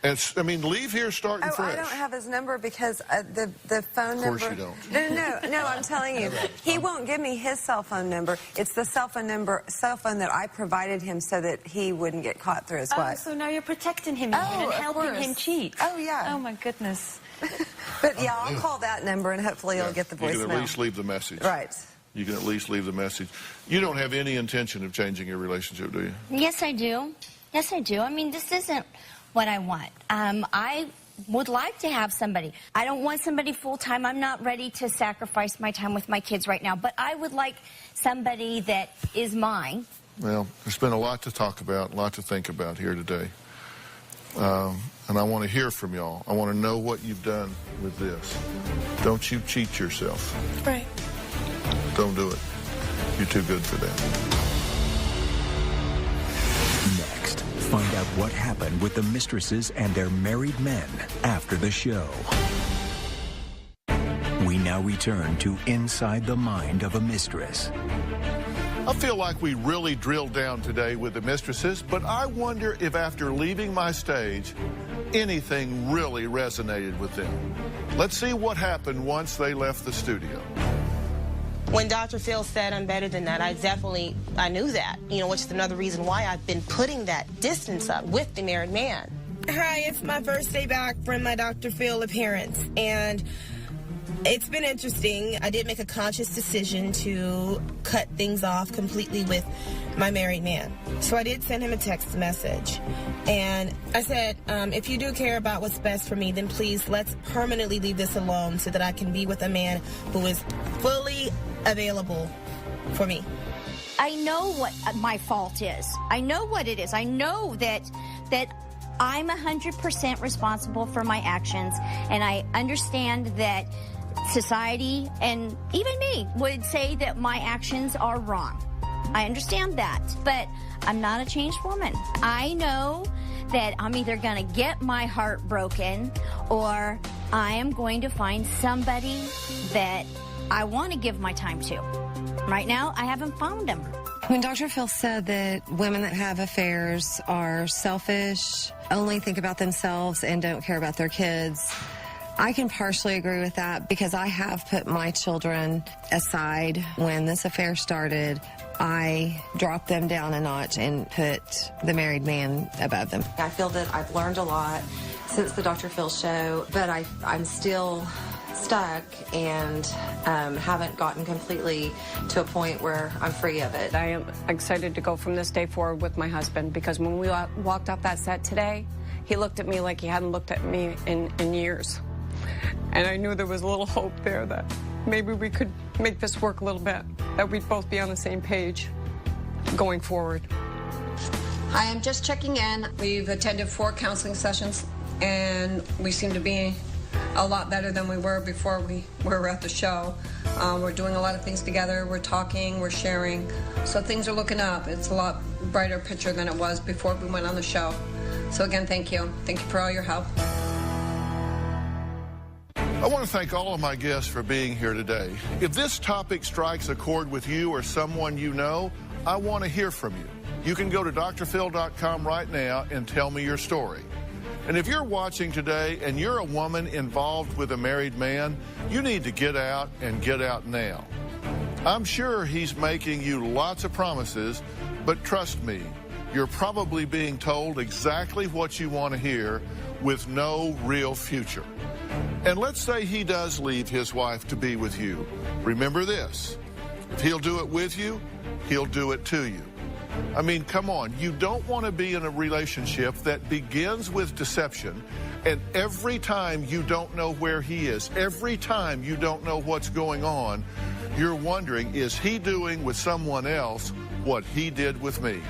And leave here starting fresh. I don't have his number because the phone number. Of course you don't. No, I'm telling you. He won't give me his cell phone number. It's the cell phone that I provided him so that he wouldn't get caught through his wife. So now you're protecting him and helping him cheat. Oh, yeah. Oh, my goodness. But, yeah, I'll call that number, and hopefully he'll get the voicemail. You can at least leave the message. Right. You can at least leave the message. You don't have any intention of changing your relationship, do you? Yes, I do. Yes, I do. This isn't what I want. I would like to have somebody. I don't want somebody full-time. I'm not ready to sacrifice my time with my kids right now, but I would like somebody that is mine. Well, there's been a lot to talk about, a lot to think about here today. And I want to hear from y'all. I want to know what you've done with this. Don't you cheat yourself. Right. Don't do it. You're too good for that. Next, find out what happened with the mistresses and their married men after the show. We now return to Inside the Mind of a Mistress. I feel like we really drilled down today with the mistresses, but I wonder if after leaving my stage, anything really resonated with them. Let's see what happened once they left the studio. When Dr. Phil said I'm better than that, I knew that, which is another reason why I've been putting that distance up with the married man. Hi, it's my first day back from my Dr. Phil appearance, and It's been interesting. I did make a conscious decision to cut things off completely with my married man. So I did send him a text message. And I said, if you do care about what's best for me, then please let's permanently leave this alone so that I can be with a man who is fully available for me. I know what my fault is. I know what it is. I know that I'm 100% responsible for my actions, and I understand that society and even me would say that my actions are wrong. I understand that, but I'm not a changed woman. I know that I'm either going to get my heart broken or I am going to find somebody that I want to give my time to. Right now, I haven't found him. When Dr. Phil said that women that have affairs are selfish, only think about themselves and don't care about their kids, I can partially agree with that because I have put my children aside. When this affair started, I dropped them down a notch and put the married man above them. I feel that I've learned a lot since the Dr. Phil show, but I'm still stuck and haven't gotten completely to a point where I'm free of it. I am excited to go from this day forward with my husband because when we walked off that set today, he looked at me like he hadn't looked at me in years. And I knew there was a little hope there that maybe we could make this work a little bit, that we'd both be on the same page going forward. I am just checking in. We've attended 4 counseling sessions, and we seem to be a lot better than we were before we were at the show. We're doing a lot of things together. We're talking, we're sharing. So things are looking up. It's a lot brighter picture than it was before we went on the show. So again, thank you. Thank you for all your help. I want to thank all of my guests for being here today. If this topic strikes a chord with you or someone you know, I want to hear from you. You can go to drphil.com right now and tell me your story. And if you're watching today and you're a woman involved with a married man, you need to get out and get out now. I'm sure he's making you lots of promises, but trust me, you're probably being told exactly what you want to hear with no real future. And let's say he does leave his wife to be with you. Remember this, if he'll do it with you, he'll do it to you. I mean, come on, you don't want to be in a relationship that begins with deception, and every time you don't know where he is, every time you don't know what's going on, you're wondering, is he doing with someone else what he did with me?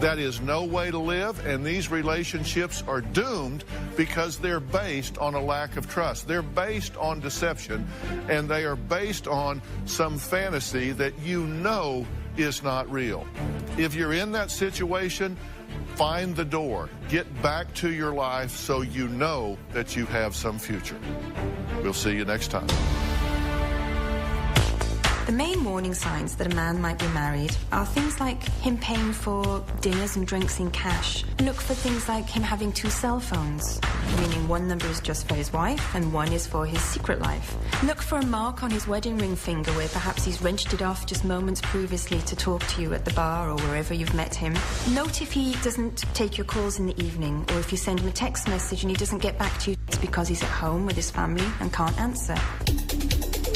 That is no way to live, and these relationships are doomed because they're based on a lack of trust. They're based on deception, and they are based on some fantasy that you know is not real. If you're in that situation, find the door. Get back to your life so you know that you have some future. We'll see you next time. The main warning signs that a man might be married are things like him paying for dinners and drinks in cash. Look for things like him having 2 cell phones, meaning one number is just for his wife and one is for his secret life. Look for a mark on his wedding ring finger where perhaps he's wrenched it off just moments previously to talk to you at the bar or wherever you've met him. Note if he doesn't take your calls in the evening, or if you send him a text message and he doesn't get back to you, it's because he's at home with his family and can't answer.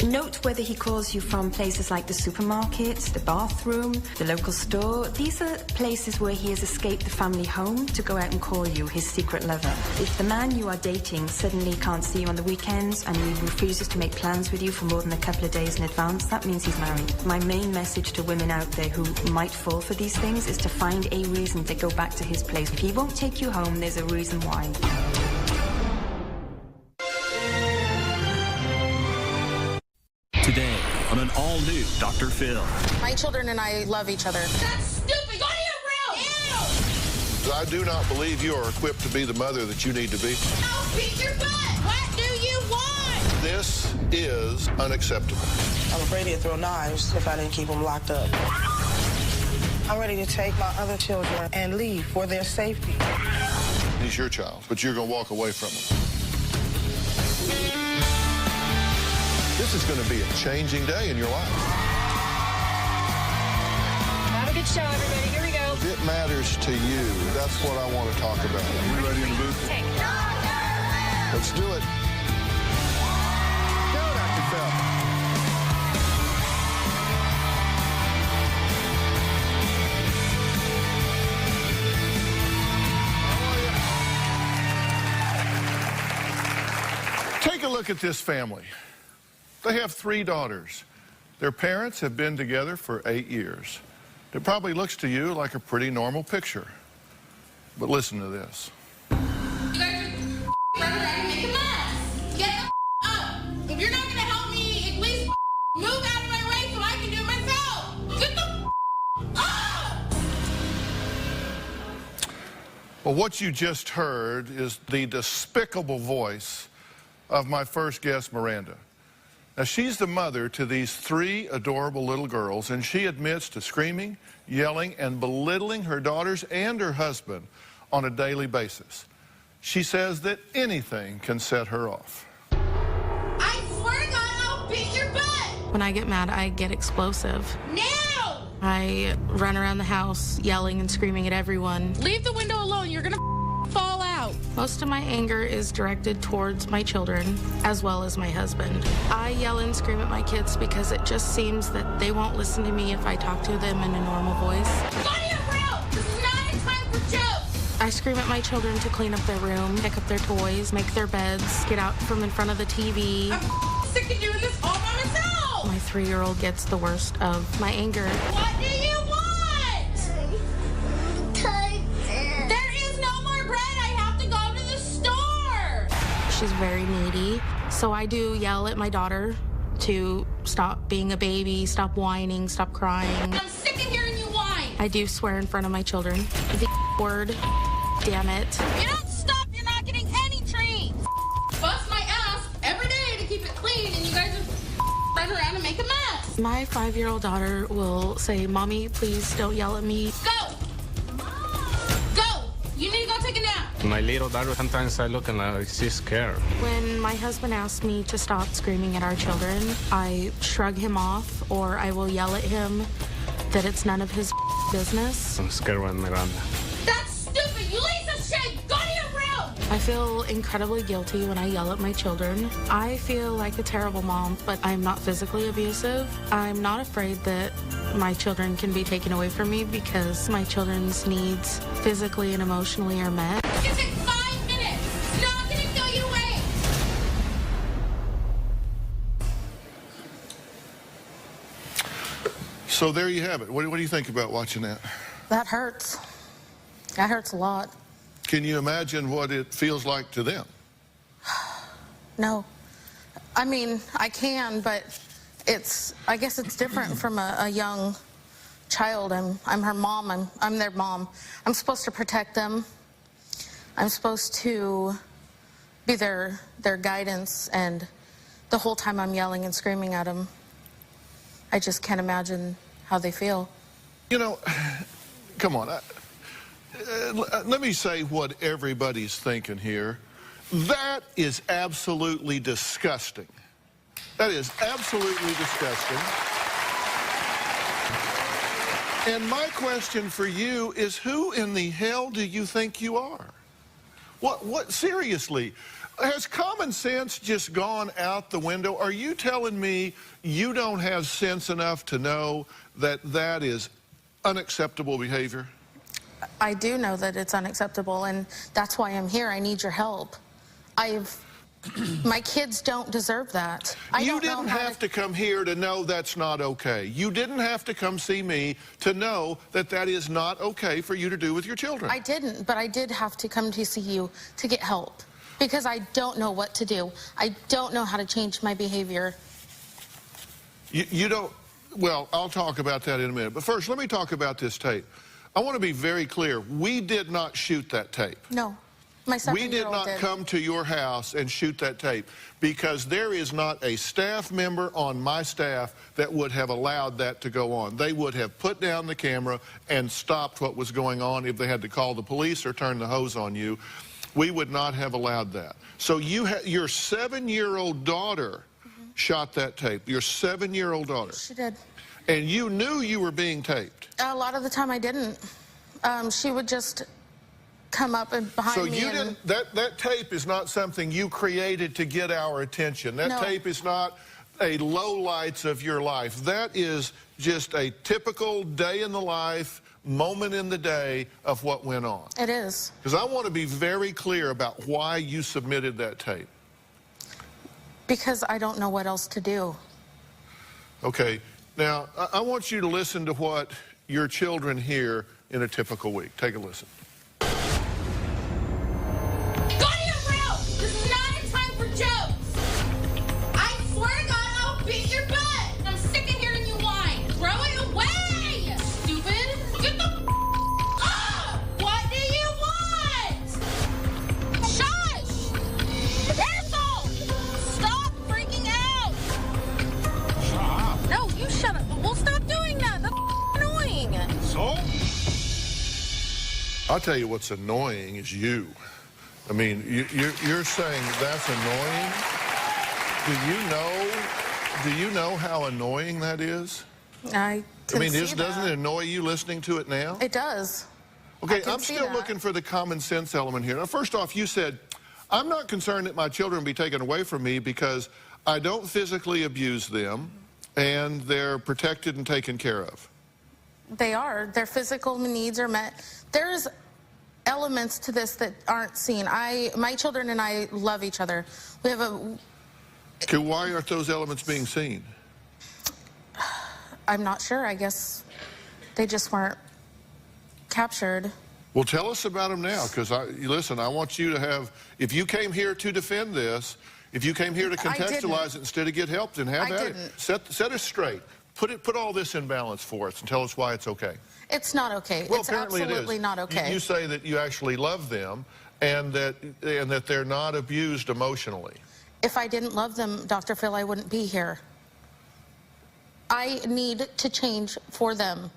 Note whether he calls you from places like the supermarket, the bathroom, the local store. These are places where he has escaped the family home to go out and call you his secret lover. If the man you are dating suddenly can't see you on the weekends and he refuses to make plans with you for more than a couple of days in advance, that means he's married. My main message to women out there who might fall for these things is to find a reason to go back to his place. If he won't take you home, there's a reason why. Today on an all-new Dr. Phil. My children and I love each other. That's stupid. Go to your room. Ew. I do not believe you are equipped to be the mother that you need to be. I'll beat your butt. What do you want? This is unacceptable. I'm afraid he'd throw knives if I didn't keep them locked up. I'm ready to take my other children and leave for their safety. He's your child, but you're going to walk away from him. This is going to be a changing day in your life. Have a good show, everybody. Here we go. It matters to you. That's what I want to talk about. Are we ready in the booth? Let's do it. Go, Dr. Take a look at this family. They have 3 daughters. Their parents have been together for 8 years. It probably looks to you like a pretty normal picture. But listen to this. You guys are running around and make a mess. Get the up. If you're not going to help me, at least move out of my way so I can do it myself. Get the up. Well, what you just heard is the despicable voice of my first guest, Miranda. Now, she's the mother to these 3 adorable little girls, and she admits to screaming, yelling, and belittling her daughters and her husband on a daily basis. She says that anything can set her off. I swear to God, I'll beat your butt. When I get mad, I get explosive. Now! I run around the house yelling and screaming at everyone. Leave the window alone. You're going to fall out. Most of my anger is directed towards my children as well as my husband. I yell and scream at my kids because it just seems that they won't listen to me if I talk to them in a normal voice. Go to your room. This is not a time for jokes. I scream at my children to clean up their room, pick up their toys, make their beds, get out from in front of the TV. I'm sick of doing this all by myself. My 3-year-old gets the worst of my anger. What do you want? There is no more bread. I have to go to the store. She's very needy, so I do yell at my daughter to stop being a baby, stop whining, stop crying. I'm sick of hearing you whine. I do swear in front of my children. The word, damn it. You don't stop, you're not getting any treats. Bust my ass every day to keep it clean, and you guys just run around and make a mess. My 5-year-old daughter will say, Mommy, please don't yell at me. Go! Go! You need to go take a nap. My little daughter, sometimes I look and she's scared. When my husband asks me to stop screaming at our children, I shrug him off, or I will yell at him that it's none of his business. I'm scared when Miranda. That's stupid! You lazy shit! Go to your room! I feel incredibly guilty when I yell at my children. I feel like a terrible mom, but I'm not physically abusive. I'm not afraid that my children can be taken away from me because my children's needs, physically and emotionally, are met. It's gonna take 5 minutes. It's not gonna throw you away. So there you have it. What do you think about watching that? That hurts. That hurts a lot. Can you imagine what it feels like to them? No. I mean, I can, but I guess it's different from a young child. I'm her mom. I'm their mom. I'm supposed to protect them. I'm supposed to be their guidance, and the whole time I'm yelling and screaming at them, I just can't imagine how they feel. You know, come on. Let me say what everybody's thinking here. That is absolutely disgusting. That is absolutely disgusting. And my question for you is, who in the hell do you think you are? What, seriously, has common sense just gone out the window? Are you telling me you don't have sense enough to know that that is unacceptable behavior? I do know that it's unacceptable, and that's why I'm here. I need your help. My kids don't deserve that. You didn't have to come here to know that's not okay. You didn't have to come see me to know that that is not okay for you to do with your children. I didn't, but I did have to come to see you to get help because I don't know what to do. I don't know how to change my behavior. You don't, well, I'll talk about that in a minute. But first, let me talk about this tape. I want to be very clear. We did not shoot that tape. No. My 7-year-old We did not come to your house and shoot that tape because there is not a staff member on my staff that would have allowed that to go on. They would have put down the camera and stopped what was going on if they had to call the police or turn the hose on you. We would not have allowed that. So your 7-year-old daughter shot that tape. Your 7-year-old daughter. She did. And you knew you were being taped. A lot of the time I didn't. She would just come up and behind me. So you didn't, that tape is not something you created to get our attention. That tape is not a lowlights of your life. That is just a typical day in the life, moment in the day of what went on. It is. Because I want to be very clear about why you submitted that tape. Because I don't know what else to do. Okay. Now, I want you to listen to what your children hear in a typical week. Take a listen. Go to your room! This is not a time for jokes! I swear to God, I'll beat your butt! I'm sick of hearing you whine! Throw it away! Stupid! Get the up! What do you want? Shush! Asshole! Stop freaking out! Shut up. No, you shut up. We'll stop doing that. That's annoying. So? I'll tell you what's annoying is you. I mean, you're saying that's annoying? Do you know how annoying that is? I mean, doesn't it annoy you listening to it now? It does. Okay, I'm still looking for the common sense element here. Now, first off, you said, I'm not concerned that my children be taken away from me because I don't physically abuse them and they're protected and taken care of. They are. Their physical needs are met. There's elements to this that aren't seen. My children and I love each other. We have a... Okay, why aren't those elements being seen? I'm not sure. I guess they just weren't captured. Well, tell us about them now, because listen, I want you to have, if you came here to defend this, if you came here to contextualize it instead of get help, then have at it. Set us straight. Put all this in balance for us and tell us why it's okay. It's not okay. Well, it's apparently absolutely it is. not okay. You say that you actually love them and that they're not abused emotionally. If I didn't love them, Dr. Phil, I wouldn't be here. I need to change for them.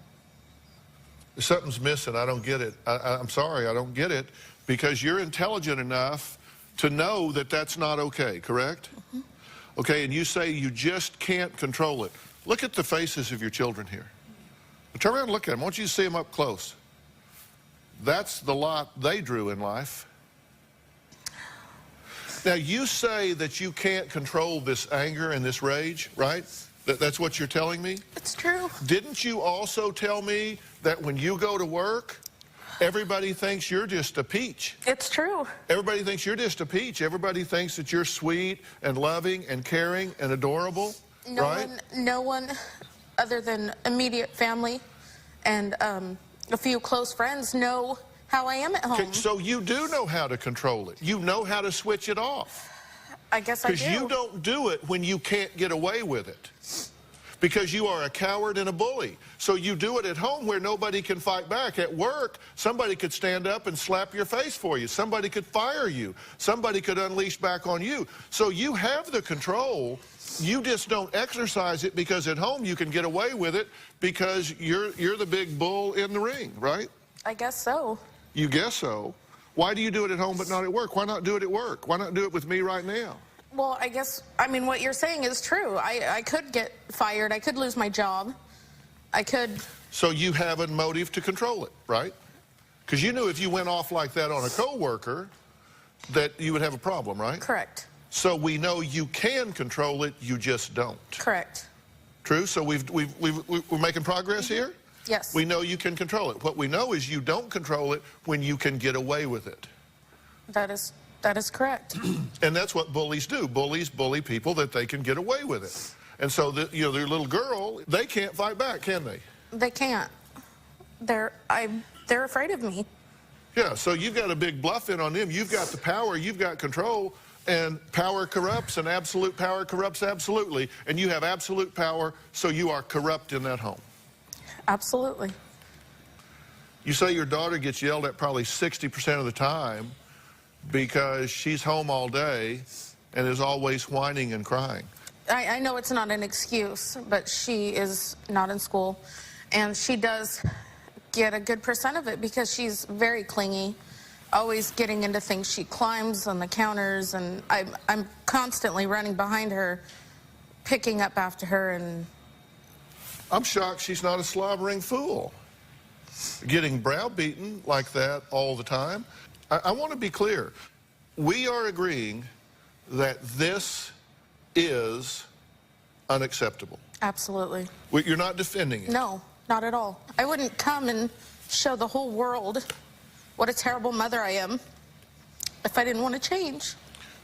Something's missing. I don't get it. I'm sorry, I don't get it, because you're intelligent enough to know that that's not okay, correct? Mm-hmm. Okay, and you say you just can't control it. Look at the faces of your children here. Turn around and look at them. I want you to see them up close. That's the lot they drew in life. Now, you say that you can't control this anger and this rage, right? That's what you're telling me? It's true. Didn't you also tell me that when you go to work, everybody thinks you're just a peach? It's true. Everybody thinks you're just a peach. Everybody thinks that you're sweet and loving and caring and adorable, right? No one other than immediate family and a few close friends know how I am at home. Okay, so you do know how to control it. You know how to switch it off. I guess I do. Because you don't do it when you can't get away with it. Because you are a coward and a bully. So you do it at home where nobody can fight back. At work, somebody could stand up and slap your face for you. Somebody could fire you. Somebody could unleash back on you. So you have the control. You just don't exercise it because at home you can get away with it because you're the big bull in the ring, right? I guess so. You guess so. Why do you do it at home but not at work? Why not do it at work? Why not do it with me right now? Well, I mean, what you're saying is true. I could get fired. I could lose my job. I could. So you have a motive to control it, right? Because you knew if you went off like that on a coworker that you would have a problem, right? Correct. So we know you can control it, you just don't. Correct. True? So we're making progress here? Yes. We know you can control it. What we know is you don't control it when you can get away with it. That is correct. And that's what bullies do. Bullies bully people that they can get away with it. And so, their little girl, they can't fight back, can they? They can't. They're afraid of me. Yeah, so you've got a big bluff in on them. You've got the power, you've got control, and power corrupts, and absolute power corrupts absolutely. And you have absolute power, so you are corrupt in that home. Absolutely. You say your daughter gets yelled at probably 60% of the time because she's home all day and is always whining and crying. I know it's not an excuse, but she is not in school, and she does get a good percent of it because she's very clingy, always getting into things. She climbs on the counters, and I'm constantly running behind her, picking up after her, and... I'm shocked she's not a slobbering fool, getting browbeaten like that all the time. I want to be clear. We are agreeing that this is unacceptable. Absolutely. You're not defending it? No, not at all. I wouldn't come and show the whole world what a terrible mother I am if I didn't want to change.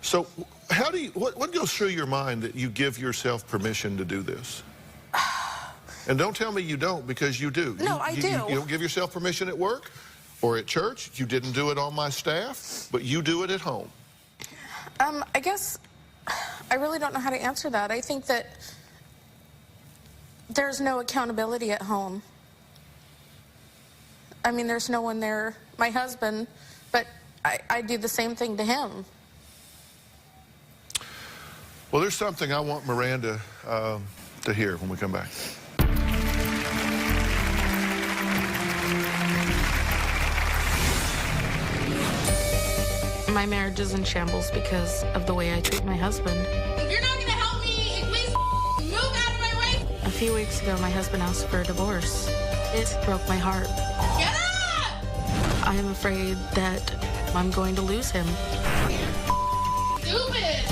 So how do you, what goes through your mind that you give yourself permission to do this? And don't tell me you don't, because you do. No, I do. You don't give yourself permission at work or at church. You didn't do it on my staff, but you do it at home. I guess I really don't know how to answer that. I think that there's no accountability at home. I mean, there's no one there. My husband, but I do the same thing to him. Well, there's something I want Miranda to hear when we come back. My marriage is in shambles because of the way I treat my husband. If you're not gonna help me, at least move out of my way. A few weeks ago, my husband asked for a divorce. It broke my heart. Get up! I am afraid that I'm going to lose him. Stupid!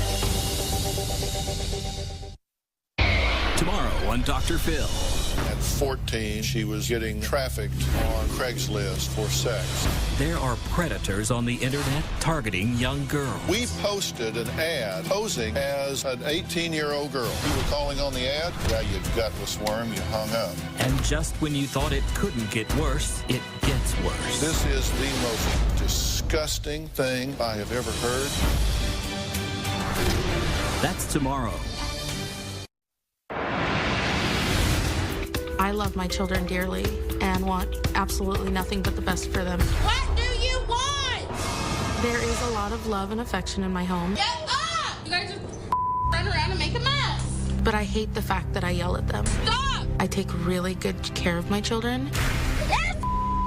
Tomorrow on Dr. Phil. At 14, she was getting trafficked on Craigslist for sex. There are predators on the internet targeting young girls. We posted an ad posing as an 18-year-old girl. You were calling on the ad? Yeah, you gutless worm, you hung up. And just when you thought it couldn't get worse, it gets worse. This is the most disgusting thing I have ever heard. That's tomorrow. I love my children dearly and want absolutely nothing but the best for them. What do you want? There is a lot of love and affection in my home. Get up! You guys just run around and make a mess. But I hate the fact that I yell at them. Stop! I take really good care of my children.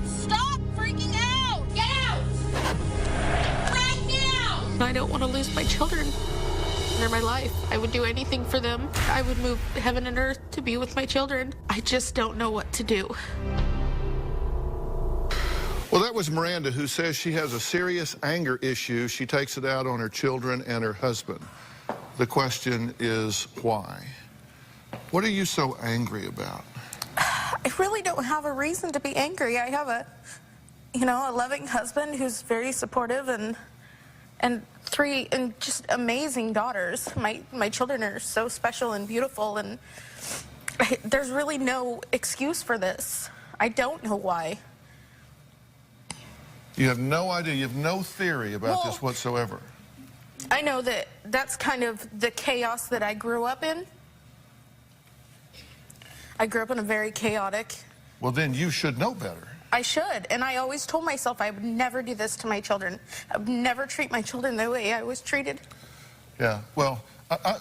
Stop freaking out! Get out! Right now! I don't want to lose my children. They're my life. I would do anything for them. I would move heaven and earth to be with my children. I just don't know what to do. Well, that was Miranda, who says she has a serious anger issue. She takes it out on her children and her husband. The question is, why? What are you so angry about? I really don't have a reason to be angry. I have a loving husband who's very supportive and three just amazing daughters. My children are so special and beautiful, and there's really no excuse for this. I don't know why. You have no idea. You have no theory about this whatsoever. I know that that's kind of the chaos that I grew up in. I grew up in a very chaotic... Well, then you should know better. I should, and I always told myself I would never do this to my children. I would never treat my children the way I was treated. Yeah, well,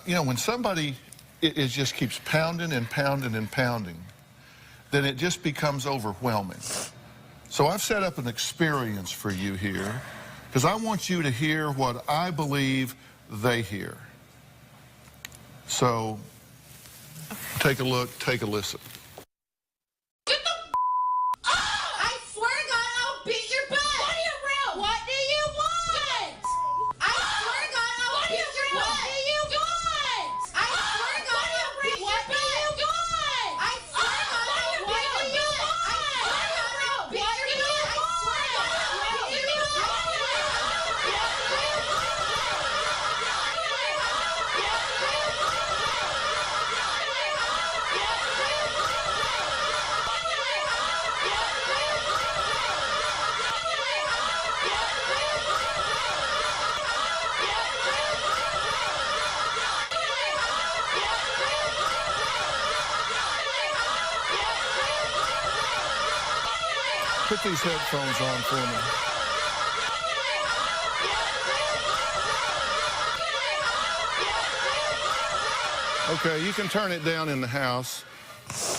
when somebody it just keeps pounding and pounding and pounding, then it just becomes overwhelming. So I've set up an experience for you here, because I want you to hear what I believe they hear. So take a look, take a listen. Put these headphones on for me. Okay, you can turn it down in the house.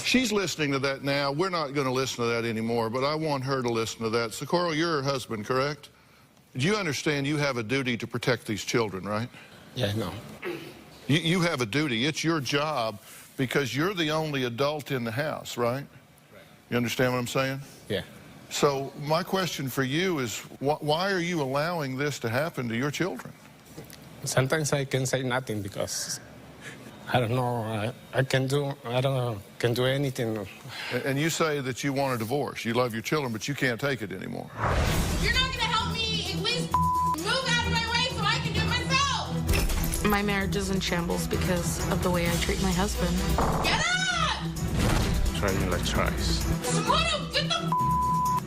She's listening to that now. We're not going to listen to that anymore, but I want her to listen to that. Socorro, you're her husband, correct? Do you understand you have a duty to protect these children, right? Yeah, no. You have a duty. It's your job because you're the only adult in the house, right? You understand what I'm saying? Yeah. So my question for you is, why are you allowing this to happen to your children? Sometimes I can say nothing because I don't know. I can do anything. And you say that you want a divorce. You love your children, but you can't take it anymore. If you're not gonna help me, at least move out of my way so I can do it myself. My marriage is in shambles because of the way I treat my husband. Get up! Try me like twice. Samuel, get the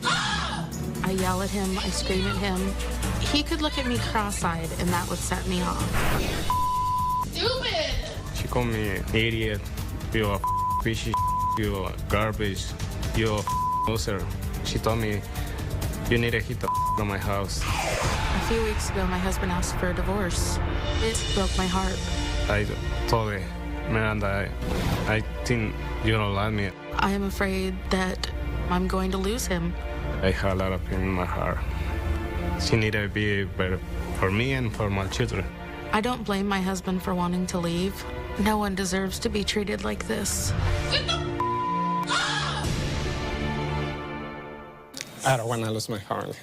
up! I yell at him, I scream at him. He could look at me cross-eyed and that would set me off. Stupid! She called me an idiot, you're a fishy, you're garbage, you're a loser. She told me, you need to hit the out of my house. A few weeks ago, my husband asked for a divorce. It broke my heart. I told her, Miranda, I think you don't love me. I am afraid that I'm going to lose him. I have a lot of pain in my heart. She needed to be better for me and for my children. I don't blame my husband for wanting to leave. No one deserves to be treated like this. I don't want to lose my family.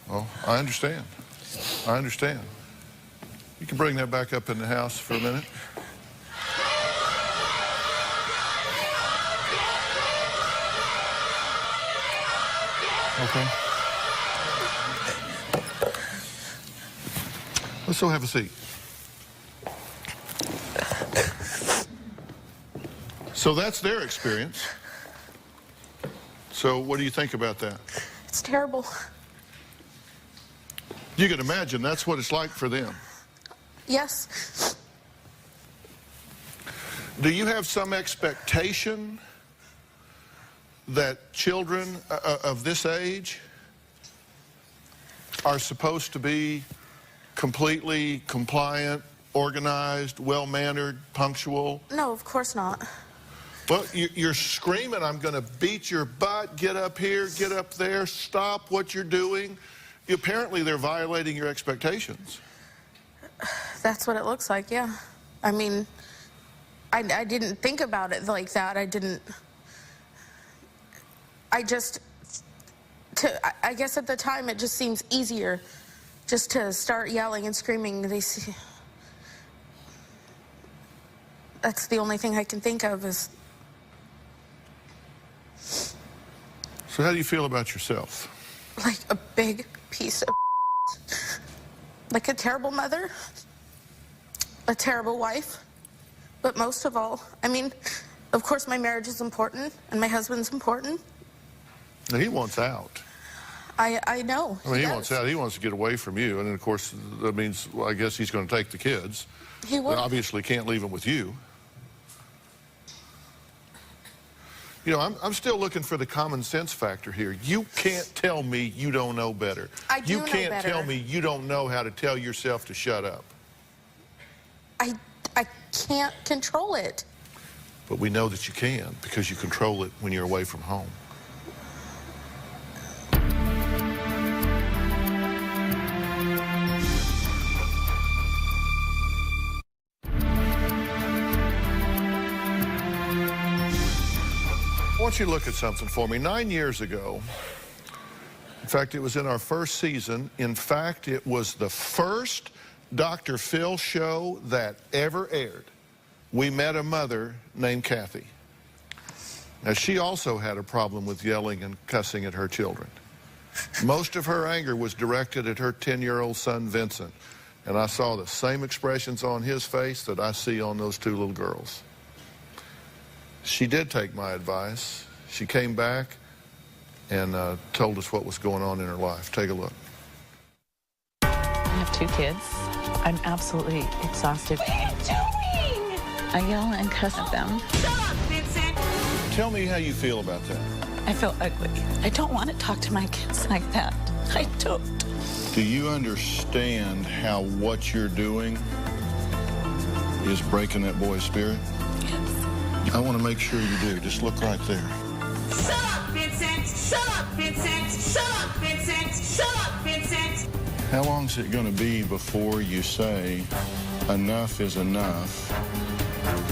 Well, I understand. I understand. You can bring that back up in the house for a minute. Okay. Let's all have a seat. So that's their experience. So what do you think about that? It's terrible. You can imagine that's what it's like for them. Yes. Do you have some expectation that children of this age are supposed to be completely compliant, organized, well-mannered, punctual? No, of course not. Well, you're screaming, I'm going to beat your butt, get up here, get up there, stop what you're doing. Apparently, they're violating your expectations. That's what it looks like, yeah. I mean, I didn't think about it like that. I guess at the time it just seems easier just to start yelling and screaming. That's the only thing I can think of is... So how do you feel about yourself? Like a big piece of like a terrible mother, a terrible wife, but most of all, I mean, of course my marriage is important and my husband's important. Now, he wants out. I know. I mean, he wants out. He wants to get away from you. And, of course, that means, well, I guess he's going to take the kids. He would. Obviously can't leave them with you. You know, I'm still looking for the common sense factor here. You can't tell me you don't know better. I do know better. You can't tell me you don't know how to tell yourself to shut up. I can't control it. But we know that you can because you control it when you're away from home. I want you to look at something for me. 9 years ago, in fact, it was in our first season. In fact, it was the first Dr. Phil show that ever aired. We met a mother named Kathy. Now, she also had a problem with yelling and cussing at her children. Most of her anger was directed at her 10-year-old son, Vincent. And I saw the same expressions on his face that I see on those two little girls. She did take my advice. She came back and told us what was going on in her life. Take a look. I have 2 kids. I'm absolutely exhausted. What are you doing? I yell and cuss at them. Shut up, Vincent! Tell me how you feel about that. I feel ugly. I don't want to talk to my kids like that. I don't. Do you understand how what you're doing is breaking that boy's spirit? Yes. I want to make sure you do. Just look right there. Shut up, Vincent! Shut up, Vincent! Shut up, Vincent! Shut up, Vincent! How long is it going to be before you say, enough is enough,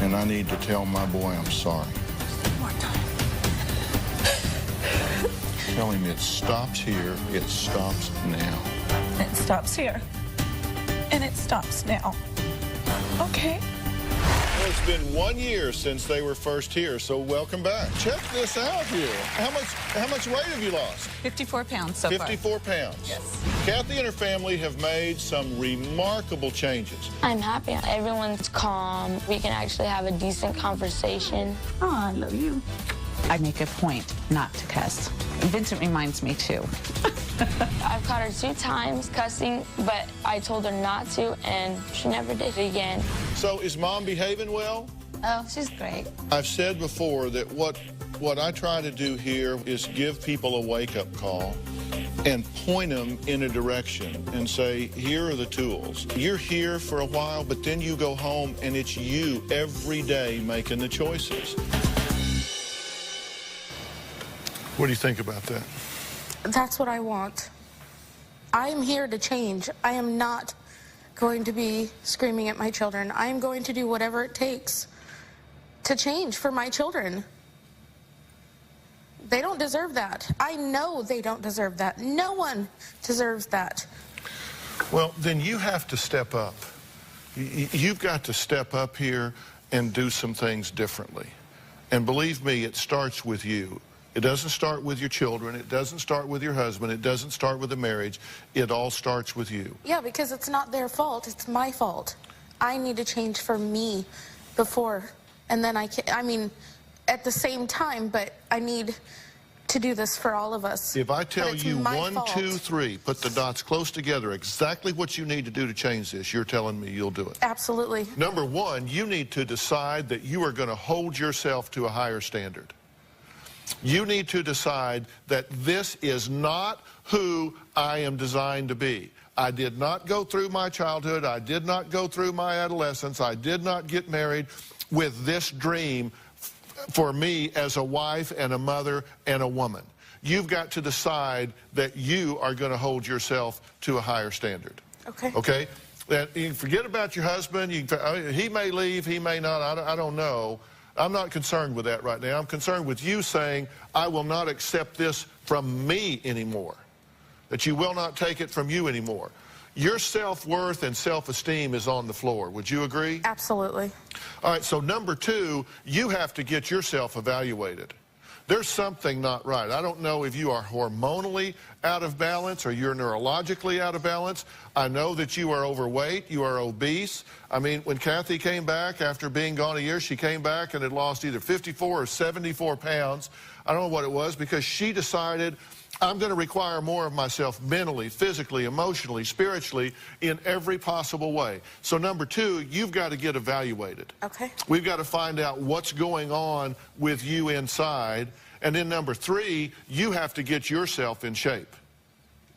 and I need to tell my boy I'm sorry? One more time. Tell him it stops here, it stops now. It stops here. And it stops now. Okay? Well, it's been 1 year since they were first here, so welcome back. Check this out here. How much weight have you lost? 54 pounds so far. 54 pounds. Yes. Kathy and her family have made some remarkable changes. I'm happy. Everyone's calm. We can actually have a decent conversation. Oh, I love you. I make a point not to cuss. Vincent reminds me too. I've caught her 2 times cussing, but I told her not to, and she never did it again. So is Mom behaving well? Oh, she's great. I've said before that what I try to do here is give people a wake-up call and point them in a direction and say, here are the tools. You're here for a while, but then you go home and it's you every day making the choices. What do you think about that? That's what I want. I am here to change. I am not going to be screaming at my children. I am going to do whatever it takes to change for my children. They don't deserve that. I know they don't deserve that. No one deserves that. Well, then you have to step up. You've got to step up here and do some things differently. And believe me, it starts with you. It doesn't start with your children. It doesn't start with your husband. It doesn't start with the marriage. It all starts with you. Yeah, because it's not their fault. It's my fault. I need to change for me before, and then I mean, at the same time, but I need to do this for all of us. If I tell you 1, 2, 3, put the dots close together, exactly what you need to do to change this, you're telling me you'll do it. Absolutely. Number 1, you need to decide that you are going to hold yourself to a higher standard. You need to decide that this is not who I am designed to be. I did not go through my childhood. I did not go through my adolescence. I did not get married with this dream for me as a wife and a mother and a woman. You've got to decide that you are going to hold yourself to a higher standard. Okay. Okay? That you can forget about your husband. He may leave. He may not. I don't know. I'm not concerned with that right now. I'm concerned with you saying, I will not accept this from me anymore. That you will not take it from you anymore. Your self-worth and self-esteem is on the floor. Would you agree? Absolutely. All right, so number 2, you have to get yourself evaluated. There's something not right. I don't know if you are hormonally out of balance or you're neurologically out of balance. I know that you are overweight, you are obese. I mean, when Kathy came back after being gone a year, she came back and had lost either 54 or 74 pounds. I don't know what it was, because she decided, I'm going to require more of myself mentally, physically, emotionally, spiritually, in every possible way. So number 2, you've got to get evaluated. Okay. We've got to find out what's going on with you inside. And then number 3, you have to get yourself in shape.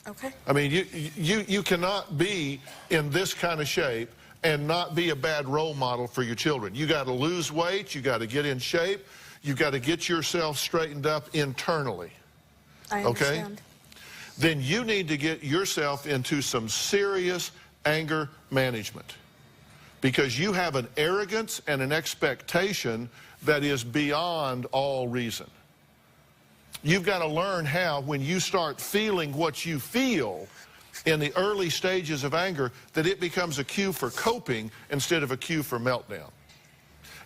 Okay. I mean, you cannot be in this kind of shape and not be a bad role model for your children. You got to lose weight. You got to get in shape. You got to get yourself straightened up internally. I understand. Okay? Then you need to get yourself into some serious anger management, because you have an arrogance and an expectation that is beyond all reason. You've got to learn how, when you start feeling what you feel in the early stages of anger, that it becomes a cue for coping instead of a cue for meltdown.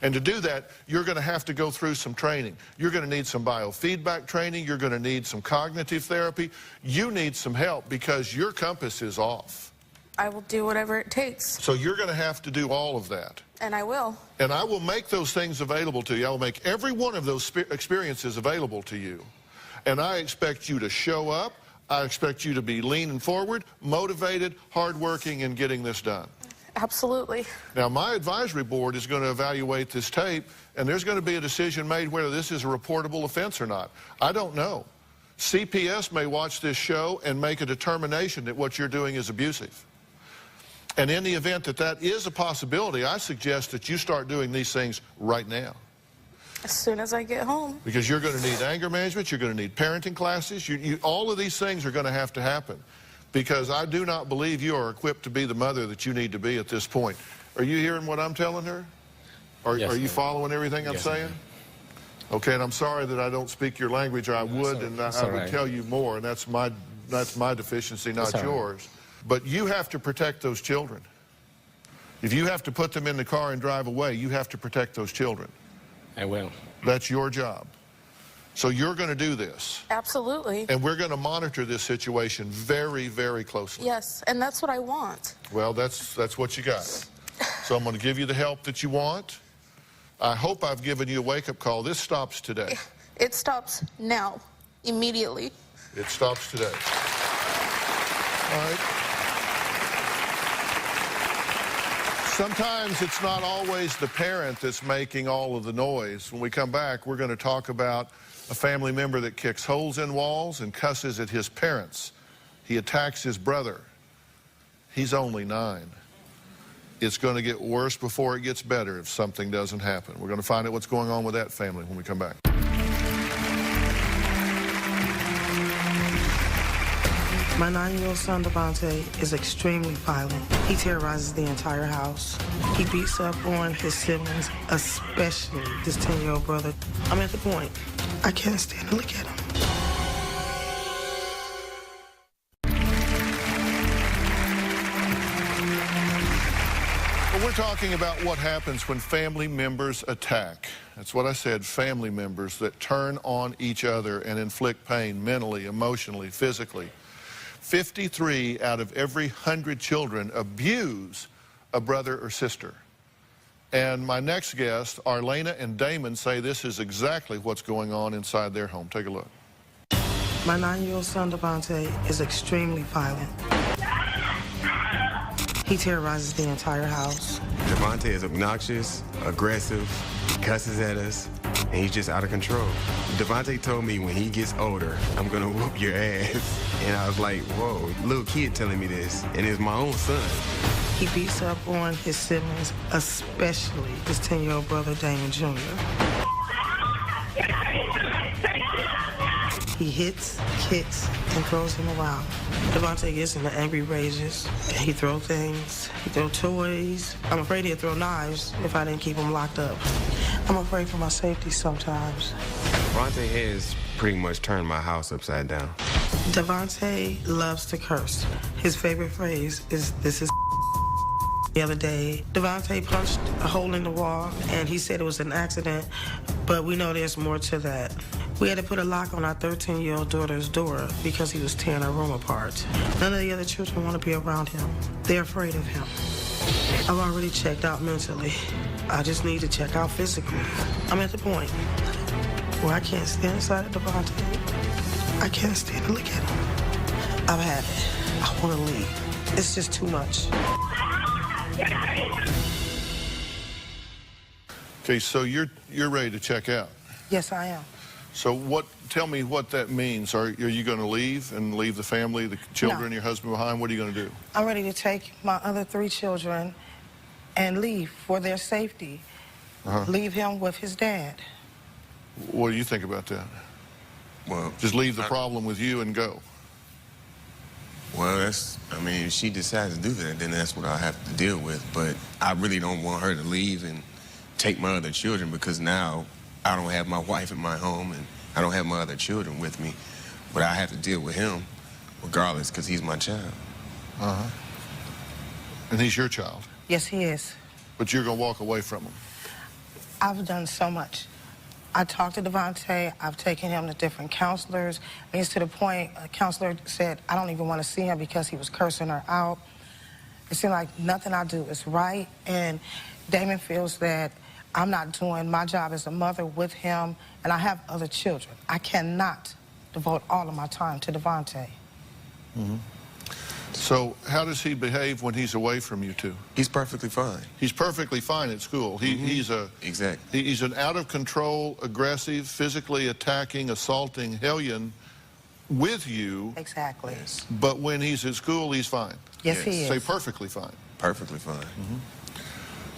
And to do that, you're going to have to go through some training. You're going to need some biofeedback training. You're going to need some cognitive therapy. You need some help because your compass is off. I will do whatever it takes. So you're going to have to do all of that. And I will. And I will make those things available to you. I will make every one of those experiences available to you. And I expect you to show up. I expect you to be leaning forward, motivated, hardworking, and getting this done. Absolutely. Now, my advisory board is going to evaluate this tape, and there's going to be a decision made whether this is a reportable offense or not. I don't know. CPS may watch this show and make a determination that what you're doing is abusive. And in the event that that is a possibility, I suggest that you start doing these things right now. As soon as I get home. Because you're going to need anger management, you're going to need parenting classes, all of these things are going to happen. Because I do not believe you are equipped to be the mother that you need to be at this point. Are you hearing what I'm telling her? Yes, are you following everything I'm saying? Okay, and I'm sorry that I don't speak your language, or I would, and I would tell you more, and that's my deficiency, not yours. But you have to protect those children. If you have to put them in the car and drive away, you have to protect those children. I will. That's your job. So you're going to do this. Absolutely. And we're going to monitor this situation very, very closely. Yes, and that's what I want. Well, that's what you got. So I'm going to give you the help that you want. I hope I've given you a wake-up call. This stops today. It stops now, immediately. It stops today. All right. Sometimes it's not always the parent that's making all of the noise. When we come back, we're going to talk about a family member that kicks holes in walls and cusses at his parents. He attacks his brother. He's only 9. It's going to get worse before it gets better if something doesn't happen. We're going to find out what's going on with that family when we come back. My 9-year-old son, Devontae, is extremely violent. He terrorizes the entire house. He beats up on his siblings, especially his 10-year-old brother. I'm at the point. I can't stand to look at him. Well, we're talking about what happens when family members attack. That's what I said, family members that turn on each other and inflict pain mentally, emotionally, physically. 53 out of every 100 children abuse a brother or sister. And my next guest, Arlena and Damon, say this is exactly what's going on inside their home. Take a look. My 9-year-old son, Devontae, is extremely violent. He terrorizes the entire house. Devontae is obnoxious, aggressive, cusses at us, and he's just out of control. Devontae told me when he gets older, I'm gonna whoop your ass. And I was like, whoa, little kid telling me this, and it's my own son. He beats up on his siblings, especially his 10-year-old brother, Damon Jr. He hits, kicks, and throws him around. Devontae gets into angry rages. He throws things. He throws toys. I'm afraid he'd throw knives if I didn't keep him locked up. I'm afraid for my safety sometimes. Devontae has pretty much turned my house upside down. Devontae loves to curse. His favorite phrase is, "This is." The other day, Devontae punched a hole in the wall, and he said it was an accident, but we know there's more to that. We had to put a lock on our 13-year-old daughter's door because he was tearing our room apart. None of the other children want to be around him. They're afraid of him. I've already checked out mentally. I just need to check out physically. I'm at the point where I can't stand inside of Devontae. I can't stand to look at him. I've had it. I want to leave. It's just too much. Okay, so you're ready to check out. Yes, I am. So tell me what that means. Are you going to leave and leave the family, the children, No. your husband behind? What are you going to do? I'm ready to take my other 3 children and leave for their safety. Leave him with his dad. What do you think about that? Well, just leave the problem with you and go. Well, if she decides to do that, then that's what I have to deal with. But I really don't want her to leave and take my other children because now I don't have my wife in my home and I don't have my other children with me. But I have to deal with him regardless because he's my child. And he's your child? Yes, he is. But you're going to walk away from him? I've done so much. I talked to Devontae. I've taken him to different counselors. And it's to the point a counselor said, I don't even want to see him because he was cursing her out. It seemed like nothing I do is right. And Damon feels that I'm not doing my job as a mother with him, and I have other children. I cannot devote all of my time to Devontae. So how does he behave when he's away from you two? He's perfectly fine. He's perfectly fine at school. He's an out-of-control, aggressive, physically attacking, assaulting hellion with you. Exactly. But when he's at school, he's fine. Yes, he is. Say perfectly fine. Perfectly fine.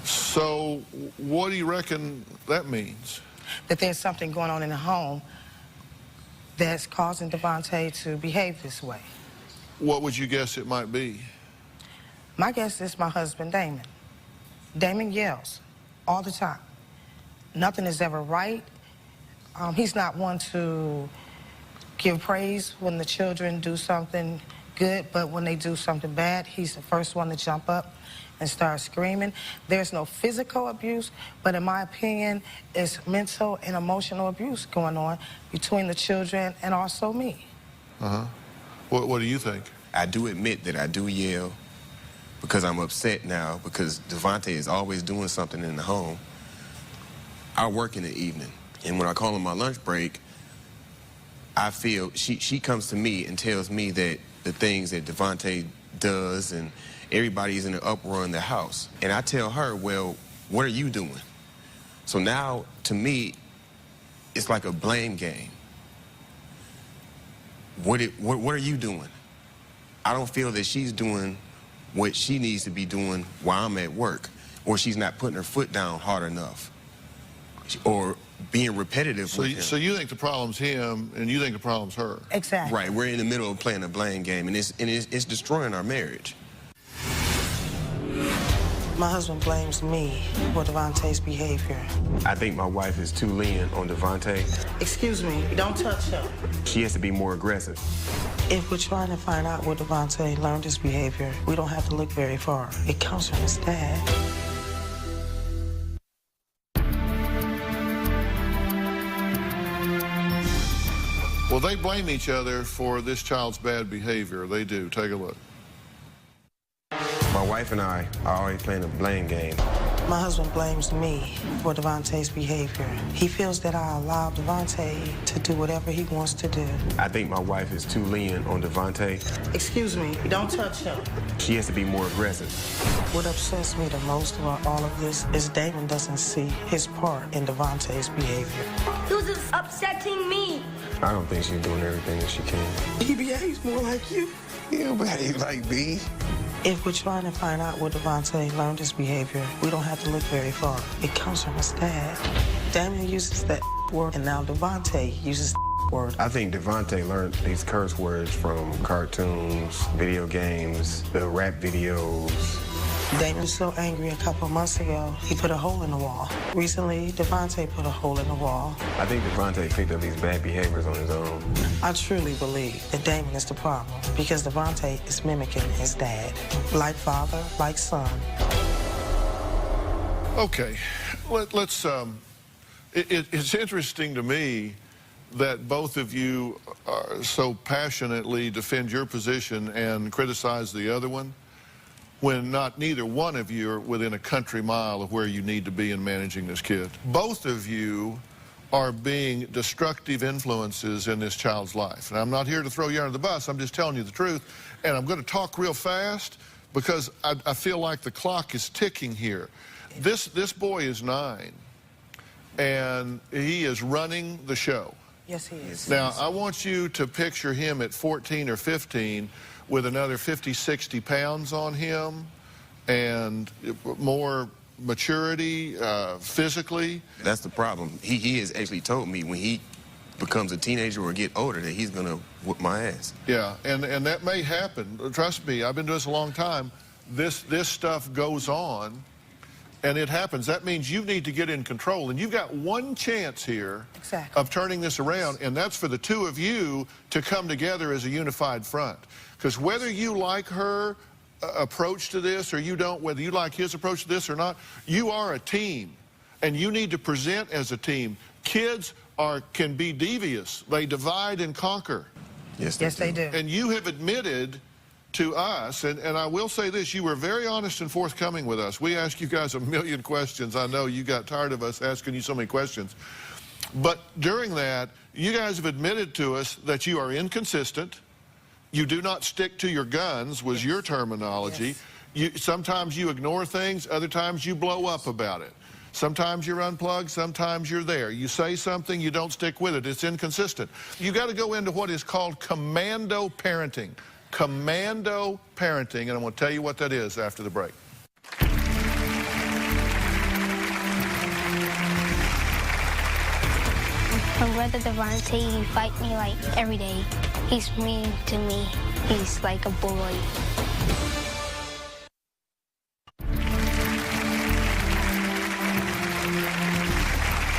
So what do you reckon that means? That there's something going on in the home that's causing Devontae to behave this way. What would you guess it might be? My guess is my husband, Damon. Damon yells all the time. Nothing is ever right. He's not one to give praise when the children do something good, but when they do something bad, he's the first one to jump up and start screaming. There's no physical abuse, but in my opinion, it's mental and emotional abuse going on between the children and also me. Uh-huh. What do you think? I do admit that I do yell because I'm upset now because Devontae is always doing something in the home. I work in the evening, and when I call on my lunch break, I feel she comes to me and tells me that the things that Devontae does and everybody's in an uproar in the house. And I tell her, well, what are you doing? So now, to me, it's like a blame game. What are you doing? I don't feel that she's doing what she needs to be doing while I'm at work, or she's not putting her foot down hard enough, or being repetitive with him. So you think the problem's him, and you think the problem's her? Exactly. Right, we're in the middle of playing a blame game, and it's destroying our marriage. My husband blames me for Devontae's behavior. I think my wife is too lenient on Devontae. Excuse me, don't touch him. She has to be more aggressive. If we're trying to find out where Devontae learned his behavior, we don't have to look very far. It comes from his dad. Well, they blame each other for this child's bad behavior. They do. Take a look. My wife and I are always playing a blame game. My husband blames me for Devontae's behavior. He feels that I allow Devontae to do whatever he wants to do. I think my wife is too lenient on Devontae. Excuse me, don't touch him. She has to be more aggressive. What upsets me the most about all of this is Damon doesn't see his part in Devontae's behavior. He was just upsetting me. I don't think she's doing everything that she can. He behaves more like you. He don't behave like me. If we're trying to find out where Devontae learned his behavior, we don't have to look very far. It comes from his dad. Damon uses that word, and now Devontae uses that word. I think Devontae learned these curse words from cartoons, video games, the rap videos. Damon was so angry a couple months ago, he put a hole in the wall. Recently, Devontae put a hole in the wall. I think Devontae picked up these bad behaviors on his own. I truly believe that Damon is the problem because Devontae is mimicking his dad. Like father, like son. Okay, let's. It's interesting to me that both of you so passionately defend your position and criticize the other one, when neither one of you are within a country mile of where you need to be in managing this kid. Both of you are being destructive influences in this child's life. And I'm not here to throw you under the bus, I'm just telling you the truth. And I'm going to talk real fast because I feel like the clock is ticking here. This boy is 9, and he is running the show. Yes, he is. Now, I want you to picture him at 14 or 15 with another 50, 60 pounds on him and more maturity physically. That's the problem. He has actually told me when he becomes a teenager or get older that he's going to whoop my ass. Yeah, and that may happen. Trust me, I've been doing this a long time. This stuff goes on, and it happens. That means you need to get in control, and you've got one chance here of turning this around, and that's for the two of you to come together as a unified front. Because whether you like her approach to this or you don't, whether you like his approach to this or not, you are a team, and you need to present as a team. Kids can be devious. They divide and conquer. Yes, they do. And you have admitted to us, and I will say this, you were very honest and forthcoming with us. We asked you guys a million questions. I know you got tired of us asking you so many questions. But during that, you guys have admitted to us that you are inconsistent. You do not stick to your guns, was your terminology. Yes. Sometimes you ignore things, other times you blow up about it. Sometimes you're unplugged, sometimes you're there. You say something, you don't stick with it. It's inconsistent. You got to go into what is called commando parenting. Commando parenting, and I'm going to tell you what that is after the break. My brother Devontae, he fight me like every day. He's mean to me. He's like a bully.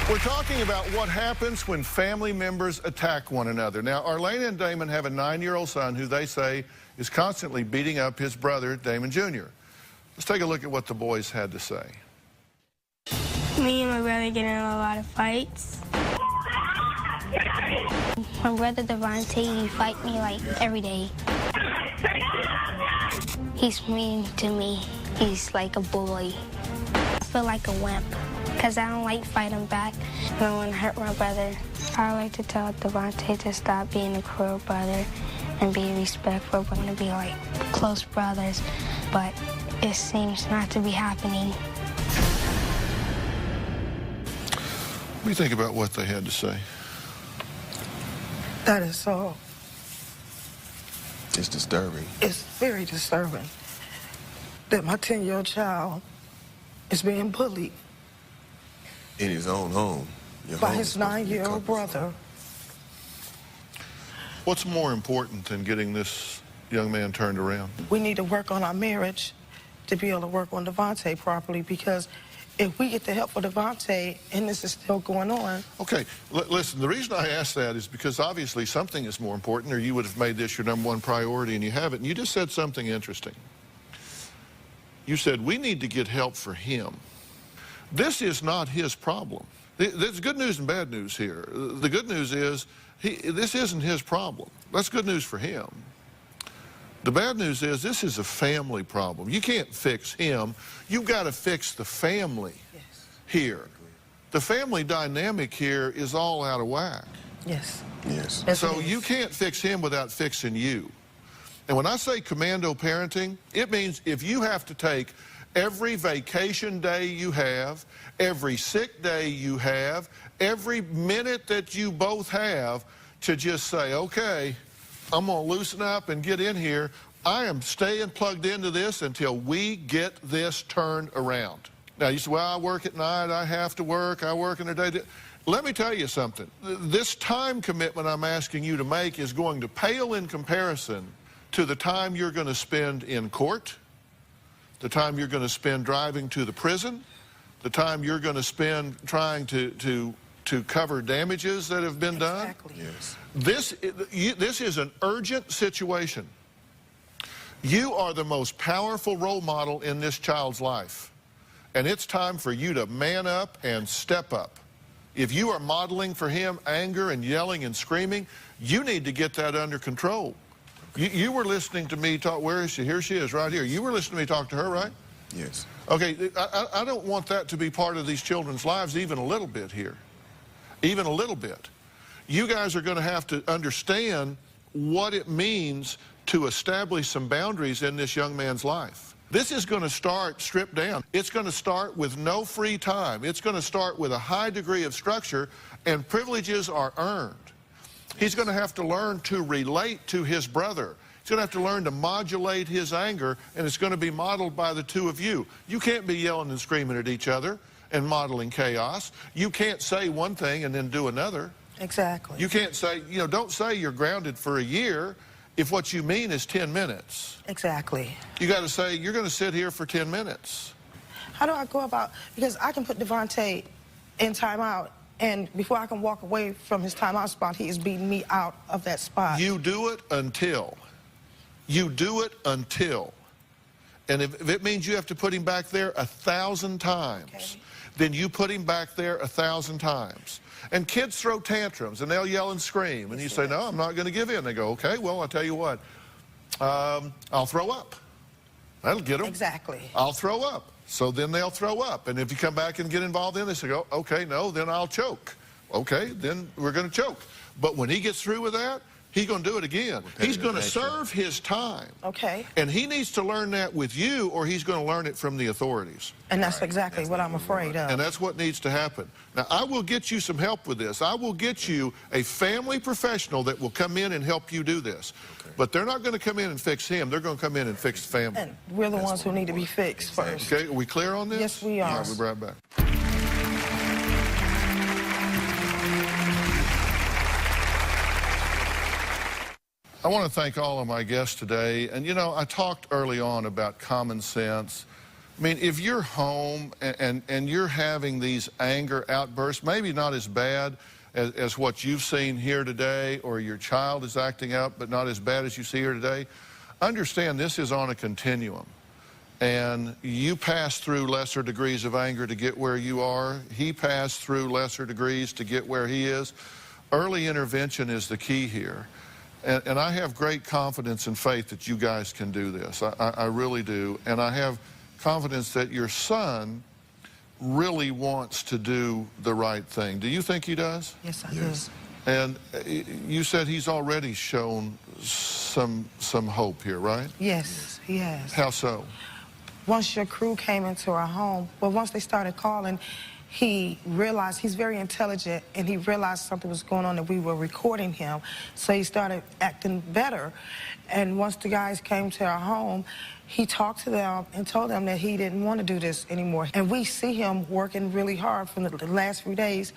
We're talking about what happens when family members attack one another. Now, Arlena and Damon have a 9-year-old son who they say is constantly beating up his brother, Damon Jr. Let's take a look at what the boys had to say. Me and my brother get in a lot of fights. My brother Devontae, he fight me like every day. He's mean to me. He's like a bully. I feel like a wimp because I don't like fighting back. I don't want to hurt my brother. I like to tell Devontae to stop being a cruel brother and be respectful. We're going to be like close brothers, but it seems not to be happening. What do you think about what they had to say? That is so... It's disturbing. It's very disturbing that my 10-year-old child is being bullied In his own home. by his 9-year-old brother. What's more important than getting this young man turned around? We need to work on our marriage to be able to work on Devontae properly, because if we get the help for Devontae and this is still going on... Okay, listen, the reason I ask that is because obviously something is more important, or you would have made this your #1 priority, and you haven't. And you just said something interesting. You said, we need to get help for him. This is not his problem. There's good news and bad news here. The good news is this isn't his problem. That's good news for him. The bad news is this is a family problem. You can't fix him. You've got to fix the family here. The family dynamic here is all out of whack. Yes. Yes. So you can't fix him without fixing you. And when I say commando parenting, it means if you have to take every vacation day you have, every sick day you have, every minute that you both have to just say, okay, I'm going to loosen up and get in here. I am staying plugged into this until we get this turned around. Now, you say, well, I work at night, I have to work, I work in the day. Let me tell you something. This time commitment I'm asking you to make is going to pale in comparison to the time you're going to spend in court, the time you're going to spend driving to the prison, the time you're going to spend trying to cover damages that have been done. Yes. This is an urgent situation. You are the most powerful role model in this child's life, and it's time for you to man up and step up. If you are modeling for him anger and yelling and screaming, you need to get that under control. You were listening to me talk. Where is she? Here she is, right here. You were listening to me talk to her, right? Yes. Okay, I don't want that to be part of these children's lives even a little bit here. Even a little bit. You guys are going to have to understand what it means to establish some boundaries in this young man's life. This is going to start stripped down. It's going to start with no free time. It's going to start with a high degree of structure, and privileges are earned. He's going to have to learn to relate to his brother. He's going to have to learn to modulate his anger, and it's going to be modeled by the two of you. You can't be yelling and screaming at each other and modeling chaos. You can't say one thing and then do another. Exactly. You can't say, don't say you're grounded for a year if what you mean is 10 minutes. Exactly. You got to say, you're going to sit here for 10 minutes. How do I go about, because I can put Devontae in timeout, and before I can walk away from his timeout spot, he is beating me out of that spot. You do it until. You do it until. And if it means you have to put him back there 1,000 times, then you put him back there 1,000 times. And kids throw tantrums, and they'll yell and scream. And you say, no, I'm not going to give in. They go, okay, well, I'll tell you what. I'll throw up. That'll get them. Exactly. I'll throw up. So then they'll throw up. And if you come back and get involved in this, they go, okay, no, then I'll choke. Okay, then we're going to choke. But when he gets through with that, he's going to do it again. He's going to serve his time. Okay. And he needs to learn that with you, or he's going to learn it from the authorities. And that's exactly what I'm afraid of. And that's what needs to happen. Now, I will get you some help with this. I will get you a family professional that will come in and help you do this. Okay. But they're not going to come in and fix him. They're going to come in and fix the family. And we're the ones who need to be fixed first. Okay, are we clear on this? Yes, we are. All right, we'll be right back. I want to thank all of my guests today. And, I talked early on about common sense I mean, if you're home and you're having these anger outbursts, maybe not as bad as what you've seen here today, or your child is acting out, but not as bad as you see here today, understand this is on a continuum. And you pass through lesser degrees of anger to get where you are. He passed through lesser degrees to get where he is. Early intervention is the key here. And I have great confidence and faith that you guys can do this. I really do. And I have confidence that your son really wants to do the right thing. Do you think he does? Yes, I do. And you said he's already shown some hope here, right? Yes, he has. How so? Once your crew came into our home, well, once they started calling, he realized he's very intelligent, and he realized something was going on, that we were recording him. So he started acting better. And once the guys came to our home, he talked to them and told them that he didn't want to do this anymore. And we see him working really hard from the last few days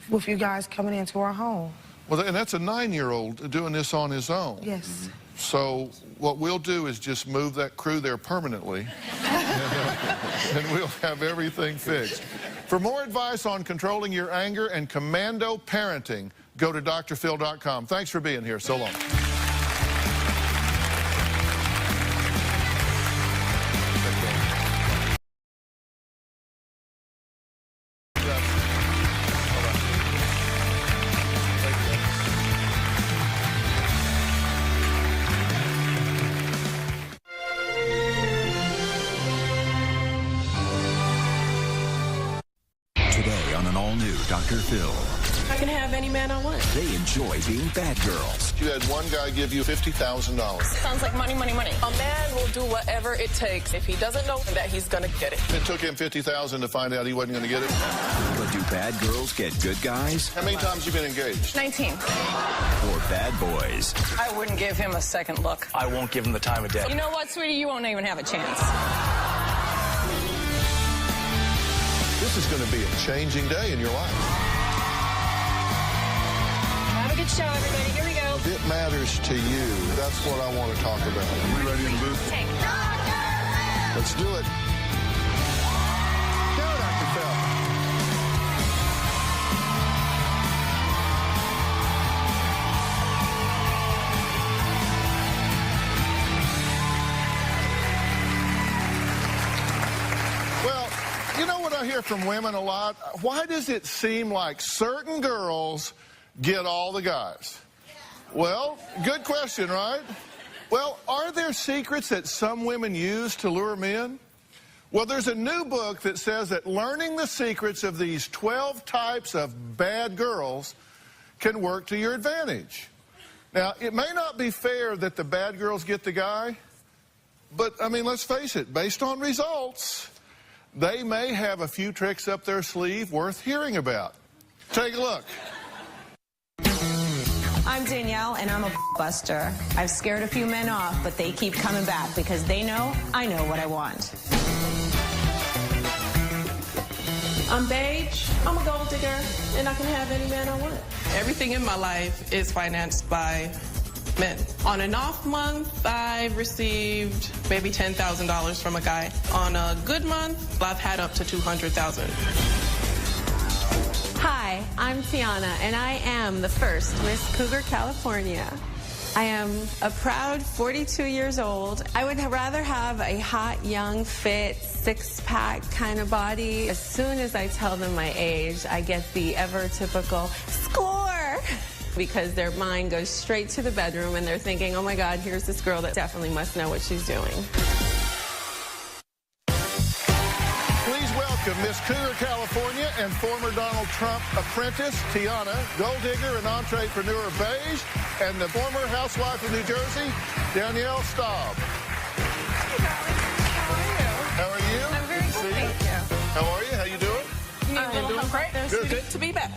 with you guys coming into our home. Well, and that's a 9-year-old doing this on his own. Yes. So what we'll do is just move that crew there permanently, and we'll have everything fixed. For more advice on controlling your anger and commando parenting, go to drphil.com. Thanks for being here. So long. Today on an all-new Dr. Phil. I can have any man I want. They enjoy being bad girls. You had one guy give you $50,000. Sounds like money, money, money. A man will do whatever it takes if he doesn't know that he's going to get it. It took him $50,000 to find out he wasn't going to get it. But do bad girls get good guys? How many times have you been engaged? 19. Or bad boys? I wouldn't give him a second look. I won't give him the time of day. You know what, sweetie? You won't even have a chance. This is going to be a changing day in your life. Have a good show, everybody. Here we go. If it matters to you, that's what I want to talk about. Are we ready in the booth? Let's do it. Go, Dr. Phil. Well, you know what I hear from women a lot? Why does it seem like certain girls get all the guys? Well, good question, right? Well, are there secrets that some women use to lure men? Well, there's a new book that says that learning the secrets of these 12 types of bad girls can work to your advantage. Now, it may not be fair that the bad girls get the guy, but, I mean, let's face it, based on results, they may have a few tricks up their sleeve worth hearing about. Take a look. I'm Danielle, and I'm a buster. I've scared a few men off, but they keep coming back because they know I know what I want. I'm beige, I'm a gold digger, and I can have any man I want. Everything in my life is financed by men. On an off month, I've received maybe $10,000 from a guy. On a good month, I've had up to $200,000. Hi, I'm Tiana, and I am the first Miss Cougar California. I am a proud 42 years old. I would rather have a hot, young, fit, six-pack kind of body. As soon as I tell them my age, I get the ever-typical score, because their mind goes straight to the bedroom and they're thinking, oh my God, here's this girl that definitely must know what she's doing. Please welcome Miss Cougar California and former Donald Trump apprentice, Tiana, gold digger and entrepreneur beige, and the former housewife of New Jersey, Danielle Staub. How are you? I'm very good, thank you. How are you? How you doing? I'm doing great. It's good to be back.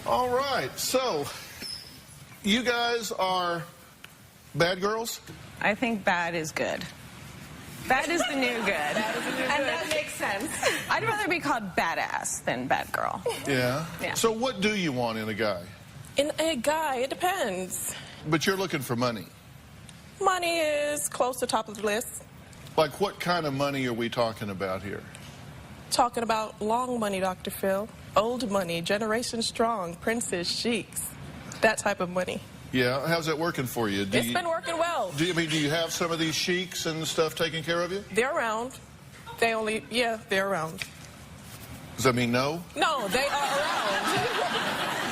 All right, so you guys are bad girls? I think bad is good. Bad is the new good. And that makes sense. I'd rather be called badass than bad girl. Yeah? Yeah. So what do you want in a guy? In a guy, it depends. But you're looking for money. Money is close to top of the list. Like, what kind of money are we talking about here? Talking about long money, Dr. Phil. Old money, generation strong, princes, sheiks, that type of money. Yeah, how's that working for you? It's been working well. Do you have some of these sheiks and stuff taking care of you? They're around. They're around. Does that mean no? No, they are around.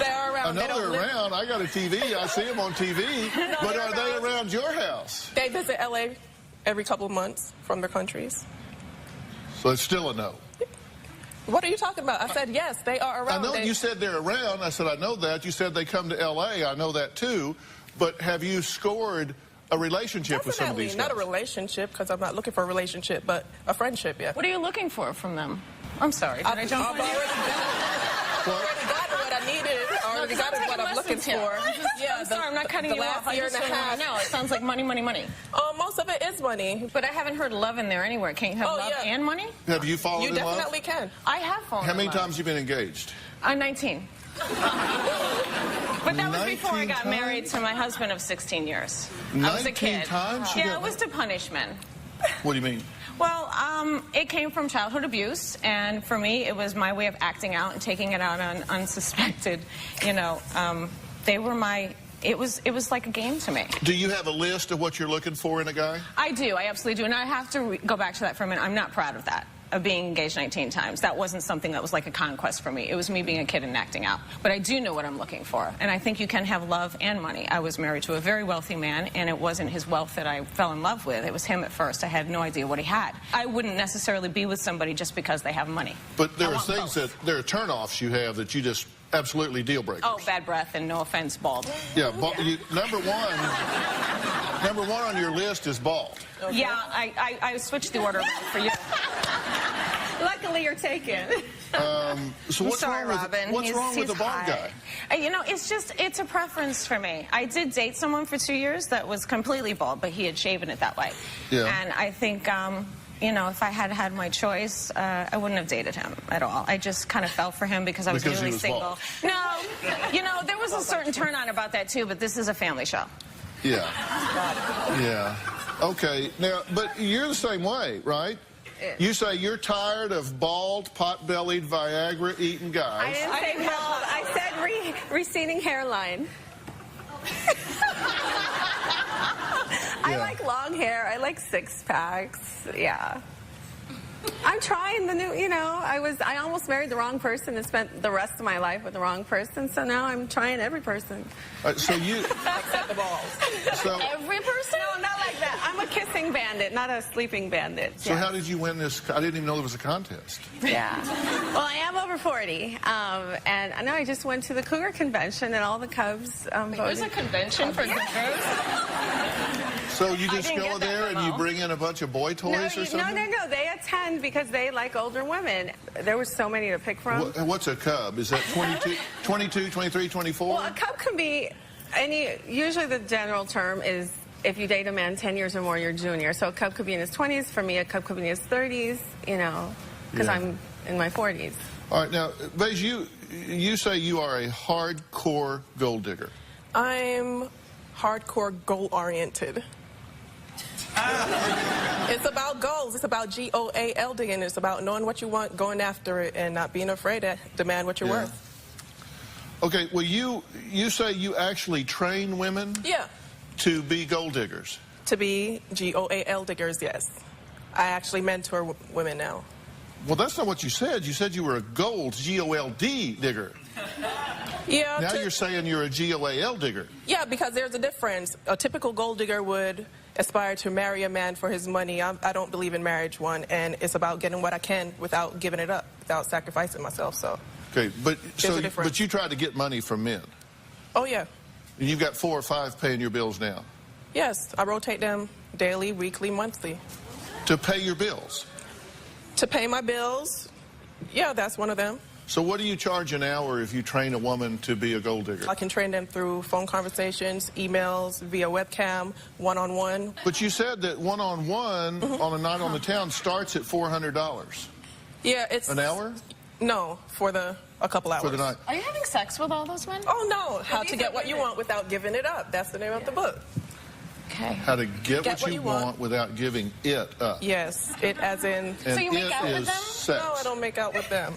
They are around. I know they're around. I got a TV. I see them on TV. No, but are they around your house? They visit L.A. every couple of months from their countries. So it's still a no. What are you talking about? I said yes, they are around. I know you said they're around. I said I know that. You said they come to L.A. I know that too. But have you scored a relationship with some of these guys? Not a relationship, because I'm not looking for a relationship, but a friendship, yeah. What are you looking for from them? I'm sorry, did I jump on you? I've already got what I needed. I already got what I'm looking for. I'm sorry, I'm not cutting you off. The last year and a half. No, it sounds like money, money, money. Most of it is money. But I haven't heard love in there anywhere. Can't you have love and money? Have you fallen in love? You definitely can. I have fallen in love. How many times have you been engaged? I'm 19. But that was before I got married to my husband of 16 years. I was a kid. 19 times? Yeah, it was to punish men. What do you mean? Well, it came from childhood abuse, and for me, it was my way of acting out and taking it out on unsuspected, they were my... It was like a game to me. Do you have a list of what you're looking for in a guy? I do. I absolutely do. And I have to go back to that for a minute. I'm not proud of that, of being engaged 19 times. That wasn't something that was like a conquest for me. It was me being a kid and acting out. But I do know what I'm looking for. And I think you can have love and money. I was married to a very wealthy man, and it wasn't his wealth that I fell in love with. It was him at first. I had no idea what he had. I wouldn't necessarily be with somebody just because they have money. But there are things there are turnoffs you have that you just absolutely deal breakers. Oh, bad breath and no offense, bald. Yeah, number one on your list is bald. Okay. Yeah, I switched the order for you. Luckily, you're taken. So what's wrong with the bald guy? It's a preference for me. I did date someone for 2 years that was completely bald, but he had shaven it that way. Yeah. And I think, if I had had my choice, I wouldn't have dated him at all. I just kind of fell for him because I was newly single. Bald. No, there was a certain turn on about that too, but this is a family show. Yeah. Yeah. Okay. Now, but you're the same way, right? You say you're tired of bald, pot-bellied, Viagra-eating guys. I didn't say bald. I said receding hairline. I like long hair. I like six-packs. Yeah. I'm trying the new, I almost married the wrong person and spent the rest of my life with the wrong person, so now I'm trying every person. So you... Except the balls. So, every person? No, not like that. I'm a kissing bandit, not a sleeping bandit. So how did you win this? I didn't even know there was a contest. Yeah. Well, I am over 40, and I know I just went to the Cougar Convention, and all the Cubs voted. There's a convention for Cougars? So you just go there and you bring in a bunch of boy toys or something? No. They attend because they like older women. There were so many to pick from. What's a Cub? Is that 22, 23, 24? Well, a Cub can be usually the general term is if you date a man 10 years or more, you're junior. So a Cub could be in his 20s. For me, a Cub could be in his 30s, because I'm in my 40s. All right. Now, Baze, you say you are a hardcore gold digger. I'm hardcore goal-oriented. It's about goals. It's about GOAL digging. It's about knowing what you want, going after it, and not being afraid to demand what you're worth. Okay, well, you say you actually train women to be gold diggers. To be GOAL diggers, yes. I actually mentor women now. Well, that's not what you said. You said you were a gold, G-O-L-D digger. Yeah. Now you're saying you're a GOAL digger. Yeah, because there's a difference. A typical gold digger would aspire to marry a man for his money. I don't believe in marriage, and it's about getting what I can without giving it up, without sacrificing myself. So. Okay, but you tried to get money from men. Oh yeah. And you've got 4 or 5 paying your bills now. Yes, I rotate them daily, weekly, monthly. To pay your bills. To pay my bills, yeah, that's one of them. So what do you charge an hour if you train a woman to be a gold digger? I can train them through phone conversations, emails, via webcam, one-on-one. But you said that one-on-one on a night on the town starts at $400. Yeah, it's... An hour? No, for a couple hours. For the night. Are you having sex with all those men? Oh, no. How to get what you want without giving it up. That's the name of the book. Okay. How to get what you want without giving it up. Yes, it as in. And so you make out with them? Sex. No, I don't make out with them.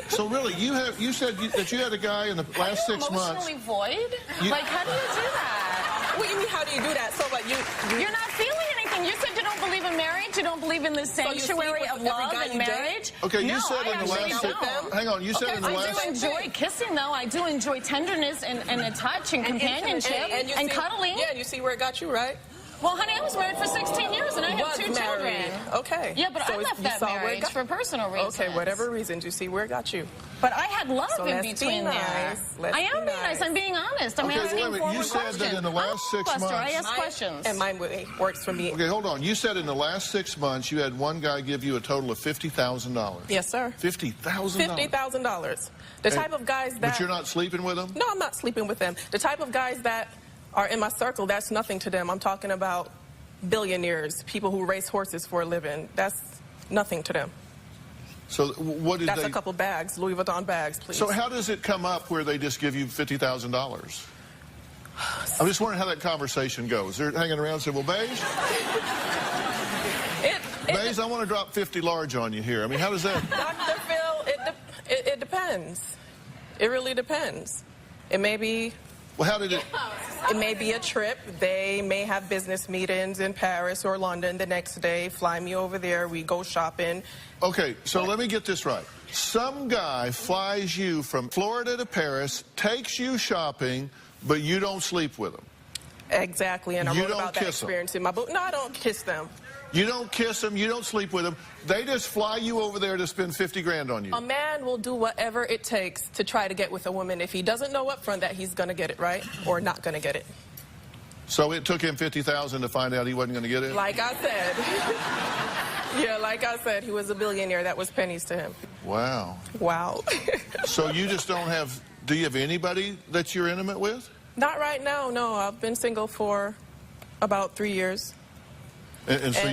So really, you said that you had a guy in the last 6 months. Emotionally void? Like, how do you do that? What do you mean, how do you do that? So, like, you're not feeling anything. You said you don't believe in marriage. You don't believe in the sanctuary of love and marriage. Okay, you no, said in the last 6 months. Hang on, you said in the last. I do enjoy kissing, though. I do enjoy tenderness and a touch and companionship and cuddling. Yeah, and you see where it got you, right? Well, honey, I was married for 16 years, and I have 2 children. Okay. Yeah, but so I left that marriage for personal reasons. Okay, whatever reasons. You see where it got you. But I had love in between there. I am being nice. I'm being honest. I'm asking forward questions. You said that in the last 6 months. I ask questions. And mine works for me. Okay, hold on. You said in the last 6 months you had one guy give you a total of $50,000. Yes, sir. $50,000. $50,000. The type of guys that. But you're not sleeping with them? No, I'm not sleeping with them. The type of guys that are in my circle, that's nothing to them. I'm talking about billionaires, people who race horses for a living. That's nothing to them. So what did That's a couple bags, Louis Vuitton bags, please. So how does it come up where they just give you $50,000? I'm just wondering how that conversation goes. They're hanging around and say, well, Beige, Beige, I want to drop 50 large on you here. I mean, how does that... Dr. Phil, it depends. It really depends. It may be... Well, how did it... It may be a trip. They may have business meetings in Paris or London the next day, fly me over there, we go shopping. Okay, so let me get this right. Some guy flies you from Florida to Paris, takes you shopping, but you don't sleep with him. Exactly, and I wrote about that experience in my book. No, I don't kiss them. You don't kiss them, you don't sleep with them. They just fly you over there to spend 50 grand on you. A man will do whatever it takes to try to get with a woman if he doesn't know up front that he's going to get it, right? Or not going to get it. So it took him $50,000 to find out he wasn't going to get it? Like I said. Yeah, like I said, he was a billionaire. That was pennies to him. Wow. Wow. So you just don't have... Do you have anybody that you're intimate with? Not right now, no. I've been single for about 3 years. And so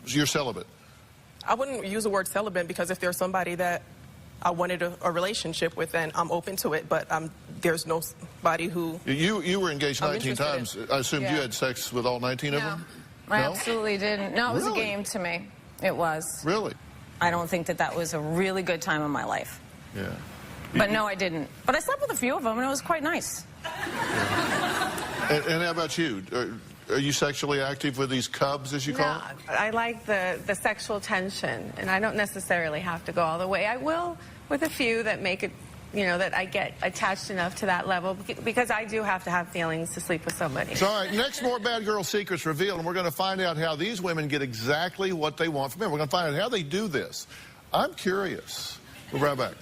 you're celibate? I wouldn't use the word celibate because if there's somebody that I wanted a relationship with, then I'm open to it. But there's nobody who... You were engaged 19 times. I assumed you had sex with all 19 of them? I absolutely didn't. No, it was a game to me. It was. Really? I don't think that was a really good time in my life. Yeah. But no, I didn't. But I slept with a few of them, and it was quite nice. And how about you? Are you sexually active with these cubs, as you call them? I like the sexual tension, and I don't necessarily have to go all the way. I will with a few that make it, you know, that I get attached enough to that level, because I do have to have feelings to sleep with somebody. So, all right, next, more Bad Girl Secrets revealed, and we're going to find out how these women get exactly what they want from men. We're going to find out how they do this. I'm curious. We'll be right back.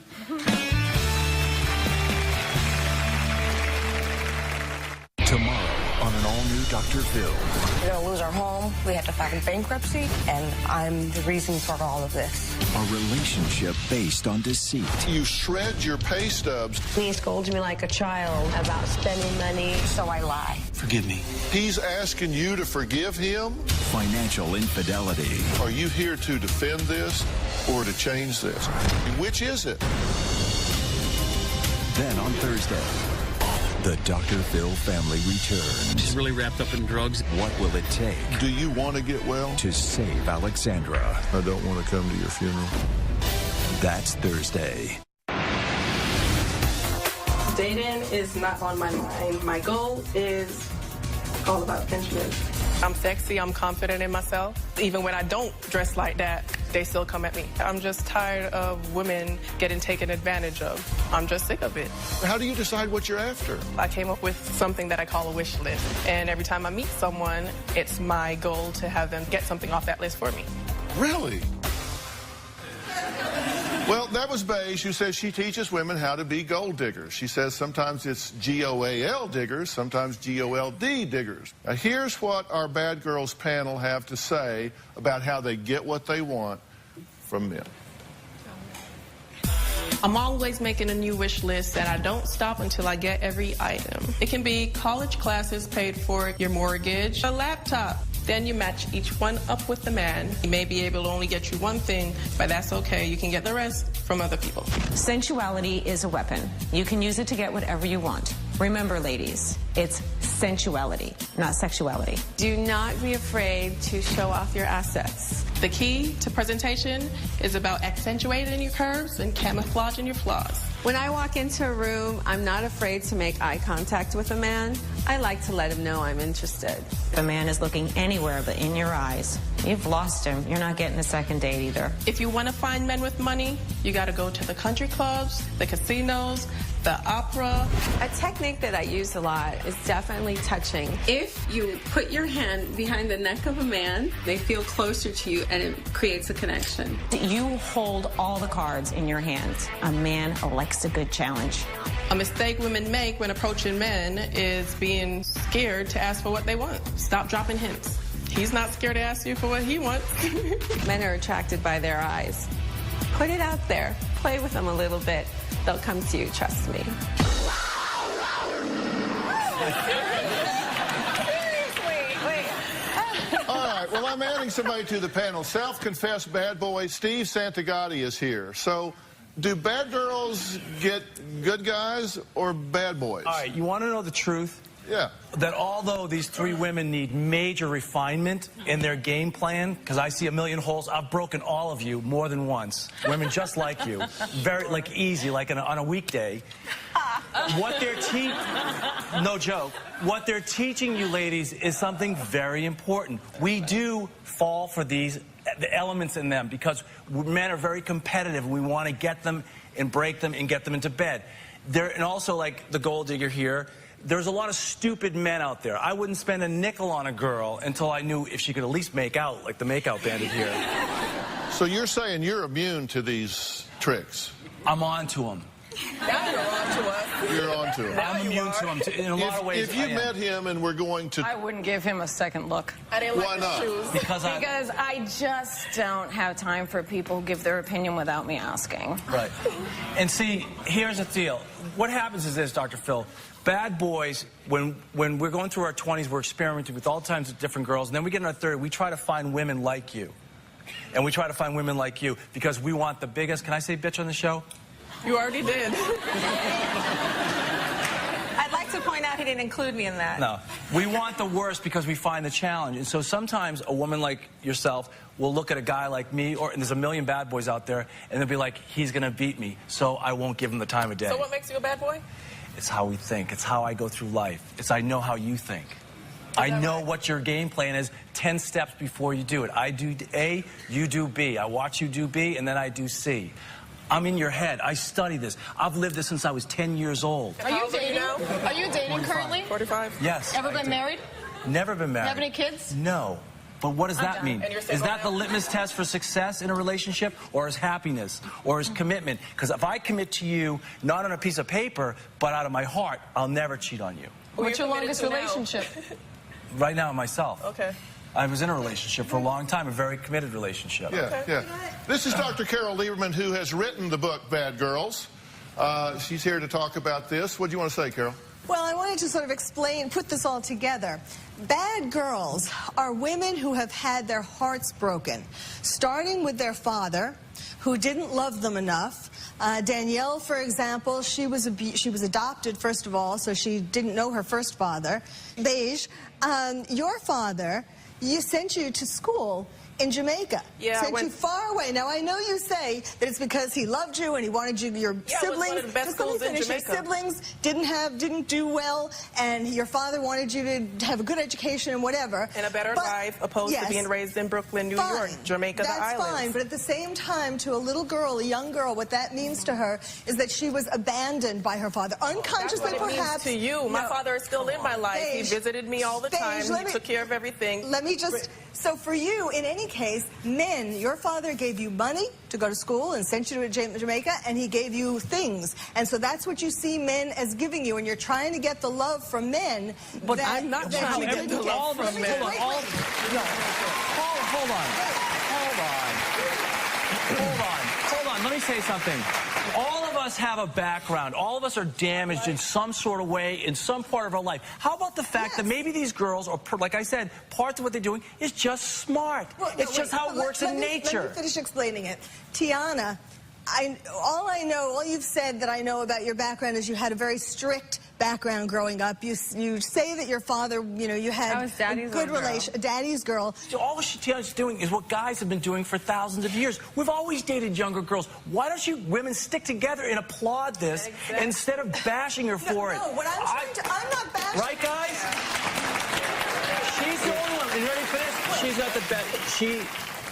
Tomorrow on an all-new Dr. Phil. We're going to lose our home. We have to file bankruptcy, and I'm the reason for all of this. A relationship based on deceit. You shred your pay stubs. He scolds me like a child about spending money, so I lie. Forgive me. He's asking you to forgive him? Financial infidelity. Are you here to defend this or to change this? Which is it? Then on Thursday, the Dr. Phil family returns. She's really wrapped up in drugs. What will it take? Do you want to get well? To save Alexandra. I don't want to come to your funeral. That's Thursday. Dating is not on my mind. My goal is all about Benjamin. I'm sexy, I'm confident in myself. Even when I don't dress like that, they still come at me. I'm just tired of women getting taken advantage of. I'm just sick of it. How do you decide what you're after? I came up with something that I call a wish list. And every time I meet someone, it's my goal to have them get something off that list for me. Really? Well, that was Beige, who says she teaches women how to be gold diggers. She says sometimes it's G-O-A-L diggers, sometimes G-O-L-D diggers. Now, here's what our Bad Girls panel have to say about how they get what they want from men. I'm always making a new wish list, and I don't stop until I get every item. It can be college classes paid for, your mortgage, a laptop. Then you match each one up with the man. He may be able to only get you one thing, but that's okay. You can get the rest from other people. Sensuality is a weapon. You can use it to get whatever you want. Remember, ladies, it's sensuality, not sexuality. Do not be afraid to show off your assets. The key to presentation is about accentuating your curves and camouflaging your flaws. When I walk into a room, I'm not afraid to make eye contact with a man. I like to let him know I'm interested. If a man is looking anywhere but in your eyes, you've lost him. You're not getting a second date either. If you want to find men with money, you got to go to the country clubs, the casinos, the opera. A technique that I use a lot is definitely touching. If you put your hand behind the neck of a man, they feel closer to you and it creates a connection. You hold all the cards in your hands. A man likes a good challenge. A mistake women make when approaching men is being scared to ask for what they want. Stop dropping hints. He's not scared to ask you for what he wants. Men are attracted by their eyes. Put it out there. Play with them a little bit. They'll come to you, trust me. All right, well, I'm adding somebody to the panel. Self-confessed bad boy Steve Santagati is here. So, do bad girls get good guys or bad boys? All right, you want to know the truth? Yeah. That although these three women need major refinement in their game plan, because I see a million holes, I've broken all of you more than once. Women just like you. Very, like, easy, like on a weekday. What they're teaching, no joke, what they're teaching you ladies is something very important. We do fall for the elements in them because men are very competitive. We want to get them and break them and get them into bed. And also, like the gold digger here, there's a lot of stupid men out there. I wouldn't spend a nickel on a girl until I knew if she could at least make out, like the make-out bandit here. So you're saying you're immune to these tricks? I'm on to them. Now you're on to us. You're on to him. I'm immune to him in a lot of ways. If you met him and we're going to... I wouldn't give him a second look. I didn't Why like not? the shoes. Because I just don't have time for people who give their opinion without me asking. Right. And see, here's the deal. What happens is this, Dr. Phil. Bad boys, when we're going through our 20s, we're experimenting with all kinds of different girls. And then we get in our 30s, we try to find women like you. And we try to find women like you because we want the biggest... Can I say bitch on the show? You already did. I'd like to point out he didn't include me in that. No. We want the worst because we find the challenge. And so sometimes a woman like yourself will look at a guy like me, and there's a million bad boys out there, and they'll be like, he's going to beat me, so I won't give him the time of day. So what makes you a bad boy? It's how we think. It's how I go through life. It's I know how you think. I know what your game plan is 10 steps before you do it. I do A, you do B. I watch you do B, and then I do C. I'm in your head. I study this. I've lived this since I was 10 years old. Are you dating? Are you dating currently? 45. Yes. Ever been married? Never been married. Have any kids? No. But what does that mean? Is that the now? litmus test for success in a relationship, or is happiness, or is commitment? Because if I commit to you, not on a piece of paper, but out of my heart, I'll never cheat on you. What's your longest relationship? Right now, myself. Okay. I was in a relationship for a long time, a very committed relationship. Yeah, yeah. This is Dr. Carol Lieberman, who has written the book, Bad Girls. She's here to talk about this. What do you want to say, Carol? Well, I wanted to sort of explain, put this all together. Bad girls are women who have had their hearts broken, starting with their father, who didn't love them enough. Danielle, for example, she was adopted, first of all, so she didn't know her first father. Beige, your father, sent you to school in Jamaica. Yeah, sent you far away. Now, I know you say that it's because he loved you and he wanted you, your siblings. One of the best schools in Jamaica. Your siblings didn't do well, and your father wanted you to have a good education and whatever. And a better life, opposed to being raised in Brooklyn, New York, Jamaica, the islands. That's fine, but at the same time, to a little girl, a young girl, what that means to her is that she was abandoned by her father, unconsciously That's what perhaps. It means to you. My father is still in my life. He visited me all the time. He took care of everything. Let me just. So for you, in any case, men, your father gave you money to go to school and sent you to Jamaica, and he gave you things. And so that's what you see men as giving you, and you're trying to get the love from men. But I'm not trying to get the love from men. Hold on. Let me say something. All of us have a background. All of us are damaged in some sort of way in some part of our life. How about the fact that maybe these girls, or like I said, parts of what they're doing is just smart. Well, it's just how it works in nature. Let me finish explaining it. Tiana, all you've said that I know about your background is you had a very strict background growing up. You say that your father, you had I was daddy's a good little girl. relation, daddy's girl. So all Tiana's doing is what guys have been doing for thousands of years. We've always dated younger girls. Why don't you women stick together and applaud this instead of bashing her for it? No, what I'm not bashing. Right, guys? She's the only one. You ready for this? She's got the best.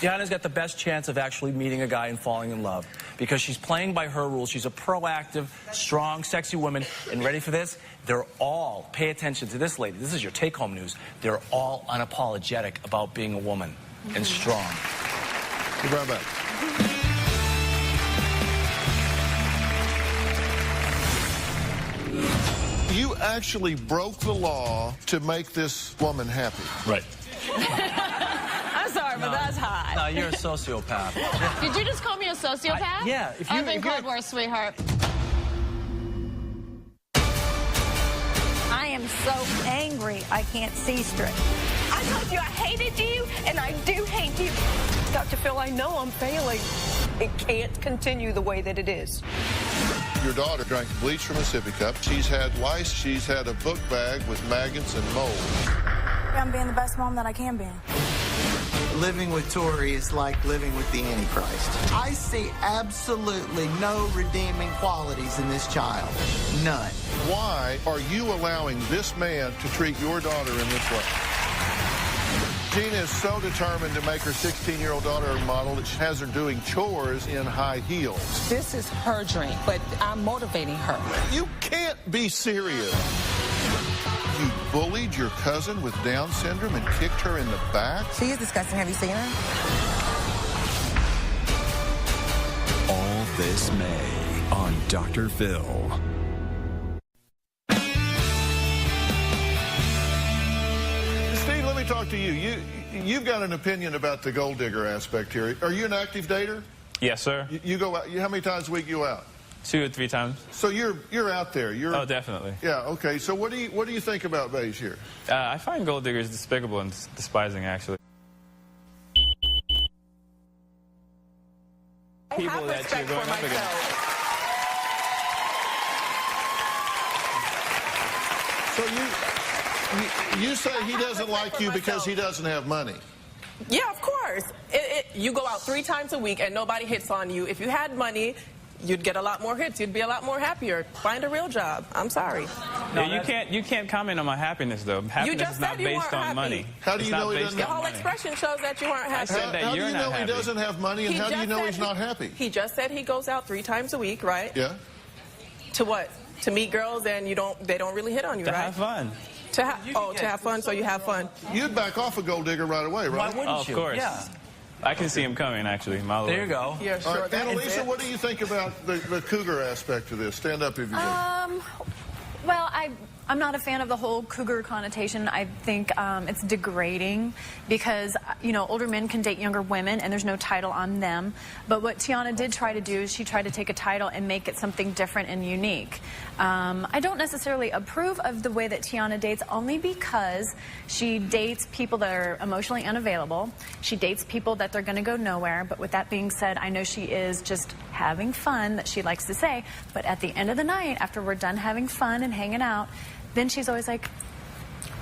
Tiana's got the best chance of actually meeting a guy and falling in love because she's playing by her rules. She's a proactive, strong, sexy woman. And ready for this? They're all, pay attention to this lady. This is your take-home news. They're all unapologetic about being a woman and strong. Be right back. You actually broke the law to make this woman happy. Right. I'm sorry, but that's hot. No, you're a sociopath. Did you just call me a sociopath? Yeah. I've been called worse, sweetheart. I am so angry I can't see straight. I told you I hated you, and I do hate you. Dr. Phil, I know I'm failing. It can't continue the way that it is. Your daughter drank bleach from a sippy cup. She's had lice. She's had a book bag with maggots and mold. I'm being the best mom that I can be. Living with Tori is like living with the Antichrist. I see absolutely no redeeming qualities in this child. None. Why are you allowing this man to treat your daughter in this way? Gina is so determined to make her 16-year-old daughter a model that she has her doing chores in high heels. This is her dream, but I'm motivating her. You can't be serious. You bullied your cousin with Down syndrome and kicked her in the back? She is disgusting. Have you seen her? All this May on Dr. Phil. Steve, let me talk to you. You've got an opinion about the gold digger aspect here. Are you an active dater? Yes, sir. You go out. How many times a week you out? 2 or 3 times. So you're out there. Oh, definitely. Yeah. Okay. So what do you think about Beige here? I find gold diggers despicable and despising, actually. People that you're going up against. So you say he doesn't like you because he doesn't have money. Yeah, of course. You go out 3 times a week and nobody hits on you. If you had money, you'd get a lot more hits. You'd be a lot more happier. Find a real job. I'm sorry. Yeah, you can't comment on my happiness, though. Happiness is not based on money. How do you know he doesn't have money? money? The whole expression shows that you aren't happy. I said that how you're do you not know happy. he doesn't have money, and how do you know he's not happy? He just said he goes out 3 times a week, right? Yeah. To what? To meet girls, and they don't really hit on you, To right? have fun. To have fun, so you have fun. You'd back off a gold digger right away, right? Why wouldn't you? Of course. Yeah. I can see him coming, actually. There you go. Yeah, sure. All right, Annalisa, what do you think about the cougar aspect of this? Stand up if you do. Well, I'm not a fan of the whole cougar connotation. I think it's degrading because, older men can date younger women and there's no title on them. But what Tiana did try to do is she tried to take a title and make it something different and unique. I don't necessarily approve of the way that Tiana dates only because she dates people that are emotionally unavailable. She dates people that they're going to go nowhere. But with that being said, I know she is just having fun, that she likes to say. But at the end of the night, after we're done having fun and hanging out, then she's always like,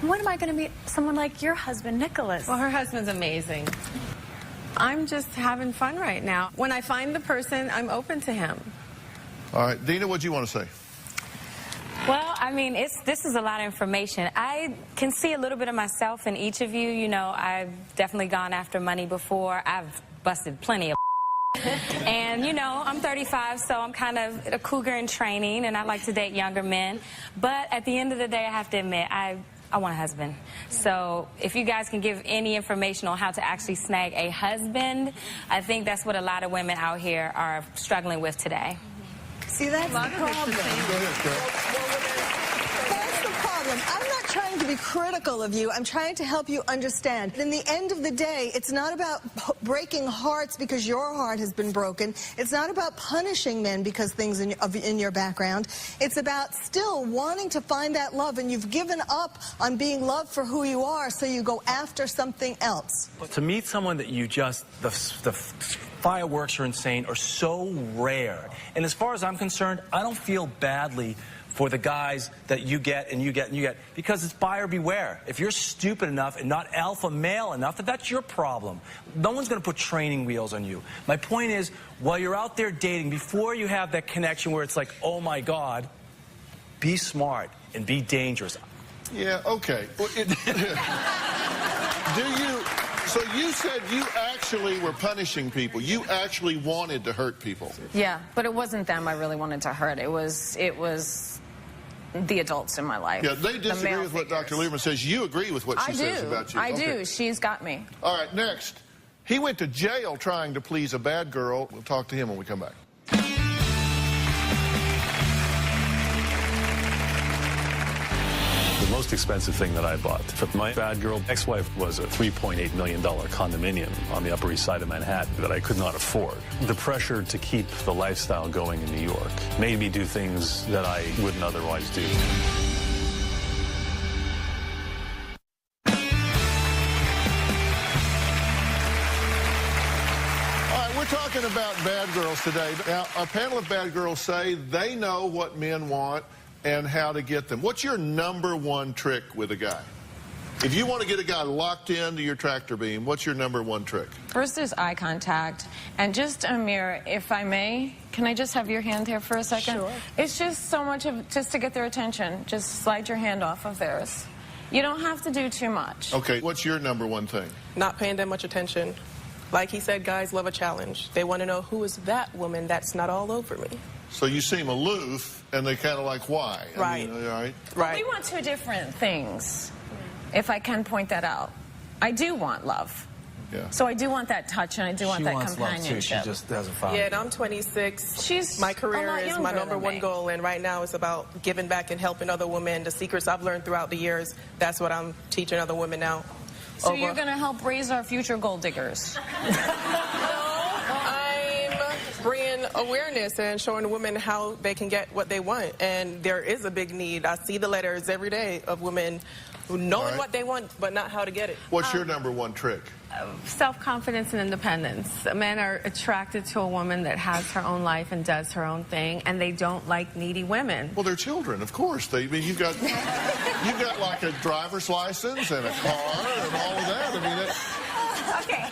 when am I going to meet someone like your husband, Nicholas? Well, her husband's amazing. I'm just having fun right now. When I find the person, I'm open to him. All right, Dina, what do you want to say? Well, I mean, this is a lot of information. I can see a little bit of myself in each of you. I've definitely gone after money before. I've busted plenty of and, I'm 35, so I'm kind of a cougar in training, and I like to date younger men. But at the end of the day, I have to admit, I want a husband. So if you guys can give any information on how to actually snag a husband, I think that's what a lot of women out here are struggling with today. See, that's the problem. That's the problem. I'm not trying to be critical of you. I'm trying to help you understand. In the end of the day, it's not about breaking hearts because your heart has been broken. It's not about punishing men because things in your background. It's about still wanting to find that love, and you've given up on being loved for who you are, so you go after something else. To meet someone that you just, the fireworks are insane, are so rare. And as far as I'm concerned, I don't feel badly for the guys that you get and you get and you get, because it's buyer beware. If you're stupid enough and not alpha male enough, that's your problem. No one's going to put training wheels on you. My point is, while you're out there dating, before you have that connection where it's like, oh my God, be smart and be dangerous. Yeah, okay. So you said you actually were punishing people. You actually wanted to hurt people. Yeah, but it wasn't them I really wanted to hurt. It was the adults in my life. Yeah, they disagree with what Dr. Lieberman says. You agree with what she says about you. I do. She's got me. All right, next. He went to jail trying to please a bad girl. We'll talk to him when we come back. The most expensive thing that I bought for my bad girl ex-wife was a $3.8 million condominium on the Upper East Side of Manhattan that I could not afford. The pressure to keep the lifestyle going in New York made me do things that I wouldn't otherwise do. We're talking about bad girls today. Now, our panel of bad girls say they know what men want and how to get them. What's your #1 trick with a guy? If you want to get a guy locked into your tractor beam, what's your #1 trick? First is eye contact. And just, Amir, if I may, can I just have your hand here for a second? Sure. It's just so much of, just to get their attention, just slide your hand off of theirs. You don't have to do too much. Okay, what's your #1 thing? Not paying that much attention. Like he said, guys love a challenge. They want to know who is that woman that's not all over me. So you seem aloof, and they kind of like, why? Right. I mean, all right. Right. We want two different things, if I can point that out. I do want love. Yeah. So I do want that touch, and I do want that companionship. Love too. She just doesn't find Yeah, it. and I'm 26. She's my career a lot is my younger than #1 me. goal, and right now it's about giving back and helping other women. The secrets I've learned throughout the years, that's what I'm teaching other women now. So you're going to help raise our future gold diggers? I'm bringing awareness and showing women how they can get what they want. And there is a big need. I see the letters every day of women who knowing what they want, but not how to get it. What's your #1 trick? Self-confidence and independence. Men are attracted to a woman that has her own life and does her own thing, and they don't like needy women. Well, they're children, of course. I mean, you've got like a driver's license and a car and all of that. I mean, Okay.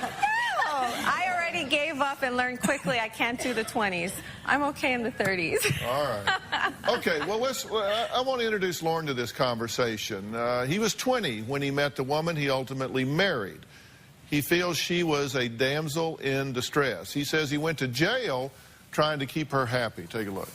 I already gave up and learned quickly I can't do the 20s. I'm okay in the 30s. all right. Okay, well, I want to introduce Lauren to this conversation. He was 20 when he met the woman he ultimately married. He feels she was a damsel in distress. He says he went to jail trying to keep her happy. Take a look.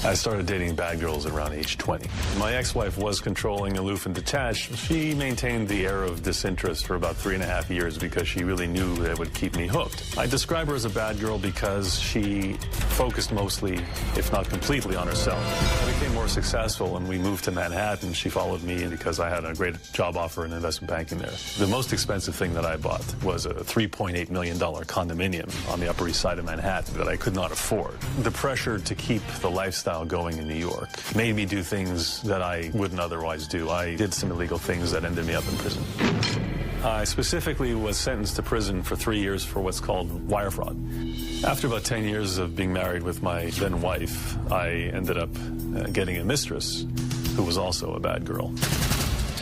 I started dating bad girls around age 20. My ex-wife was controlling, aloof, and detached. She maintained the air of disinterest for about 3.5 years because she really knew that it would keep me hooked. I describe her as a bad girl because she focused mostly, if not completely, on herself. I became more successful and we moved to Manhattan. She followed me because I had a great job offer in investment banking there. The most expensive thing that I bought was a $3.8 million condominium on the Upper East Side of Manhattan that I could not afford. The pressure to keep the lifestyle going in New York made me do things that I wouldn't otherwise do. I did some illegal things that ended me up in prison. I specifically was sentenced to prison for 3 years for what's called wire fraud. After about 10 years of being married with my then wife, I ended up getting a mistress who was also a bad girl.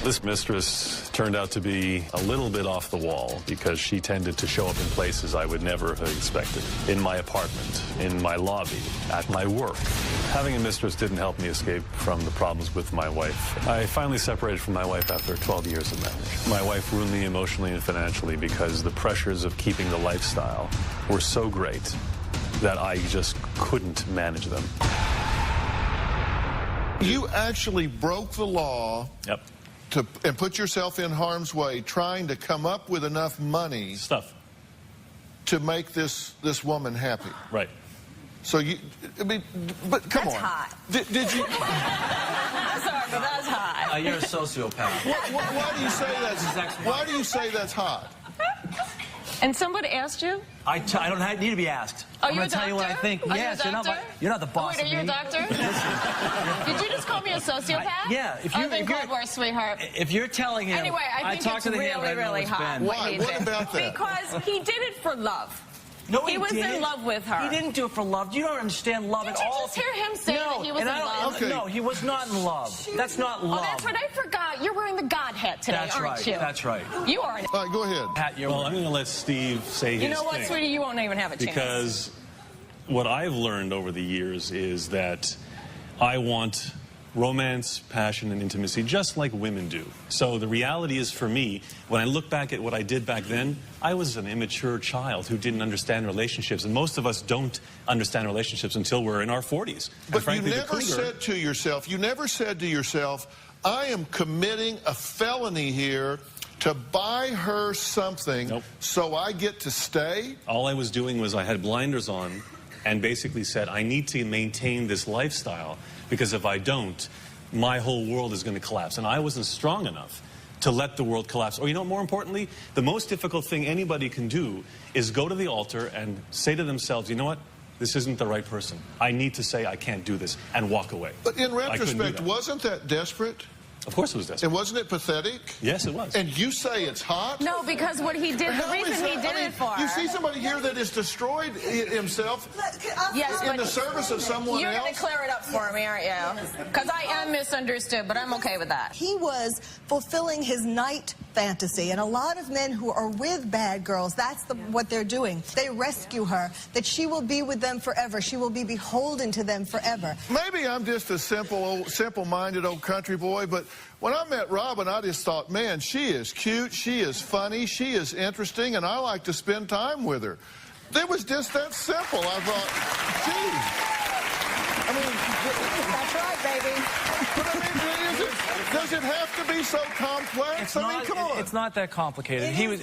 This mistress turned out to be a little bit off the wall because she tended to show up in places I would never have expected. In my apartment, in my lobby, at my work. Having a mistress didn't help me escape from the problems with my wife. I finally separated from my wife after 12 years of marriage. My wife ruined me emotionally and financially because the pressures of keeping the lifestyle were so great that I just couldn't manage them. You actually broke the law. Yep. And put yourself in harm's way trying to come up with enough money to make this woman happy. Right. So you, I mean, but come That's on. hot. Did you? Sorry, but that's hot. You're a sociopath. Why do you say that's? Why do you say that's hot? And somebody asked you? I don't need to be asked. Are I'm you going to tell you what I think. Are Yes, you a doctor? you're not the boss Wait, are you of a me. doctor? Did you just call me a sociopath? Yeah. Oh, then God bless, sweetheart. If you're telling him, Anyway, I think talked it's to the really, hand, but I don't know really what's hot. been. What he What did. about that? Because he did it for love. No, he was didn't. in love with her. He didn't do it for love. You don't understand love Did at you all. just hear him say that he was in love? Okay. No, he was not in love. That's not love. Oh, that's right. I forgot. You're wearing the God hat today, That's aren't right. you? That's right. You are. All right, go ahead. Well, I'm going to let Steve say his You know what, thing. sweetie? You won't even have a chance. Because what I've learned over the years is that I want romance, passion, and intimacy just like women do. So the reality is, for me, when I look back at what I did back then, I was an immature child who didn't understand relationships. And most of us don't understand relationships until we're in our 40s. But you never said to yourself, I am committing a felony here to buy her something so I get to stay? All I was doing was I had blinders on and basically said, I need to maintain this lifestyle, because if I don't, my whole world is going to collapse. And I wasn't strong enough to let the world collapse. Or, you know, more importantly, the most difficult thing anybody can do is go to the altar and say to themselves, you know what? This isn't the right person. I need to say I can't do this, and walk away. But in I couldn't do retrospect, that. wasn't that desperate? Of course it was desperate. And wasn't it pathetic? Yes, it was. And you say it's hot? No, because what he did, the reason he did it for. You see somebody here that has destroyed himself Yes, in the service of someone you're else? going to clear it up for me, aren't you? Because I am misunderstood, but I'm okay with that. He was fulfilling his night fantasy, and a lot of men who are with bad girls, that's what they're doing. They rescue her, that she will be with them forever. She will be beholden to them forever. Maybe I'm just a simple-minded old country boy, but when I met Robin, I just thought, man, she is cute, she is funny, she is interesting, and I like to spend time with her. It was just that simple. I thought, gee. I mean, that's right, baby. But I mean, does it have to be so complex? I mean, come on. It's not that complicated. He was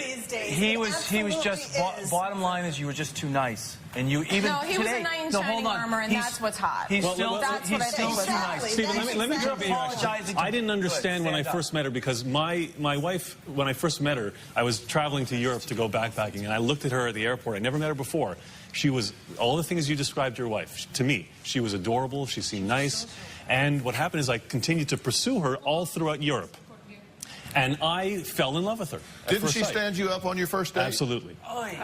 just. Bottom line is, you were just too nice, and you even No, he was a knight in shining armor, and that's what's hot. He's still. That's He's what I still think was too hot. nice. Stephen, let me jump in here. I didn't understand when I first met her, because my wife, when I first met her, I was traveling to Europe to go backpacking, and I looked at her at the airport. I never met her before. She was all the things you described your wife. To me, she was adorable. She seemed nice. And what happened is I continued to pursue her all throughout Europe. And I fell in love with her. Didn't she stand you up on your first date? Absolutely. God,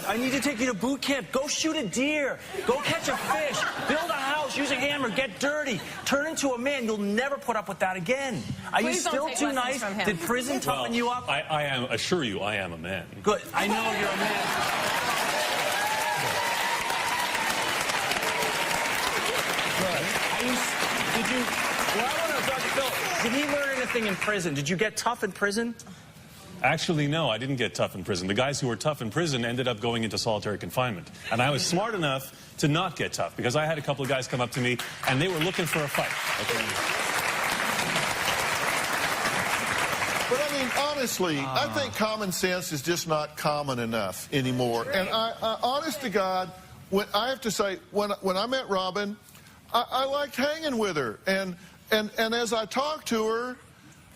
I need to take you to boot camp. Go shoot a deer. Go catch a fish. Build a house. Use a hammer. Get dirty. Turn into a man. You'll never put up with that again. Are you still too nice? Did prison toughen you up? I assure you, I am a man. Good. I know you're a man. Did he learn anything in prison? Did you get tough in prison? Actually, no, I didn't get tough in prison. The guys who were tough in prison ended up going into solitary confinement. And I was smart enough to not get tough, because I had a couple of guys come up to me, and they were looking for a fight. But I mean, honestly, I think common sense is just not common enough anymore. And I honest to God, I have to say, when I met Robin, I liked hanging with her. And as I talked to her,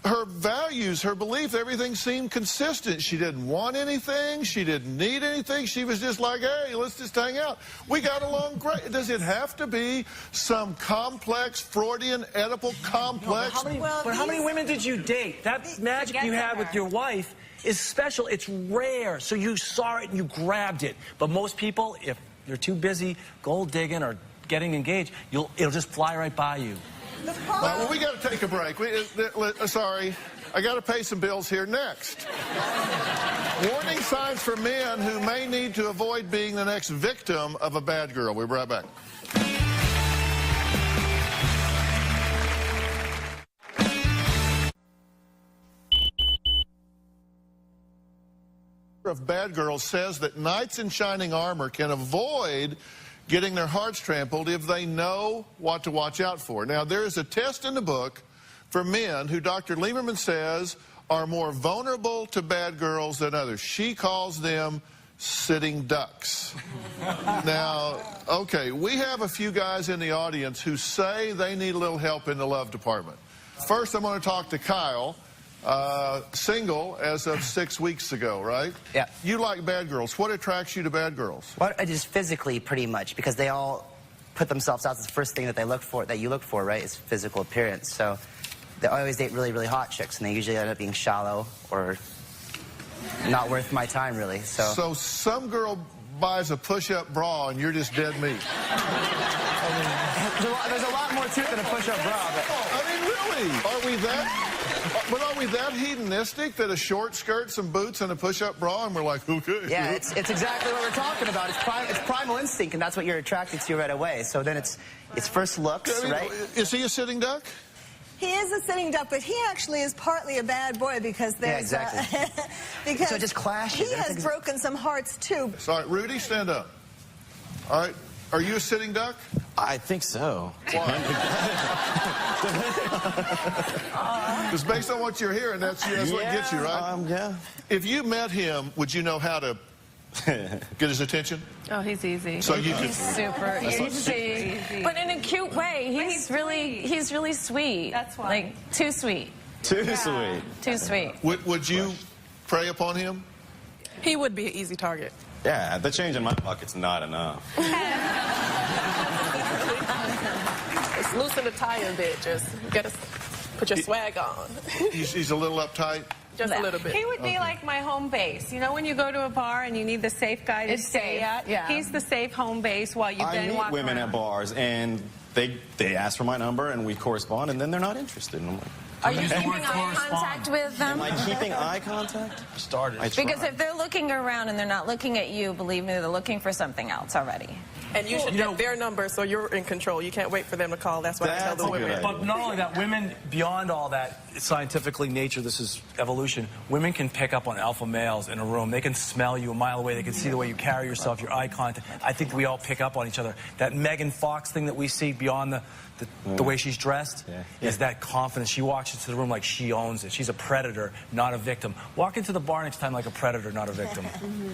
her values, her beliefs, everything seemed consistent. She didn't want anything. She didn't need anything. She was just like, hey, let's just hang out. We got along great. Does it have to be some complex Freudian Oedipal complex? But how many women did you date? That magic you had with your wife is special. It's rare. So you saw it and you grabbed it. But most people, if you're too busy gold digging or getting engaged, it'll just fly right by you. Well, we got to take a break. Sorry, I got to pay some bills here. Next, warning signs for men who may need to avoid being the next victim of a bad girl. We'll be right back. Of bad girls says that knights in shining armor can avoid getting their hearts trampled if they know what to watch out for. Now, there is a test in the book for men who Dr. Lieberman says are more vulnerable to bad girls than others. She calls them sitting ducks. Now, okay, we have a few guys in the audience who say they need a little help in the love department. First, I'm going to talk to Kyle. Single as of 6 weeks ago, right? Yeah. You like bad girls. What attracts you to bad girls? Well, just physically, pretty much, because they all put themselves out as the first thing that they look for, that you look for, right? Is physical appearance. So they always date really, really hot chicks, and they usually end up being shallow or not worth my time, really. So some girl buys a push-up bra and you're just dead meat. There's a lot more to it than a push-up bra. But... I mean, really? Are we that hedonistic that a short skirt, some boots, and a push-up bra, and we're like, okay. Yeah, it's exactly what we're talking about. It's primal instinct, and that's what you're attracted to right away. So then it's first looks, right? Is he a sitting duck? He is a sitting duck, but he actually is partly a bad boy because there's... Yeah, exactly. because so it just clashes. He has broken some hearts, too. Sorry, Rudy, stand up. All right. Are you a sitting duck? I think so. Why? Because based on what you're hearing, that's what gets you, right? Yeah. If you met him, would you know how to get his attention? Oh, he's easy. So you He's super easy. But in a cute way. He's really sweet. That's why. Like, too sweet. Too sweet. Too sweet. Would you prey upon him? He would be an easy target. Yeah, the change in my pocket's not enough. Just loosen the tie a bit. Just put your swag on. He's a little uptight? Just a little bit. He would be like my home base. You know when you go to a bar and you need the safe guy to stay at? Yeah. He's the safe home base while you then I walk meet women around. at bars, and they ask for my number, and we correspond, and then they're not interested. And I'm like, Are you keeping eye contact with them? am I keeping eye contact? I try. Because if they're looking around and they're not looking at you, believe me, they're looking for something else already. And you should get their number so you're in control. You can't wait for them to call. That's what I tell the women. But not only that, women, beyond all that, scientifically, nature, this is evolution, women can pick up on alpha males in a room. They can smell you a mile away. They can see the way you carry yourself, your eye contact. I think we all pick up on each other. That Megan Fox thing that we see beyond the way she's dressed is that confidence. She walks into the room like she owns it. She's a predator, not a victim. Walk into the bar next time like a predator, not a victim.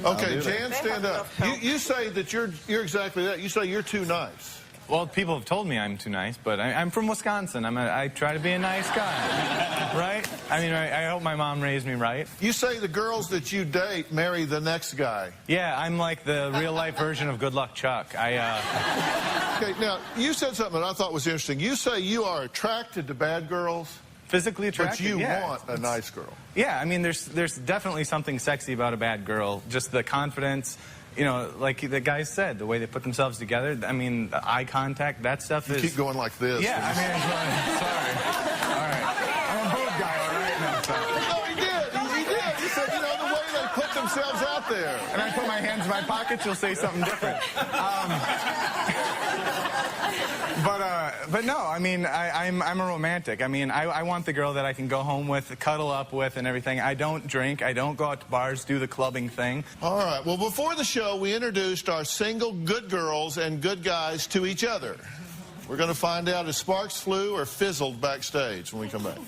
Okay, Jan, stand up. You say that you're exactly that. You say you're too nice. Well, people have told me I'm too nice, but I'm from Wisconsin. I try to be a nice guy, right? I mean, I hope my mom raised me right. You say the girls that you date marry the next guy. Yeah, I'm like the real-life version of Good Luck Chuck. Okay, now, you said something that I thought was interesting. You say you are attracted to bad girls. Physically attracted, but you want a nice girl. Yeah, I mean, there's definitely something sexy about a bad girl. Just the confidence. You know, like the guys said, the way they put themselves together. I mean, the eye contact, that stuff is... You keep going like this. Yeah, I mean, sorry. All right. I'm a boob guy, all right? No, sorry. No, he did. He did. He said, you know, the way they put themselves out there. And I put my hands in my pockets, you'll say something different. But no, I mean, I'm a romantic. I mean, I want the girl that I can go home with, cuddle up with, and everything. I don't drink. I don't go out to bars, do the clubbing thing. All right. Well, before the show, we introduced our single good girls and good guys to each other. We're going to find out if sparks flew or fizzled backstage when we come back.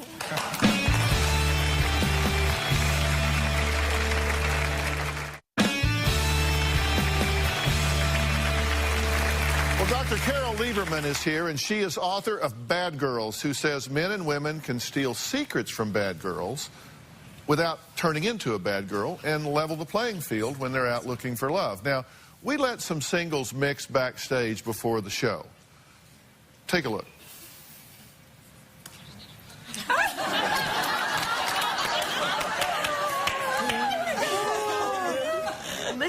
Well, Dr. Carol Lieberman is here, and she is author of Bad Girls, who says men and women can steal secrets from bad girls without turning into a bad girl and level the playing field when they're out looking for love. Now, we let some singles mix backstage before the show. Take a look.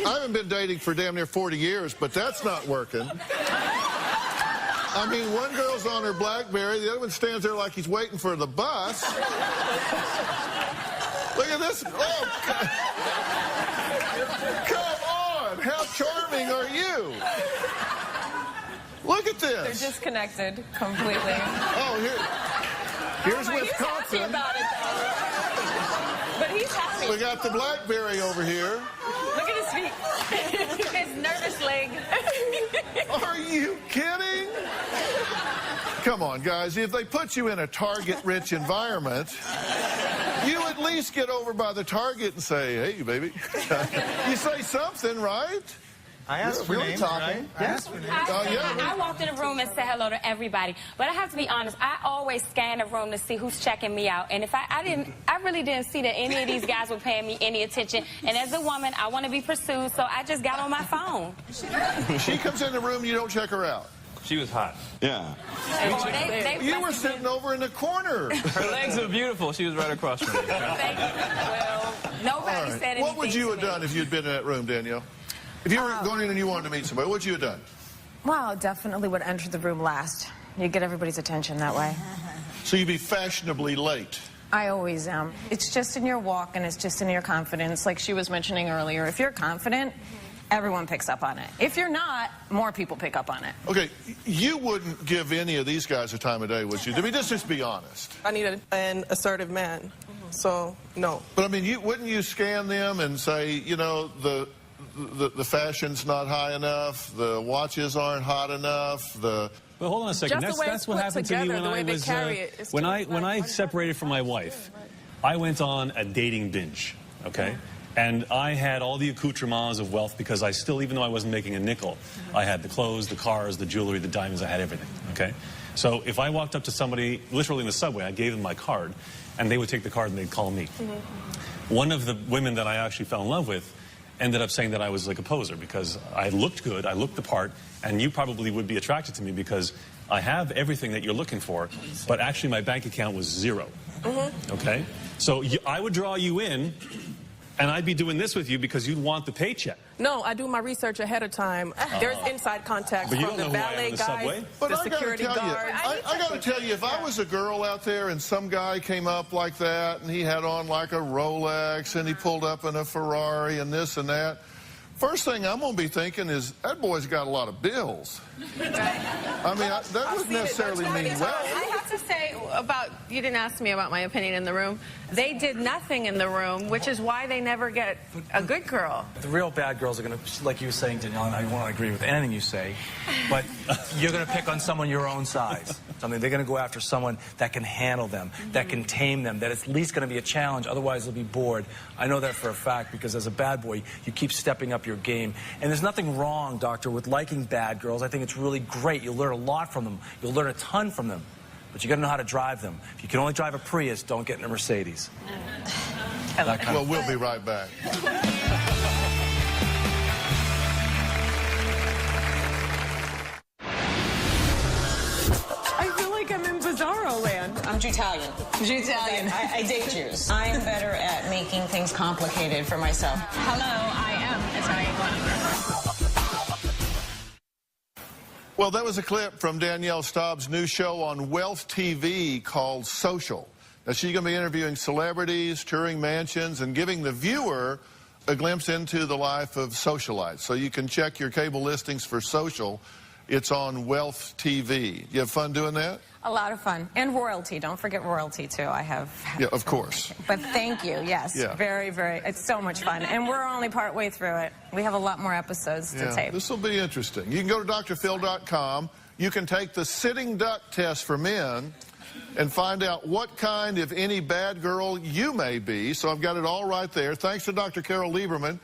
I haven't been dating for damn near 40 years, but that's not working. I mean, one girl's on her BlackBerry, the other one stands there like he's waiting for the bus. Look at this. Oh, come on. How charming are you? Look at this. They're disconnected completely. Oh, here's Wisconsin. He's happy about it, though. But he's happy. We got the BlackBerry over here. Look at his feet. His nervous leg. Are you kidding? Come on, guys. If they put you in a target-rich environment, you at least get over by the target and say, hey, baby. You say something, right? I asked for names, right? Yes. I walked in the room and said hello to everybody. But I have to be honest, I always scan the room to see who's checking me out. And if I really didn't see that any of these guys were paying me any attention. And as a woman, I want to be pursued, so I just got on my phone. She comes in the room, you don't check her out. She was hot. Yeah. You were sitting over in the corner. Her legs are beautiful. She was right across from me. Thank you. Well, Nobody said anything. What would you have done if you'd been in that room, Danielle? If you were going in and you wanted to meet somebody, what would you have done? Well, definitely would enter the room last. You get everybody's attention that way. So you'd be fashionably late. I always am. It's just in your walk and it's just in your confidence. Like she was mentioning earlier, if you're confident, everyone picks up on it. If you're not, more people pick up on it. Okay, you wouldn't give any of these guys a time of day, would you? I mean, just be honest. I need an assertive man, so no. But I mean, wouldn't you scan them and say, you know, the fashion's not high enough, the watches aren't hot enough, the... But hold on a second. Just the way That's what happened to me when I was when I separated from my wife. I went on a dating binge. Okay. And I had all the accoutrements of wealth because I still, even though I wasn't making a nickel, I had the clothes, the cars, the jewelry, the diamonds, I had everything, okay? So if I walked up to somebody, literally in the subway, I gave them my card, and they would take the card and they'd call me. One of the women that I actually fell in love with ended up saying that I was like a poser because I looked good, I looked the part, and you probably would be attracted to me because I have everything that you're looking for, but actually my bank account was zero, okay? So I would draw you in, and I'd be doing this with you because you'd want the paycheck. No, I do my research ahead of time. There's inside contacts But you from don't the know who I am valet in the guys, subway? But the I gotta security tell you, guards. I got to tell you, if I was a girl out there and some guy came up like that and he had on like a Rolex and he pulled up in a Ferrari and this and that, first thing I'm going to be thinking is, that boy's got a lot of bills. I mean, that wouldn't necessarily mean well. I have to say about, you didn't ask me about my opinion in the room. They did nothing in the room, which is why they never get a good girl. The real bad girls are going to, like you were saying, Danielle, and I won't agree with anything you say, but you're going to pick on someone your own size. They're going to go after someone that can handle them, that can tame them, that it's at least going to be a challenge. Otherwise, they'll be bored. I know that for a fact because as a bad boy, you keep stepping up your game. And there's nothing wrong, Doctor, with liking bad girls. I think it's really great. You'll learn a lot from them. You'll learn a ton from them. But you got to know how to drive them. If you can only drive a Prius, don't get in a Mercedes. Well, we'll be right back. I feel like I'm in Bizarro land. I'm Jutalian. Jutalian. I date Jews. I am better at making things complicated for myself. Hello, I am Italian. Well, that was a clip from Danielle Staub's new show on Wealth TV called Social. Now, she's going to be interviewing celebrities, touring mansions, and giving the viewer a glimpse into the life of socialites. So you can check your cable listings for Social. It's on Wealth TV. You have fun doing that? A lot of fun. And royalty. Don't forget royalty, too. I have. Yeah, of course. But thank you. Yes. Yeah. Very, very. It's so much fun. And we're only part way through it. We have a lot more episodes to tape. This will be interesting. You can go to drphil.com. You can take the sitting duck test for men and find out what kind, if any, bad girl you may be. So I've got it all right there. Thanks to Dr. Carol Lieberman,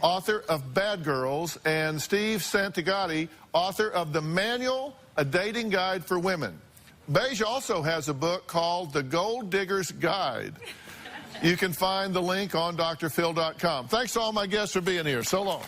author of Bad Girls, and Steve Santagati, author of The Manual, A Dating Guide for Women. Beige also has a book called The Gold Digger's Guide. You can find the link on drphil.com. Thanks to all my guests for being here. So long.